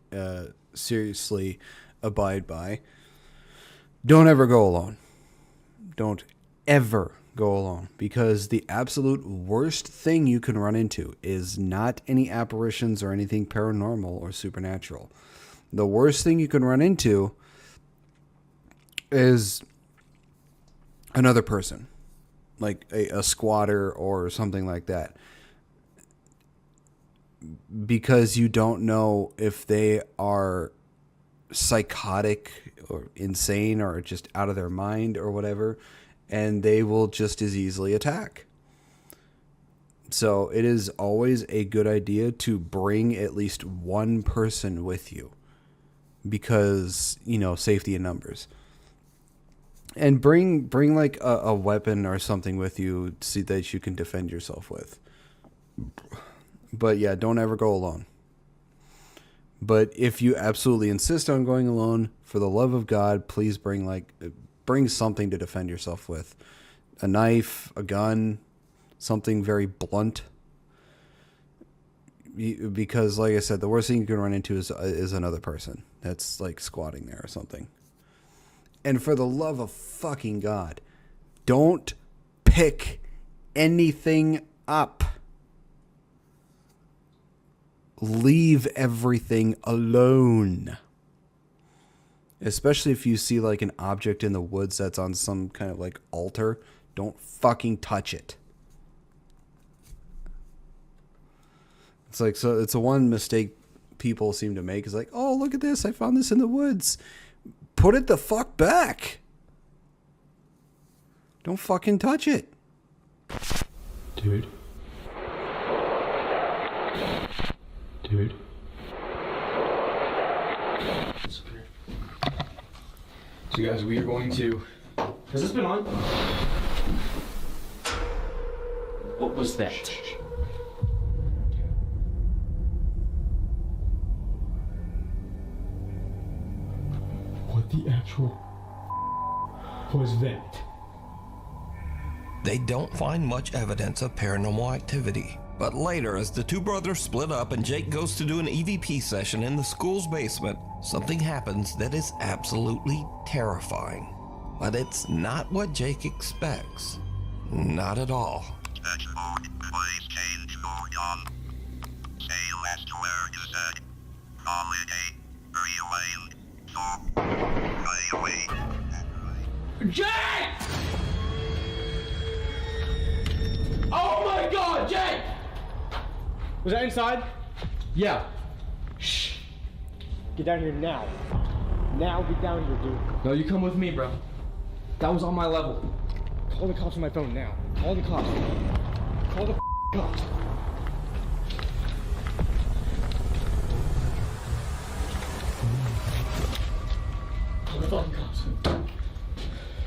Speaker 1: seriously abide by. Don't ever go alone. Don't ever go alone, because the absolute worst thing you can run into is not any apparitions or anything paranormal or supernatural. The worst thing you can run into is another person, like a squatter or something like that, because you don't know if they are psychotic or insane or just out of their mind or whatever, and they will just as easily attack. So it is always a good idea to bring at least one person with you, because, you know, safety in numbers. And bring like a weapon or something with you so that you can defend yourself with. But yeah, don't ever go alone. But if you absolutely insist on going alone, for the love of God, please bring something to defend yourself with. A knife, a gun, something very blunt. Because, like I said, the worst thing you can run into is another person that's like squatting there or something. And for the love of fucking God, don't pick anything up. Leave everything alone. Especially if you see like an object in the woods that's on some kind of like altar, don't fucking touch it. It's like, so it's a one mistake people seem to make is like, oh, look at this, I found this in the woods. Put it the fuck back. Don't fucking touch it.
Speaker 13: Dude. So guys, we are going to... Has this been on? What was that? What the actual was that?
Speaker 2: They don't find much evidence of paranormal activity. But later, as the two brothers split up and Jake goes to do an EVP session in the school's basement, something happens that is absolutely terrifying. But it's not what Jake expects. Not at all.
Speaker 15: Please change your gun. Say less word you said. Holiday. Rewind. So. Play away.
Speaker 13: Jake! Oh my God, Jake! Was that inside? Yeah. Shh.
Speaker 23: Get down here now. Now get down here, dude.
Speaker 13: No, you come with me, bro. That was on my level.
Speaker 23: Call the cops on my phone now. Call the cops. Call the cops.
Speaker 13: Call the fucking cops.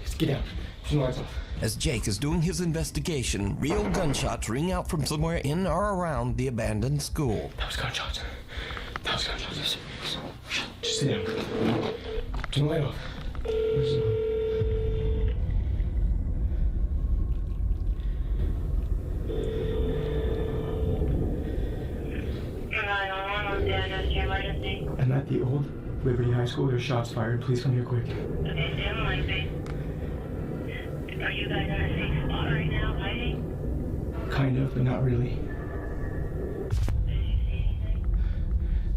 Speaker 13: Just get down. Turn the lights off.
Speaker 2: As Jake is doing his investigation, real gunshots ring out from somewhere in or around the abandoned school.
Speaker 13: That was gunshots. That was gunshots. Just sit down. Turn the light off. I'm at the old Liberty High School. There's shots fired. Please come here quick.
Speaker 10: Okay, stay on the line, babe. Are you guys in a safe spot right now, fighting?
Speaker 13: Kind of, but not really.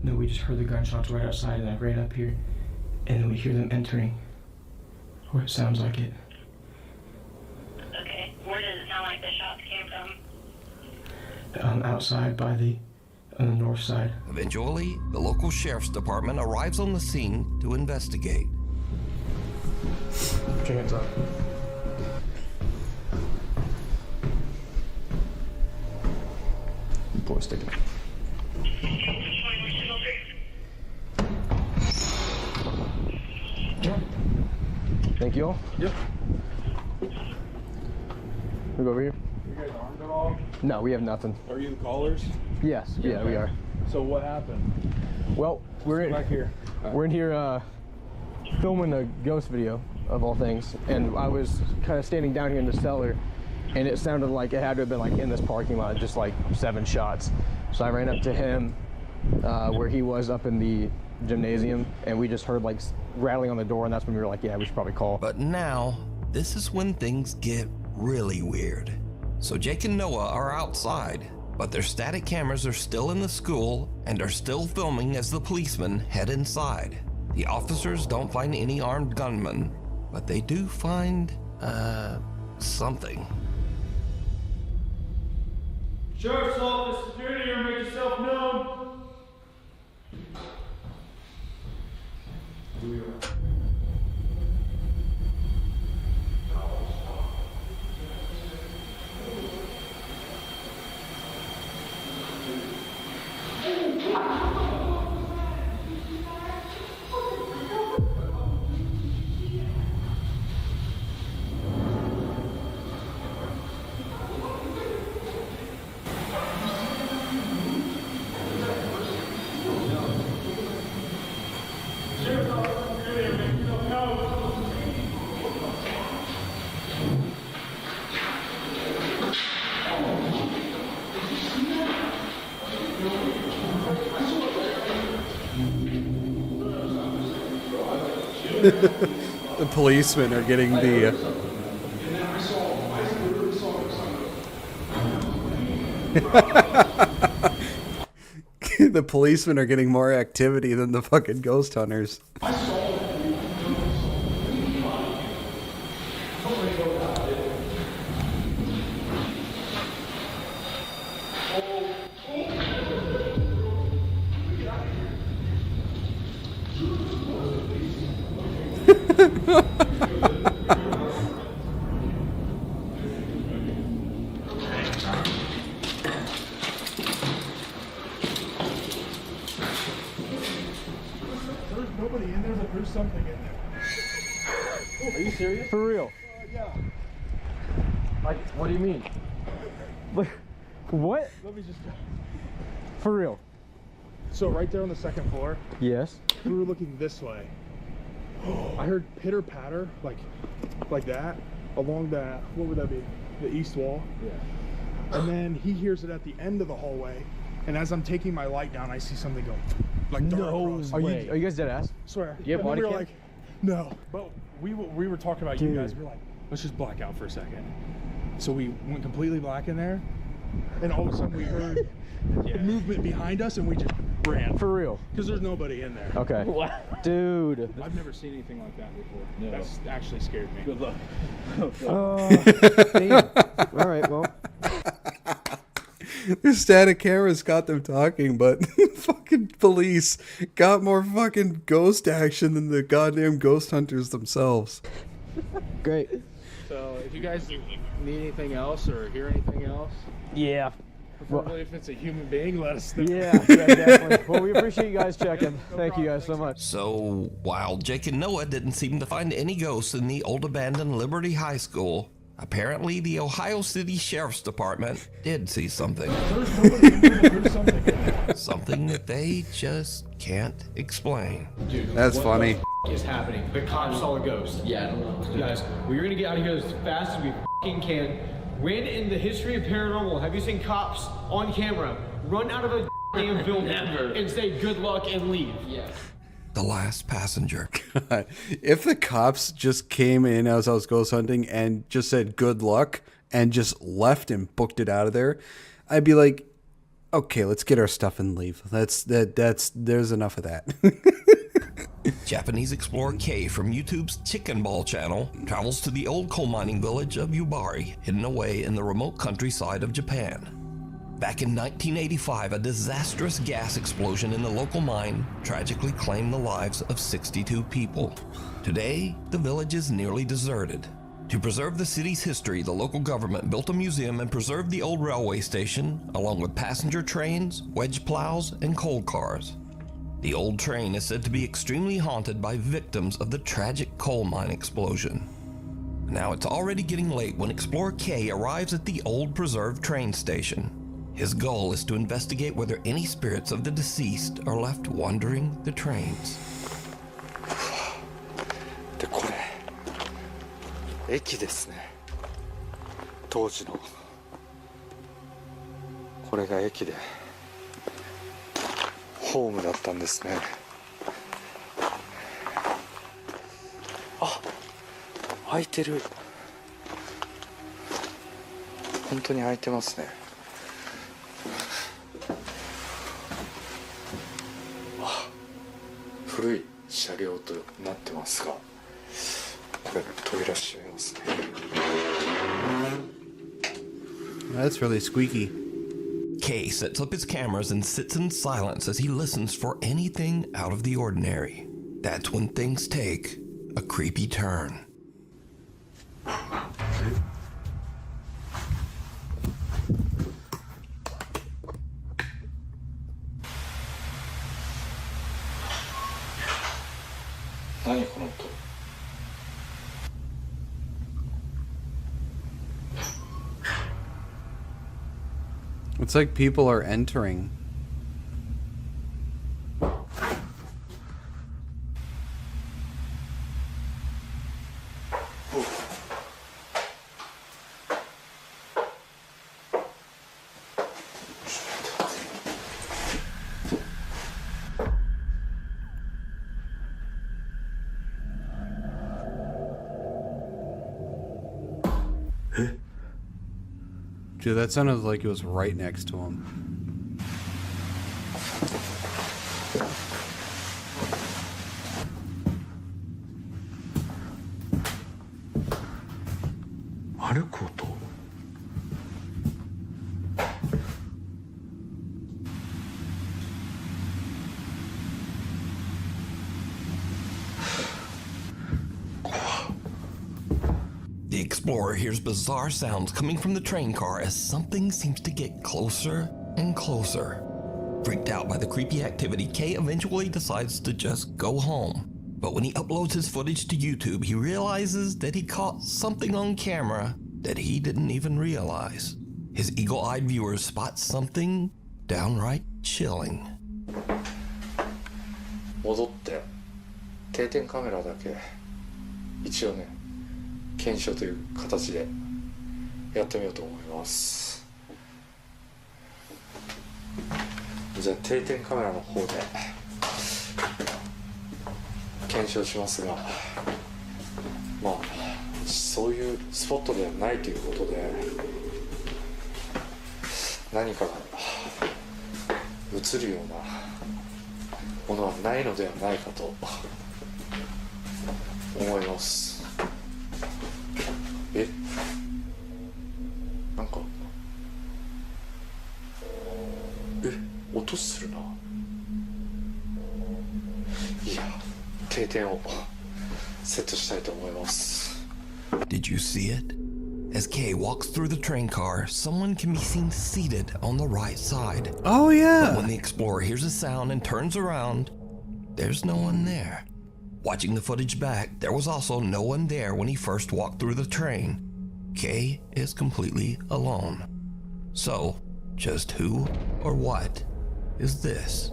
Speaker 13: No, we just heard the gunshots right outside, and I ran up here, and then we hear them entering. Or it sounds like it.
Speaker 10: Okay, where does it sound like the shots came from?
Speaker 13: Outside by on the north side.
Speaker 2: Eventually, the local sheriff's department arrives on the scene to investigate.
Speaker 13: Put your hands up. Pull a stick. Thank you all.
Speaker 23: Yep.
Speaker 13: We go over here.
Speaker 23: You guys armed at all?
Speaker 13: No, we have nothing.
Speaker 23: Are you the callers?
Speaker 13: Yes, yeah, we are.
Speaker 23: So what happened?
Speaker 13: Well, we're
Speaker 23: back here.
Speaker 13: We're in here filming a ghost video of all things, and I was kind of standing down here in the cellar, and it sounded like it had to have been like in this parking lot, just like 7 shots. So I ran up to him where he was up in the gymnasium, and we just heard like rattling on the door, and that's when we were like, yeah, we should probably call.
Speaker 2: But now, this is when things get really weird. So Jake and Noah are outside, but their static cameras are still in the school and are still filming as the policemen head inside. The officers don't find any armed gunmen, but they do find, something.
Speaker 5: Sheriff's Office, security here, make yourself known.
Speaker 1: The policemen are getting the... The policemen are getting more activity than the fucking ghost hunters.
Speaker 5: Nobody in there, but there's something in there. Are you serious?
Speaker 13: For real?
Speaker 5: Yeah.
Speaker 13: Like, what do you mean? Like, what?
Speaker 5: Let me just...
Speaker 13: For real?
Speaker 5: So right there on the second floor,
Speaker 13: Yes.
Speaker 5: we were looking this way. I heard pitter patter, like that, along that, what would that be? The east wall? Yeah. And then he hears it at the end of the hallway, and as I'm taking my light down, I see something go, like dart across.
Speaker 13: Are you guys dead ass?
Speaker 5: Swear.
Speaker 13: You have
Speaker 5: And then
Speaker 13: body
Speaker 5: we were
Speaker 13: cam?
Speaker 5: like, no. But we were talking about you
Speaker 13: Dude.
Speaker 5: guys. We were like, let's just black out for a second. So we went completely black in there, and all of a sudden we heard movement behind us, and we just ran.
Speaker 13: For real?
Speaker 5: Because there's nobody in there.
Speaker 13: Okay. Dude.
Speaker 5: I've never seen anything like that before. No. That's actually scared me. Good luck.
Speaker 13: Damn. All right, well.
Speaker 1: The static cameras got them talking, but fucking police got more fucking ghost action than the goddamn ghost hunters themselves.
Speaker 13: Great.
Speaker 5: So if you guys need anything else or hear anything else,
Speaker 13: Yeah.
Speaker 5: preferably if it's a human being, let us know.
Speaker 13: Yeah, definitely. Well, we appreciate you guys checking. Thank you guys so much.
Speaker 2: So, while Jake and Noah didn't seem to find any ghosts in the old abandoned Liberty High School, apparently the Ohio City Sheriff's Department did see something. Something that they just can't explain.
Speaker 6: Dude,
Speaker 1: That's
Speaker 6: what
Speaker 1: funny.
Speaker 6: the is happening? The cops saw a ghost. Yeah, I don't know. Guys, we're gonna get out of here as fast as we can. When in the history of paranormal have you seen cops on camera run out of a damn building and say good luck and leave? Yes.
Speaker 2: The last passenger.
Speaker 1: God. If the cops just came in as I was ghost hunting and just said good luck and just left and booked it out of there, I'd be like, okay, let's get our stuff and leave. There's enough of that.
Speaker 2: Japanese explorer K from YouTube's Chicken Ball channel travels to the old coal mining village of Yubari, hidden away in the remote countryside of Japan. Back in 1985, a disastrous gas explosion in the local mine tragically claimed the lives of 62 people. Today, the village is nearly deserted. To preserve the city's history, the local government built a museum and preserved the old railway station, along with passenger trains, wedge plows, and coal cars. The old train is said to be extremely haunted by victims of the tragic coal mine explosion. Now it's already getting late when Explorer K arrives at the old preserved train station. His goal is to investigate whether any spirits of the deceased are left wandering the trains.
Speaker 14: でこれ駅ですね。当時のこれが駅でホームだったんですね。あ、開いてる。本当に開いてますね。あ、古い車両となってますが、これ扉閉めますね。
Speaker 1: That's really squeaky.
Speaker 2: Kay sets up his cameras and sits in silence as he listens for anything out of the ordinary. That's when things take a creepy turn.
Speaker 1: It's like people are entering. Dude, that sounded like it was right next to him.
Speaker 2: The explorer hears bizarre sounds coming from the train car as something seems to get closer and closer. Freaked out by the creepy activity, Kay eventually decides to just go home. But when he uploads his footage to YouTube, he realizes that he caught something on camera that he didn't even realize. His eagle-eyed viewers spot something downright chilling.
Speaker 14: 戻って定点カメラだけ一応ね検証という形でやってみようと思います。じゃあ定点カメラの方で検証しますが、まあそういうスポットではないということで何かが映るようなものはないのではないかと思います。なんか音するな。いや、定点をセットしたいと思います。
Speaker 2: Did you see it? As Kay walks through the train car, someone can be seen seated on the right side.
Speaker 1: Oh yeah.
Speaker 2: But when the explorer hears a sound and turns around, there's no one there. Watching the footage back, there was also no one there when he first walked through the train. Kay is completely alone. So, just who or what is this?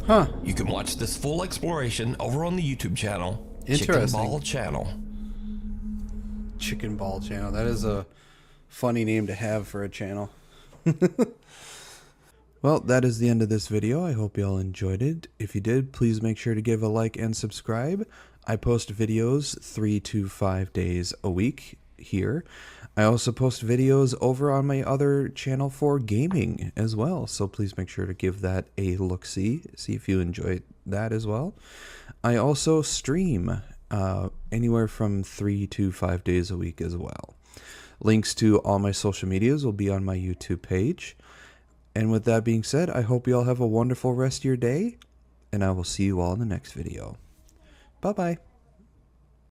Speaker 1: Huh.
Speaker 2: You can watch this full exploration over on the YouTube channel, Chicken
Speaker 1: Interesting.
Speaker 2: Ball Channel.
Speaker 1: Chicken Ball Channel. That is a funny name to have for a channel. Well, that is the end of this video. I hope you all enjoyed it. If you did, please make sure to give a like and subscribe. I post videos 3 to 5 days a week here. I also post videos over on my other channel for gaming as well. So please make sure to give that a look-see. See if you enjoy that as well. I also stream anywhere from 3 to 5 days a week as well. Links to all my social medias will be on my YouTube page. And with that being said, I hope you all have a wonderful rest of your day, and I will see you all in the next video. Bye-bye.